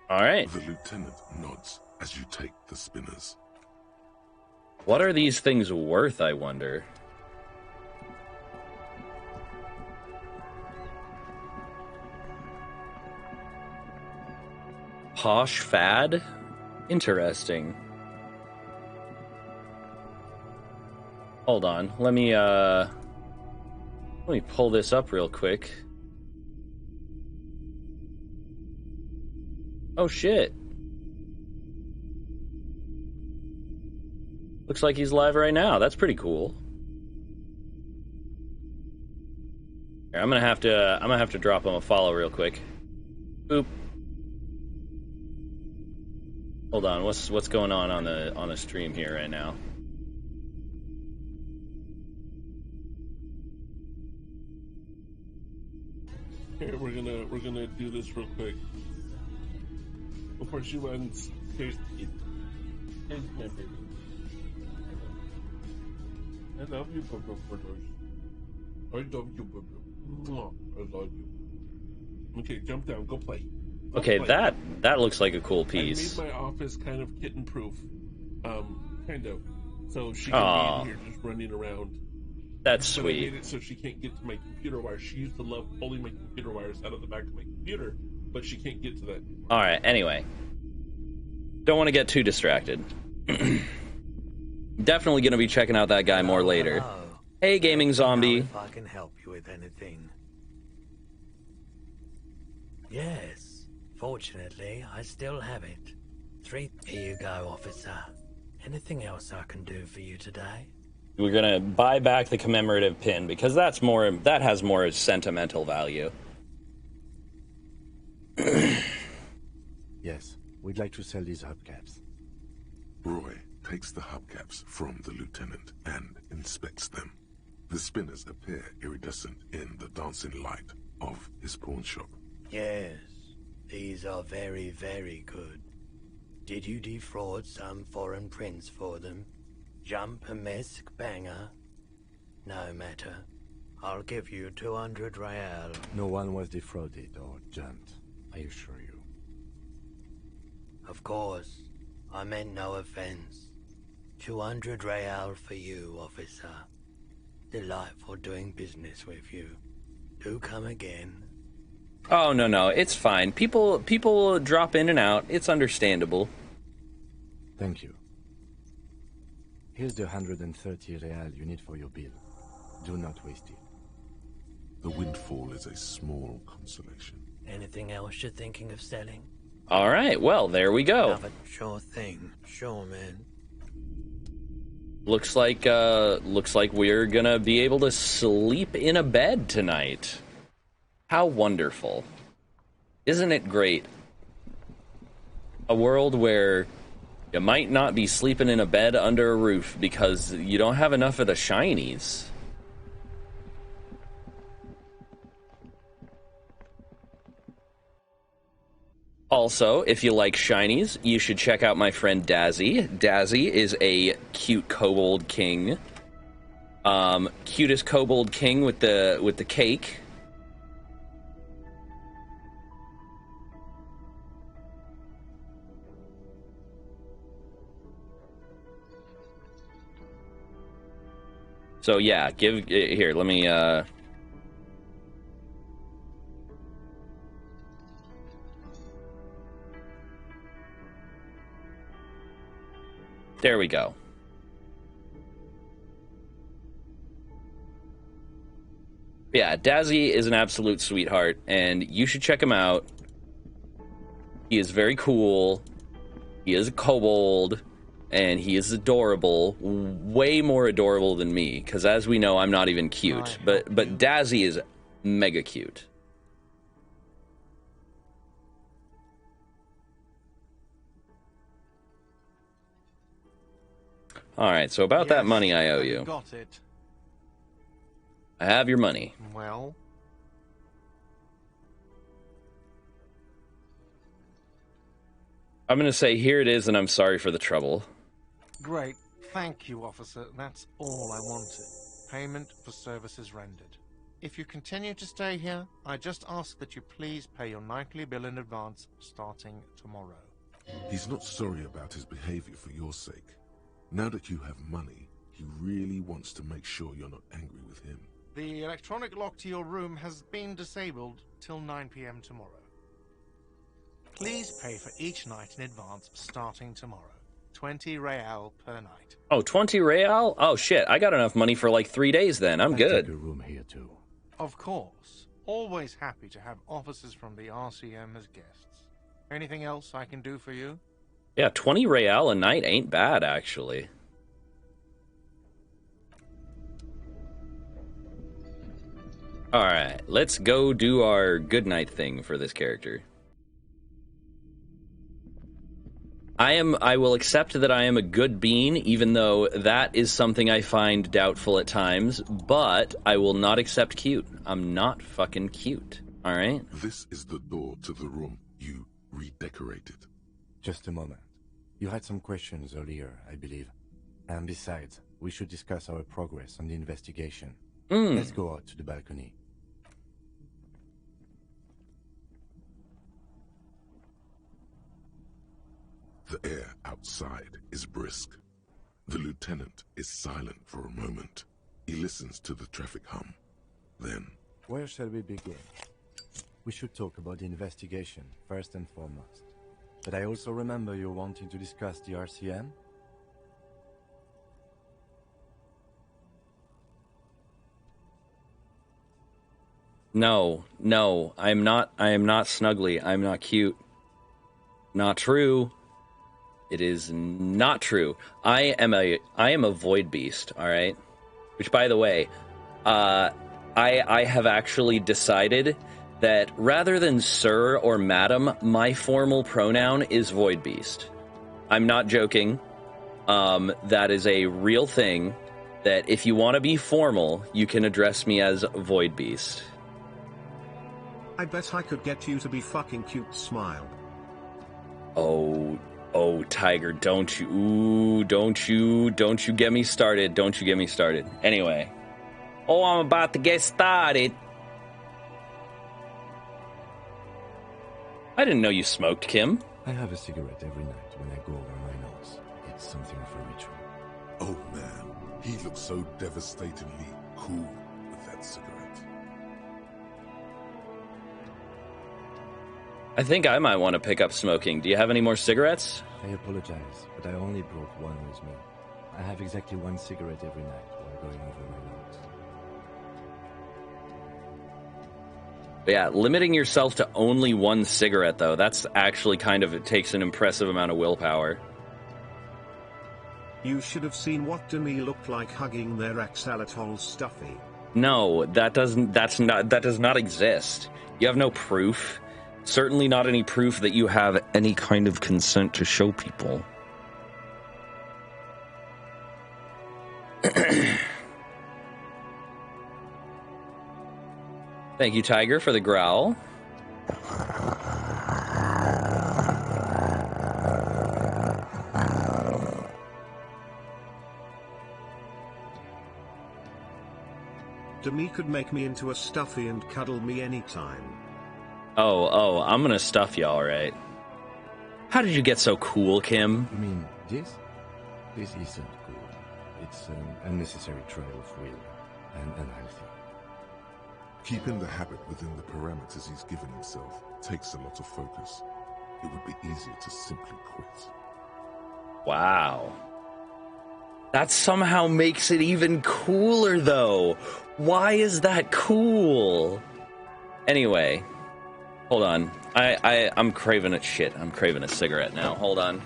All right. The lieutenant nods as you take the spinners. What are these things worth, I wonder? Posh fad? Interesting. Hold on. Let me pull this up real quick. Oh shit. Looks like he's live right now. That's pretty cool. Here, I'm gonna have to drop him a follow real quick. Boop. Hold on. What's going on the stream here right now? Here, we're gonna do this real quick. Before she runs, here's my baby. I love you, Papa. I love you, Papa. I love you. Okay, jump down. Go play. Okay, that looks like a cool piece. I made my office kind of kitten-proof, kind of, so she can be in here just running around. That's so sweet. I made it so she can't get to my computer wires. She used to love pulling my computer wires out of the back of my computer, but she can't get to that. All right. Anyway, don't want to get too distracted. Definitely going to be checking out that guy more later. Hello. Hey, gaming zombie. If I can help you with anything. Yes, fortunately, I still have it. Here you go, officer. Anything else I can do for you today? We're gonna buy back the commemorative pin because that has more sentimental value. Yes, we'd like to sell these hubcaps. Roy takes the hubcaps from the lieutenant and inspects them. The spinners appear iridescent in the dancing light of his pawn shop. Yes, these are very, very good. Did you defraud some foreign prince for them? Jump-a-mesque banger? No matter. I'll give you 200 real. No one was defrauded or jumped, I assure you. Of course. I meant no offense. 200 real for you, officer. Delightful doing business with you. Do come again. Oh no, it's fine. People drop in and out. It's understandable. Thank you. Here's the 130 real you need for your bill. Do not waste it. The windfall is a small consolation. Anything else you're thinking of selling? All right, well, there we go. Sure thing. Sure, man. Looks like we're gonna be able to sleep in a bed tonight. How wonderful. Isn't it great? A world where you might not be sleeping in a bed under a roof because you don't have enough of the shinies. Also, if you like shinies, you should check out my friend Dazzy. Dazzy is a cute kobold king. Cutest kobold king with the cake. So yeah, here, let me there we go. Yeah, Dazzy is an absolute sweetheart, and you should check him out. He is very cool. He is a kobold, and he is adorable. Way more adorable than me, because as we know, I'm not even cute. But Dazzy is mega cute. All right, so about that money I owe you. Got it. I have your money. Well, I'm going to say here it is, and I'm sorry for the trouble. great. Thank you, officer. That's all I wanted. Payment for services rendered. If you continue to stay here, I just ask that you please pay your nightly bill in advance starting tomorrow. He's not sorry about his behavior for your sake. Now that you have money, he really wants to make sure you're not angry with him. The electronic lock to your room has been disabled till 9 p.m. tomorrow. Please pay for each night in advance starting tomorrow. 20 real per night. Oh, 20 real? Oh shit, I got enough money for like 3 days then. I'm good. Take a room here too. Of course. Always happy to have officers from the RCM as guests. Anything else I can do for you? Yeah, 20 real a night ain't bad, actually. Alright, let's go do our good night thing for this character. I will accept that I am a good bean, even though that is something I find doubtful at times, but I will not accept cute. I'm not fucking cute, alright? This is the door to the room you redecorated. Just a moment. You had some questions earlier, I believe. And besides, we should discuss our progress on the investigation. Let's go out to the balcony. The air outside is brisk. The lieutenant is silent for a moment. He listens to the traffic hum. Then... Where shall we begin? We should talk about the investigation, first and foremost. But I also remember you wanting to discuss the RCM? No, I am not snuggly. I'm not cute. Not true. It is not true. I am a void beast, all right? Which, by the way, I have actually decided that rather than sir or madam, my formal pronoun is void beast. I'm not joking. That is a real thing, that if you want to be formal, you can address me as void beast. I bet I could get you to be fucking cute. Smile. Oh, Tiger, don't you get me started. Don't you get me started. Anyway. Oh, I'm about to get started. I didn't know you smoked, Kim. I have a cigarette every night when I go over my nose. It's something of a ritual. Oh man, he looks so devastatingly cool with that cigarette. I think I might want to pick up smoking. Do you have any more cigarettes? I apologize, but I only brought one with me. I have exactly 1 cigarette every night while going over my notes. But yeah, limiting yourself to only 1 cigarette, though, that's actually it takes an impressive amount of willpower. You should have seen what Demi looked like hugging their axolotl stuffy. No, that does not exist. You have no proof. Certainly not any proof that you have any kind of consent to show people. Thank you, Tiger, for the growl. Demi could make me into a stuffy and cuddle me anytime. Oh, I'm gonna stuff you, alright. How did you get so cool, Kim? You mean this? This isn't cool. It's an unnecessary trial of will and unhealthy. Keeping the habit within the parameters he's given himself takes a lot of focus. It would be easier to simply quit. Wow. That somehow makes it even cooler, though. Why is that cool? Anyway, hold on. I'm craving it. Shit, I'm craving a cigarette now. Hold on.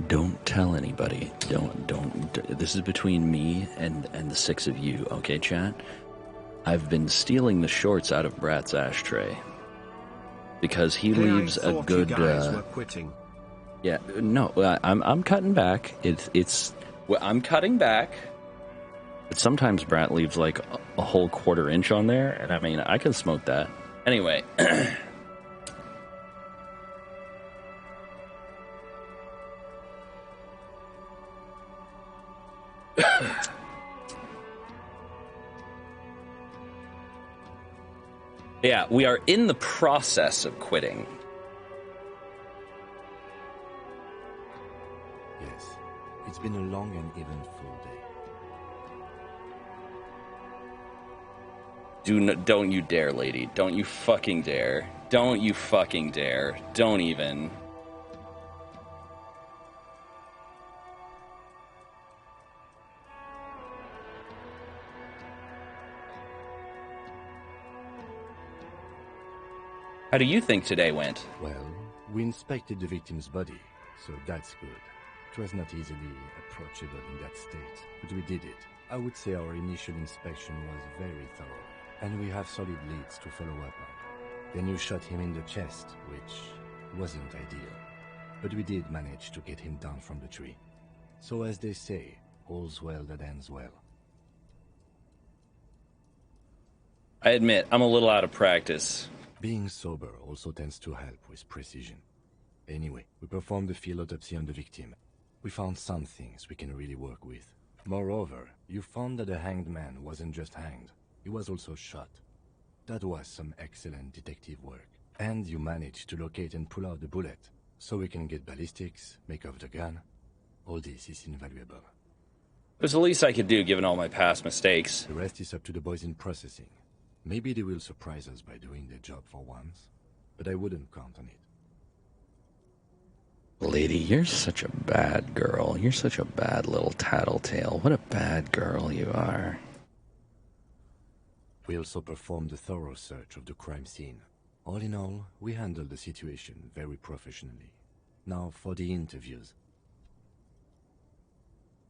Don't tell anybody. Don't. This is between me and the 6 of you, okay, chat? I've been stealing the shorts out of Brat's ashtray because he leaves a good. You guys were quitting. Yeah, no, I'm cutting back. I'm cutting back. But sometimes Brat leaves like a whole 1/4 inch on there, and I mean I can smoke that. Anyway. Yeah, we are in the process of quitting. Yes, it's been a long and eventful day. Don't you dare, lady. Don't you fucking dare. Don't you fucking dare. Don't even. How do you think today went? Well, we inspected the victim's body, so that's good. It was not easily approachable in that state, but we did it. I would say our initial inspection was very thorough, and we have solid leads to follow up on. Then you shot him in the chest, which wasn't ideal, but we did manage to get him down from the tree. So as they say, all's well that ends well. I admit, I'm a little out of practice. Being sober also tends to help with precision. Anyway, we performed a field autopsy on the victim. We found some things we can really work with. Moreover, you found that the hanged man wasn't just hanged, he was also shot. That was some excellent detective work. And you managed to locate and pull out the bullet, so we can get ballistics, make off the gun. All this is invaluable. It was the least I could do given all my past mistakes. The rest is up to the boys in processing. Maybe they will surprise us by doing their job for once, but I wouldn't count on it. Lady, you're such a bad girl. You're such a bad little tattletale. What a bad girl you are. We also performed a thorough search of the crime scene. All in all, we handled the situation very professionally. Now for the interviews.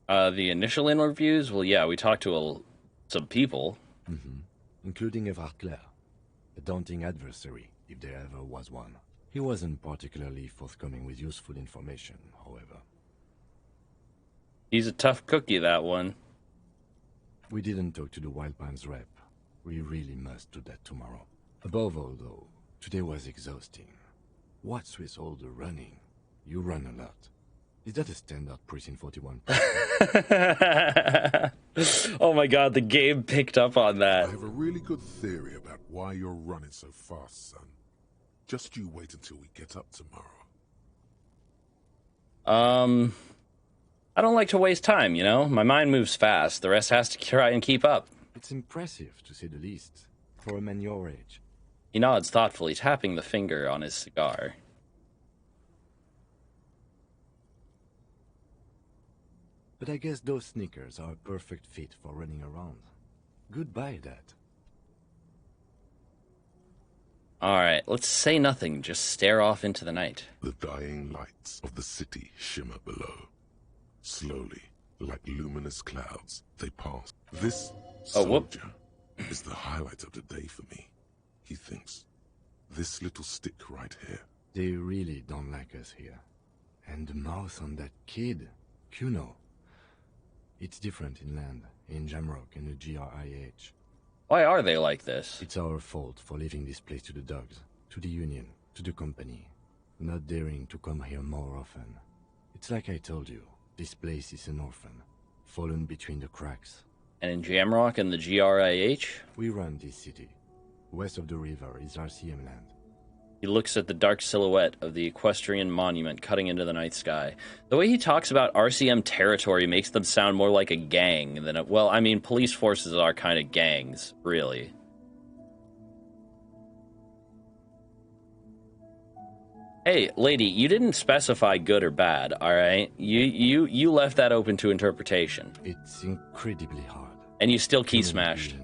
The initial interviews? Well, yeah, we talked to some people. Mm-hmm. Including Evrard Claire, a daunting adversary, if there ever was one. He wasn't particularly forthcoming with useful information, however. He's a tough cookie, that one. We didn't talk to the Wild Pines rep. We really must do that tomorrow. Above all, though, today was exhausting. What's with all the running? You run a lot. Is that a standard Precinct 41? Oh my god, the game picked up on that. I have a really good theory about why you're running so fast, son. Just you wait until we get up tomorrow. I don't like to waste time, you know? My mind moves fast. The rest has to try and keep up. It's impressive, to say the least, for a man your age. He nods thoughtfully, tapping the finger on his cigar. But I guess those sneakers are a perfect fit for running around. Goodbye, Dad. Alright, let's say nothing, just stare off into the night. The dying lights of the city shimmer below. Slowly, like luminous clouds, they pass. This soldier is the highlight of the day for me, he thinks. This little stick right here. They really don't like us here. And the mouth on that kid, Kuno. It's different inland, in Jamrock and the GRIH. Why are they like this? It's our fault for leaving this place to the dogs, to the Union, to the company. Not daring to come here more often. It's like I told you, this place is an orphan, fallen between the cracks. And in Jamrock and the GRIH? We run this city. West of the river is RCM land. He looks at the dark silhouette of the equestrian monument cutting into the night sky. The way he talks about RCM territory makes them sound more like a gang than well, I mean, police forces are kind of gangs, really. Hey, lady, you didn't specify good or bad, alright? You left that open to interpretation. It's incredibly hard. And you still key smashed.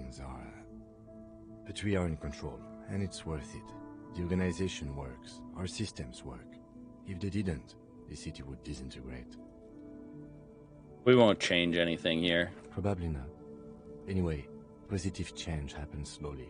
But we are in control, and it's worth it. The organization works. Our systems work. If they didn't, the city would disintegrate. We won't change anything here. Probably not. Anyway, positive change happens slowly.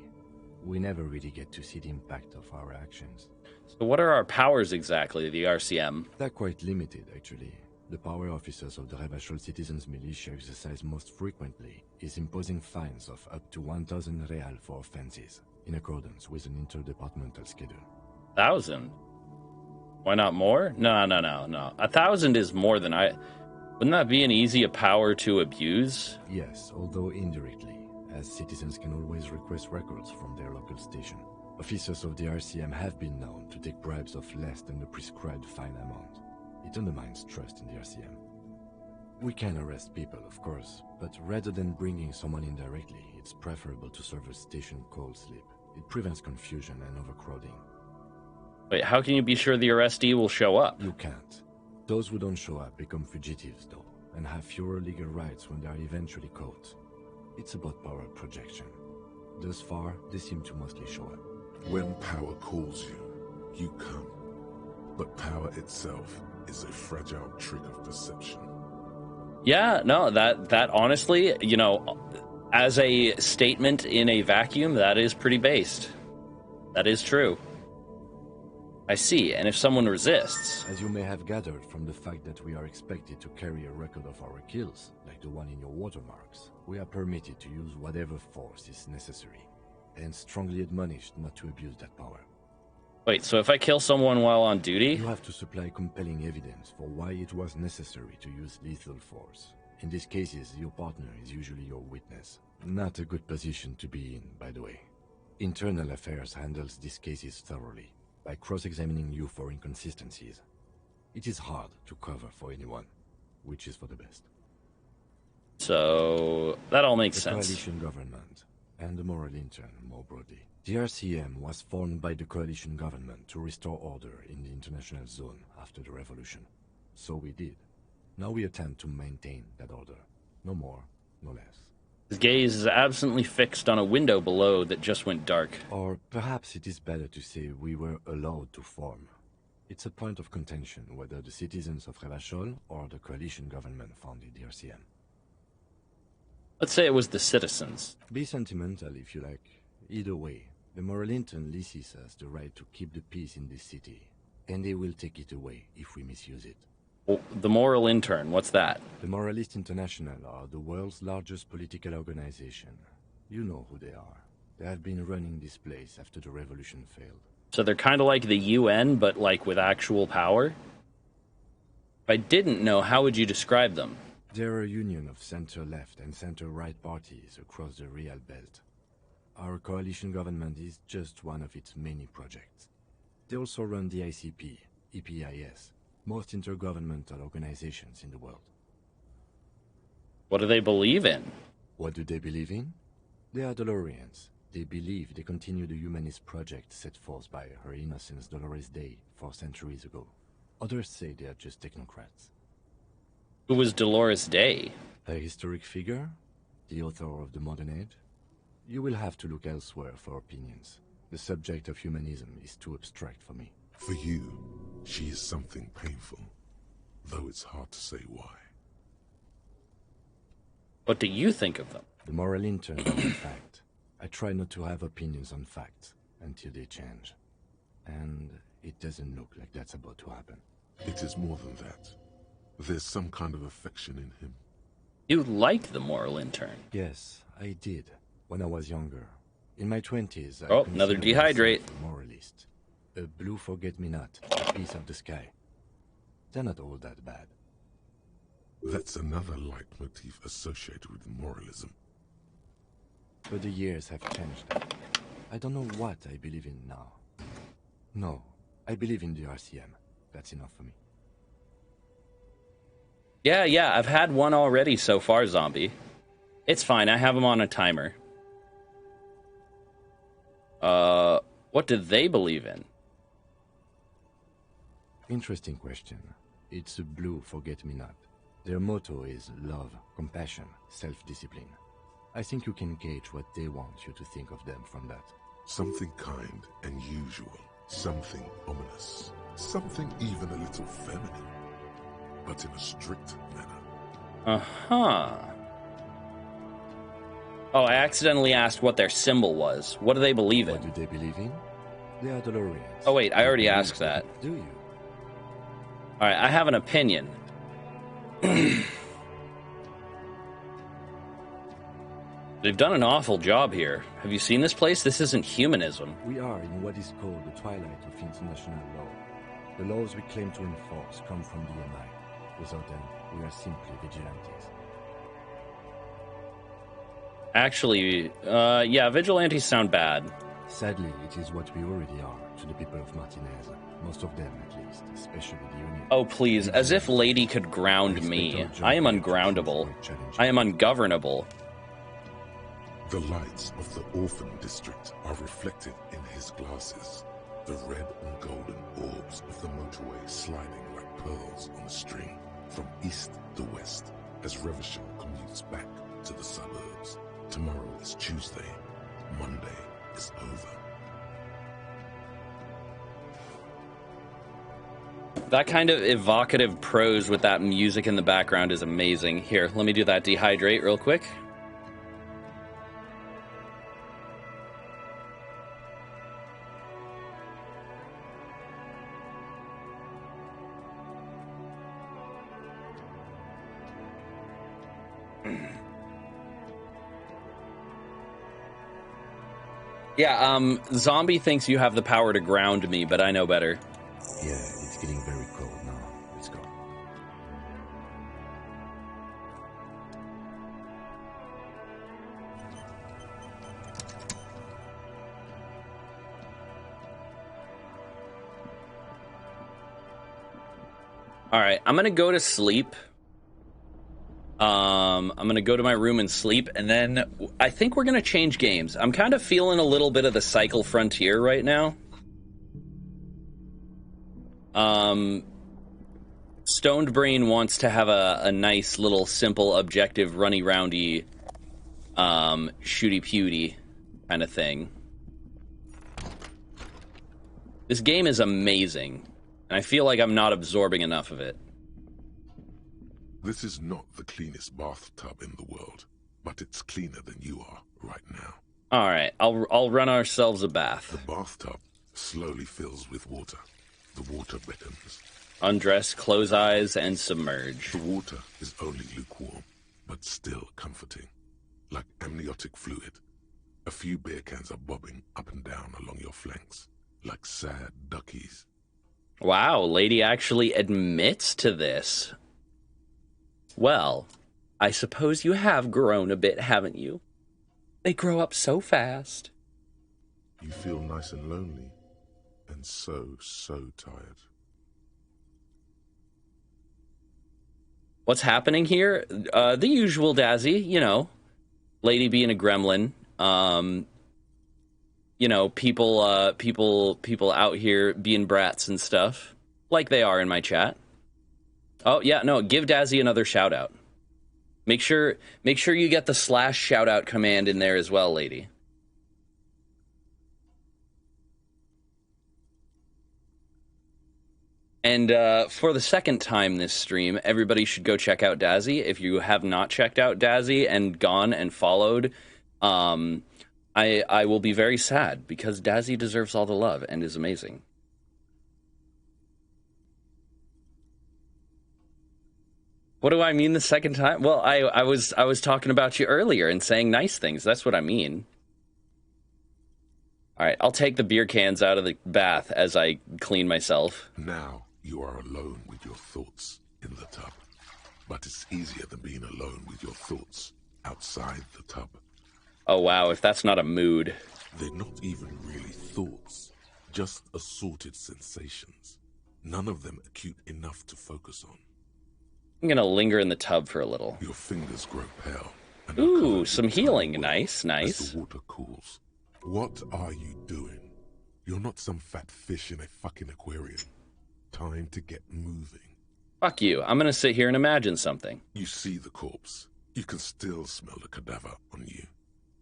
We never really get to see the impact of our actions. So what are our powers exactly, the RCM? They're quite limited, actually. The power officers of the Revachol Citizens Militia exercise most frequently is imposing fines of up to 1,000 real for offenses, in accordance with an interdepartmental schedule. 1,000? Why not more? No. 1,000 is more than Wouldn't that be an easy power to abuse? Yes, although indirectly, as citizens can always request records from their local station. Officers of the RCM have been known to take bribes of less than the prescribed fine amount. It undermines trust in the RCM. We can arrest people, of course, but rather than bringing someone in directly, it's preferable to serve a station call slip. It prevents confusion and overcrowding. Wait, how can you be sure the arrestee will show up? You can't. Those who don't show up become fugitives, though, and have fewer legal rights when they are eventually caught. It's about power projection. Thus far, they seem to mostly show up. When power calls you, you come. But power itself is a fragile trick of perception. Yeah, no, that honestly, you know, as a statement in a vacuum, that is pretty based. That is true. I see, and if someone resists... As you may have gathered from the fact that we are expected to carry a record of our kills, like the one in your watermarks, we are permitted to use whatever force is necessary, and strongly admonished not to abuse that power. Wait, so if I kill someone while on duty? You have to supply compelling evidence for why it was necessary to use lethal force. In these cases, your partner is usually your witness. Not a good position to be in, by the way. Internal Affairs handles these cases thoroughly, by cross-examining you for inconsistencies. It is hard to cover for anyone, which is for the best. So, that all makes sense. The coalition government, and the moral intern more broadly. The RCM was formed by the coalition government to restore order in the international zone after the revolution. So we did. Now we attempt to maintain that order. No more, no less. His gaze is absently fixed on a window below that just went dark. Or perhaps it is better to say we were allowed to form. It's a point of contention whether the citizens of Revachol or the coalition government founded the RCM. Let's say it was the citizens. Be sentimental if you like. Either way, the moral intern leases us the right to keep the peace in this city, and they will take it away if we misuse it. Well, the moral intern, what's that? The Moralists International are the world's largest political organization. You know who they are. They have been running this place after the revolution failed. So they're kind of like the UN, but like with actual power? If I didn't know, how would you describe them? They're a union of center-left and center-right parties across the Real Belt. Our coalition government is just one of its many projects. They also run the ICP, EPIS, most intergovernmental organizations in the world. What do they believe in? What do they believe in? They are Dolorians. They believe they continue the humanist project set forth by Her Innocence Dolores Day 4 centuries ago. Others say they are just technocrats. Who was Dolores Day? A historic figure? The author of the modern age? You will have to look elsewhere for opinions. The subject of humanism is too abstract for me. For you, she is something painful, though it's hard to say why. What do you think of them? The moral intern are a fact. I try not to have opinions on facts until they change. And it doesn't look like that's about to happen. It is more than that. There's some kind of affection in him. You liked the moral intern? Yes, I did. When I was younger. In my 20s, I another considered dehydrate. myself a moralist. A blue forget-me-not, a piece of the sky. They're not all that bad. That's another leitmotif associated with moralism. But the years have changed. I don't know what I believe in now. No, I believe in the RCM. That's enough for me. Yeah, I've had one already so far, Zombie. It's fine, I have them on a timer. What do they believe in? Interesting question. It's a blue forget-me-not. Their motto is love, compassion, self-discipline. I think you can gauge what they want you to think of them from that. Something kind and usual. Something ominous. Something even a little feminine. But in a strict manner. Uh-huh. Oh, I accidentally asked what their symbol was. What do they believe in? What do they believe in? They are Dolorians. Oh wait, I already asked that. Do you? Alright, I have an opinion. They've done an awful job here. Have you seen this place? This isn't humanism. We are in what is called the twilight of international law. The laws we claim to enforce come from the MI. Without them, we are simply vigilantes. Actually, yeah, vigilantes sound bad. Sadly, it is what we already are to the people of Martinez. Most of them, at least, especially the Union. Oh, please, as if Lady could ground me. I am ungroundable. I am ungovernable. The lights of the orphan district are reflected in his glasses. The red and golden orbs of the motorway sliding like pearls on a string from east to west as Revachol commutes back to the suburbs. Tomorrow is Tuesday. Monday is over. That kind of evocative prose with that music in the background is amazing. Here, let me do that dehydrate real quick. Yeah, Zombie thinks you have the power to ground me, but I know better. Yeah, it's getting very cold now. Let's go. Alright, I'm gonna go to sleep. I'm gonna go to my room and sleep, and then I think we're gonna change games. I'm kind of feeling a little bit of the Cycle Frontier right now. Stoned Brain wants to have a nice little simple objective runny roundy shooty pewty kind of thing. This game is amazing, and I feel like I'm not absorbing enough of it. This is not the cleanest bathtub in the world, but it's cleaner than you are right now. All right, I'll run ourselves a bath. The bathtub slowly fills with water. The water beckons. Undress, close eyes, and submerge. The water is only lukewarm, but still comforting. Like amniotic fluid. A few beer cans are bobbing up and down along your flanks, like sad duckies. Wow, lady actually admits to this. Well, I suppose you have grown a bit, haven't you? They grow up so fast. You feel nice and lonely, and so tired. What's happening here? The usual, Dazzy. You know, lady being a gremlin. You know, people out here being brats and stuff, like they are in my chat. Oh yeah, no, give Dazzy another shout out. Make sure you get the / shout out command in there as well, lady. And for the second time this stream, everybody should go check out Dazzy. If you have not checked out Dazzy and gone and followed, I will be very sad, because Dazzy deserves all the love and is amazing. What do I mean the second time? Well, I was talking about you earlier and saying nice things. That's what I mean. All right, I'll take the beer cans out of the bath as I clean myself. Now you are alone with your thoughts in the tub. But it's easier than being alone with your thoughts outside the tub. Oh wow, if that's not a mood. They're not even really thoughts, just assorted sensations. None of them acute enough to focus on. I'm gonna linger in the tub for a little. Your fingers grow pale. Ooh, some healing. Nice, nice. As the water cools. What are you doing? You're not some fat fish in a fucking aquarium. Time to get moving. Fuck you. I'm gonna sit here and imagine something. You see the corpse. You can still smell the cadaver on you.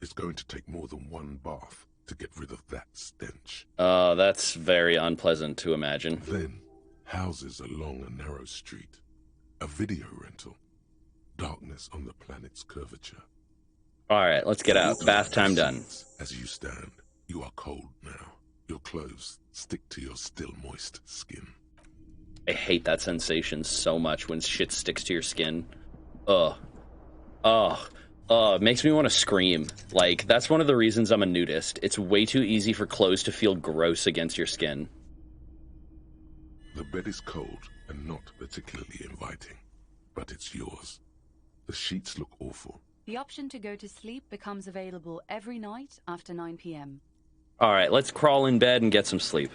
It's going to take more than one bath to get rid of that stench. Oh, that's very unpleasant to imagine. Then, houses along a narrow street. A video rental. Darkness on the planet's curvature. All right, let's get out. Bath time done. As you stand, you are cold now. Your clothes stick to your still moist skin. I hate that sensation so much when shit sticks to your skin. Ugh. Ugh. It makes me want to scream. Like, that's one of the reasons I'm a nudist. It's way too easy for clothes to feel gross against your skin. The bed is cold and not particularly inviting, but it's yours. The sheets look awful. The option to go to sleep becomes available every night after 9 p.m. All right, let's crawl in bed and get some sleep.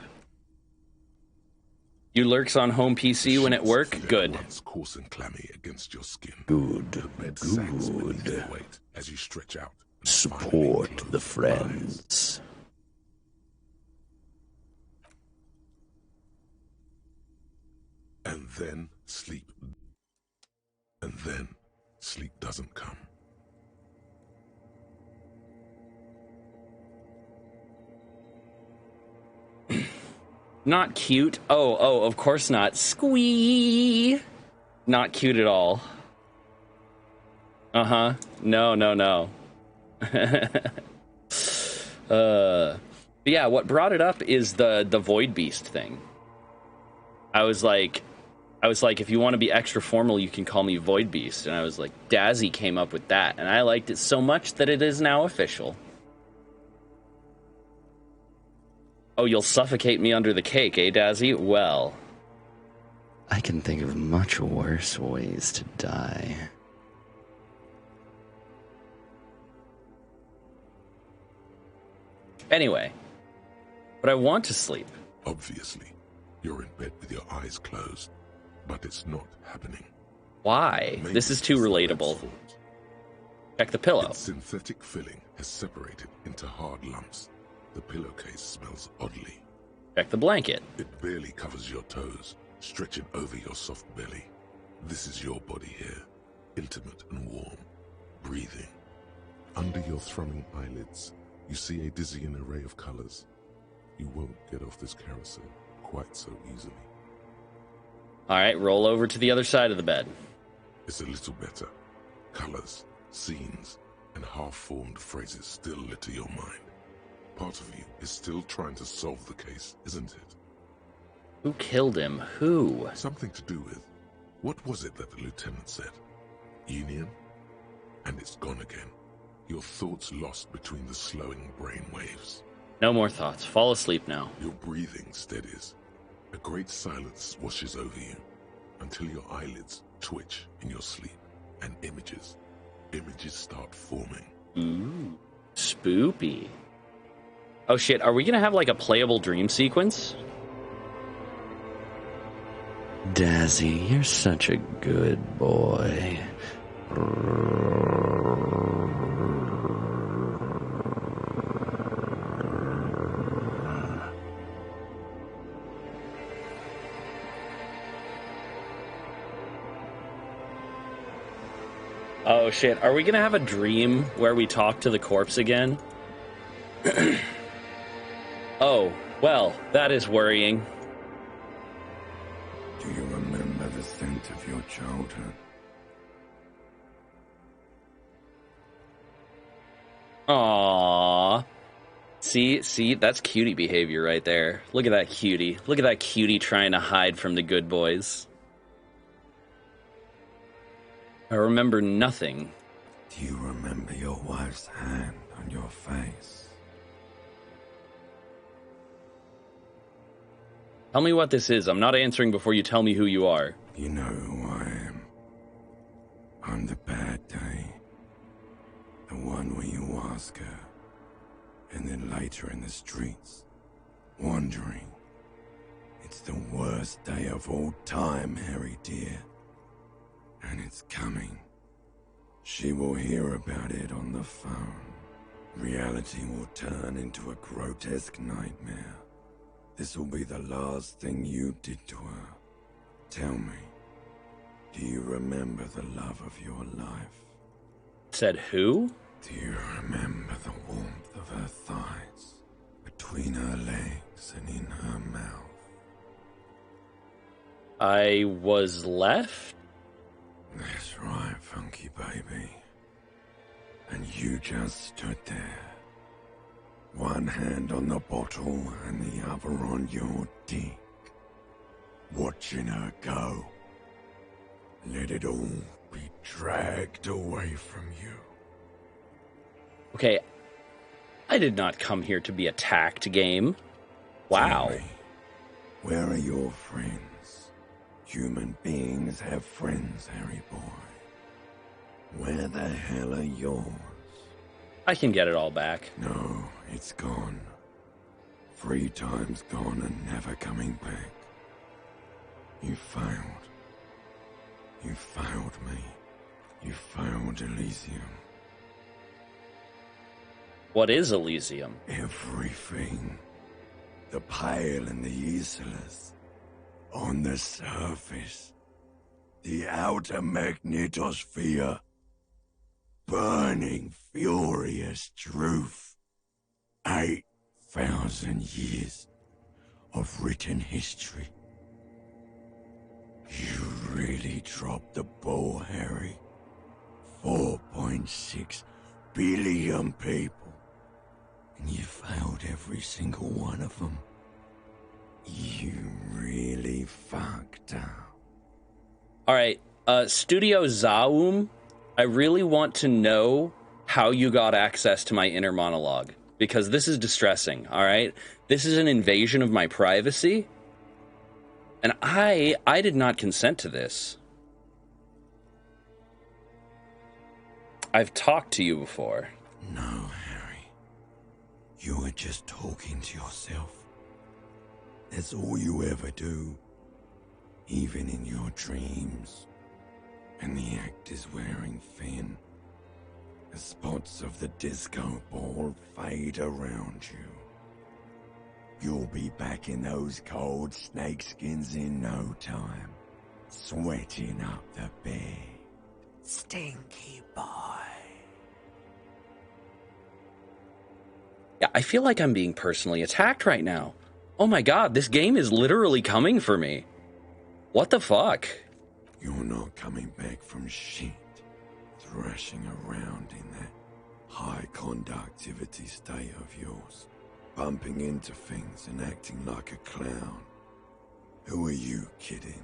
You lurks on home PC when at work? Good. Coarse and clammy against your skin. Good. The bed sags beneath your weight as you stretch out. Support the friends. And then sleep. And then sleep doesn't come. Not cute. Oh, of course not. Squee. Not cute at all. Uh-huh. No. But yeah, what brought it up is the Void Beast thing. I was like, if you want to be extra formal, you can call me Void Beast. And I was like, Dazzy came up with that. And I liked it so much that it is now official. Oh, you'll suffocate me under the cake, eh, Dazzy? Well. I can think of much worse ways to die. Anyway. But I want to sleep. Obviously, you're in bed with your eyes closed. But it's not happening. Why? Maybe this is too relatable. Check the pillow. Its synthetic filling has separated into hard lumps. The pillowcase smells oddly. Check the blanket. It barely covers your toes, stretching over your soft belly. This is your body here, intimate and warm, breathing. Under your thrumming eyelids, you see a dizzying array of colors. You won't get off this carousel quite so easily. All right, roll over to the other side of the bed. It's a little better. Colors, scenes, and half-formed phrases still litter your mind. Part of you is still trying to solve the case, isn't it? Who killed him? Who? Something to do with... What was it that the lieutenant said? Union? And it's gone again. Your thoughts lost between the slowing brain waves. No more thoughts. Fall asleep now. Your breathing steadies. A great silence washes over you until your eyelids twitch in your sleep and images start forming. Ooh, spoopy. Oh shit, are we gonna have like a playable dream sequence? Dazzy, you're such a good boy. Oh shit, are we gonna have a dream where we talk to the corpse again? Oh, well, that is worrying. Do you remember the scent of your childhood? Aww. See, that's cutie behavior right there. Look at that cutie. Look at that cutie trying to hide from the good boys. I remember nothing. Do you remember your wife's hand on your face? Tell me what this is. I'm not answering before you tell me who you are. You know who I am. I'm the bad day. The one where you ask her, and then later in the streets, wandering. It's the worst day of all time, Harry dear. And it's coming. She will hear about it on the phone. Reality will turn into a grotesque nightmare. This will be the last thing you did to her. Tell me, do you remember the love of your life? Said who? Do you remember the warmth of her thighs, between her legs and in her mouth? I was left? That's right, funky baby. And you just stood there. One hand on the bottle and the other on your dick. Watching her go. Let it all be dragged away from you. Okay, I did not come here to be attacked, game. Wow. Tell me, where are your friends? Human beings have friends, Harry boy. Where the hell are yours? I can get it all back. No, it's gone. 3 times gone and never coming back. You failed. You failed me. You failed Elysium. What is Elysium? Everything. The Pale and the Useless. On the surface. The outer magnetosphere. Burning, furious truth. 8,000 years of written history. You really dropped the ball, Harry. 4.6 billion people. And you failed every single one of them. You really fucked up. Alright, Studio Zaum, I really want to know how you got access to my inner monologue. Because this is distressing, alright? This is an invasion of my privacy. And I did not consent to this. I've talked to you before. No, Harry. You were just talking to yourself. That's all you ever do. Even in your dreams. And the act is wearing thin. The spots of the disco ball fade around you. You'll be back in those cold snakeskins in no time. Sweating up the bed. Stinky boy. Yeah, I feel like I'm being personally attacked right now. Oh my god, this game is literally coming for me. What the fuck? You're not coming back from shit. Thrashing around in that high conductivity state of yours. Bumping into things and acting like a clown. Who are you kidding?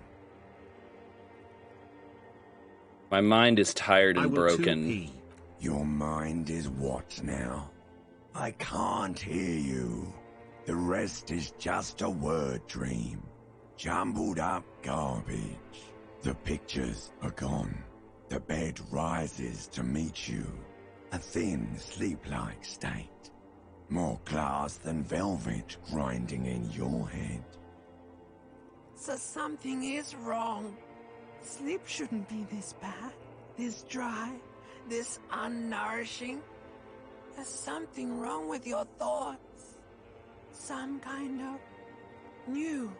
My mind is tired and broken. Your mind is what now? I can't hear you. The rest is just a word dream. Jumbled up garbage. The pictures are gone. The bed rises to meet you. A thin, sleep-like state. More glass than velvet grinding in your head. So something is wrong. Sleep shouldn't be this bad, this dry, this unnourishing. There's something wrong with your thoughts. Some kind of new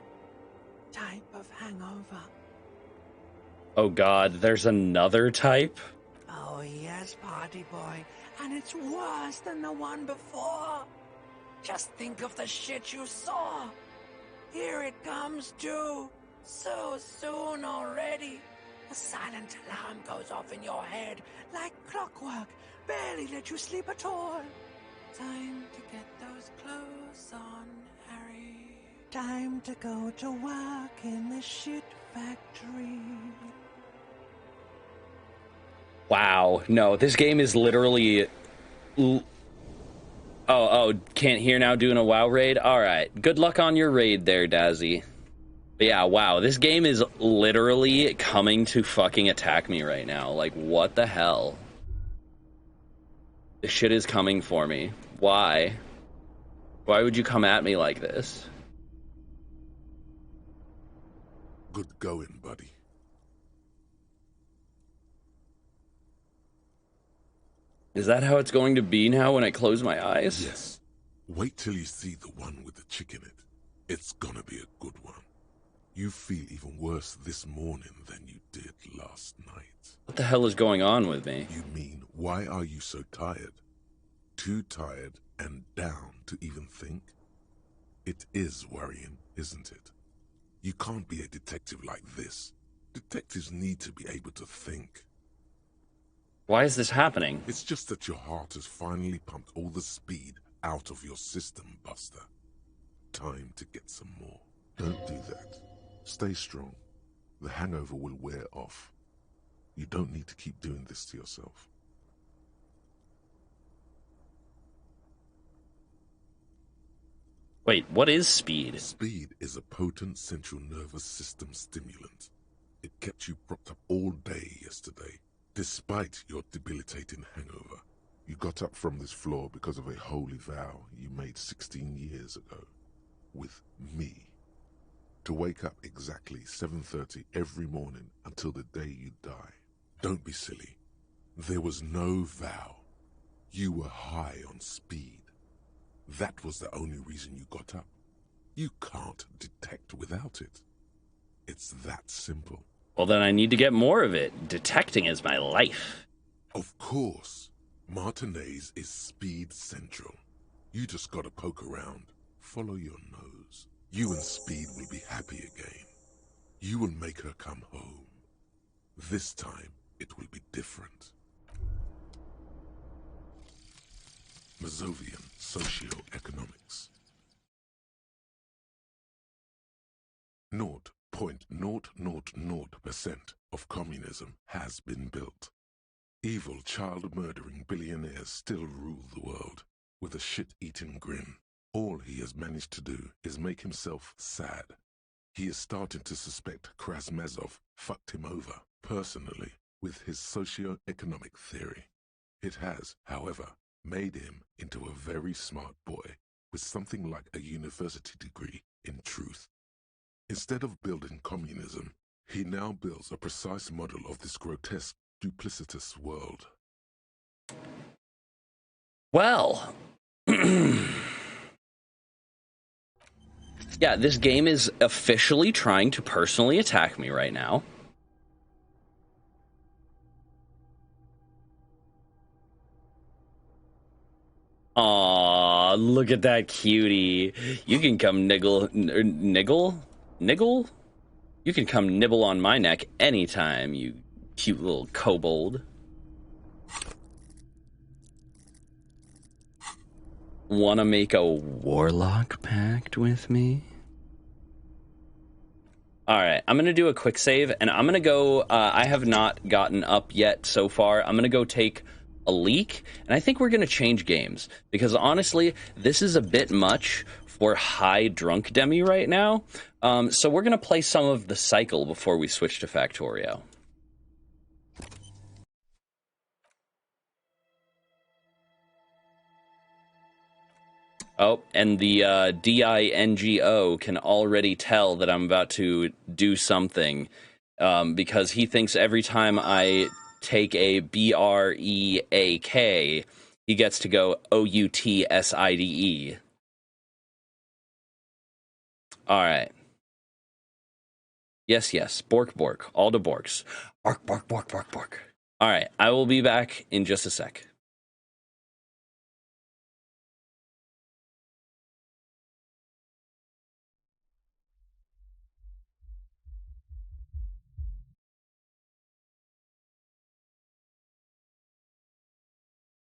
type of hangover. Oh god, there's another type? Oh yes, party boy, and it's worse than the one before. Just think of the shit you saw. Here it comes too, so soon already. A silent alarm goes off in your head like clockwork, barely let you sleep at all. Time to get those clothes on, Harry. Time to go to work in the shit factory. Wow, no, this game is literally... Oh, can't hear now doing a WoW raid? Alright, good luck on your raid there, Dazzy. But yeah, wow, this game is literally coming to fucking attack me right now. Like, what the hell? This shit is coming for me. Why? Why would you come at me like this? Good going, buddy. Is that how it's going to be now when I close my eyes? Yes. Wait till you see the one with the chick in it. It's gonna be a good one. You feel even worse this morning than you did last night. What the hell is going on with me? You mean, why are you so tired? Too tired and down to even think? It is worrying, isn't it? You can't be a detective like this. Detectives need to be able to think. Why is this happening? It's just that your heart has finally pumped all the speed out of your system, Buster. Time to get some more. Don't do that. Stay strong. The hangover will wear off. You don't need to keep doing this to yourself. Wait, what is speed? Speed is a potent central nervous system stimulant. It kept you propped up all day yesterday, despite your debilitating hangover. You got up from this floor because of a holy vow you made 16 years ago. With me. To wake up exactly 7:30 every morning until the day you die. Don't be silly. There was no vow. You were high on speed. That was the only reason you got up. You can't detect without it. It's that simple. Well, then I need to get more of it. Detecting is my life. Of course. Martinez is speed central. You just gotta poke around. Follow your nose. You and Speed will be happy again. You will make her come home. This time, it will be different. Mazovian Socioeconomics. 0.000% of communism has been built. Evil child-murdering billionaires still rule the world with a shit-eating grin. All he has managed to do is make himself sad. He is starting to suspect Krasmazov fucked him over, personally, with his socio-economic theory. It has, however, made him into a very smart boy with something like a university degree in truth. Instead of building communism, he now builds a precise model of this grotesque, duplicitous world. Well... Yeah, this game is officially trying to personally attack me right now. Aw, look at that cutie. You can come niggle? You can come nibble on my neck anytime, you cute little kobold. Wanna make a warlock pact with me? Alright, I'm gonna do a quick save, and I'm gonna go, I have not gotten up yet so far. I'm gonna go take a leak, and I think we're gonna change games, because honestly, this is a bit much for high drunk Demi right now. So we're gonna play some of the cycle before we switch to Factorio. Oh, and the DINGO can already tell that I'm about to do something because he thinks every time I take a BREAK, he gets to go OUTSIDE. All right. Yes, yes. Bork, bork. All the borks. Bark, bark, bark, bark, bark. All right. I will be back in just a sec.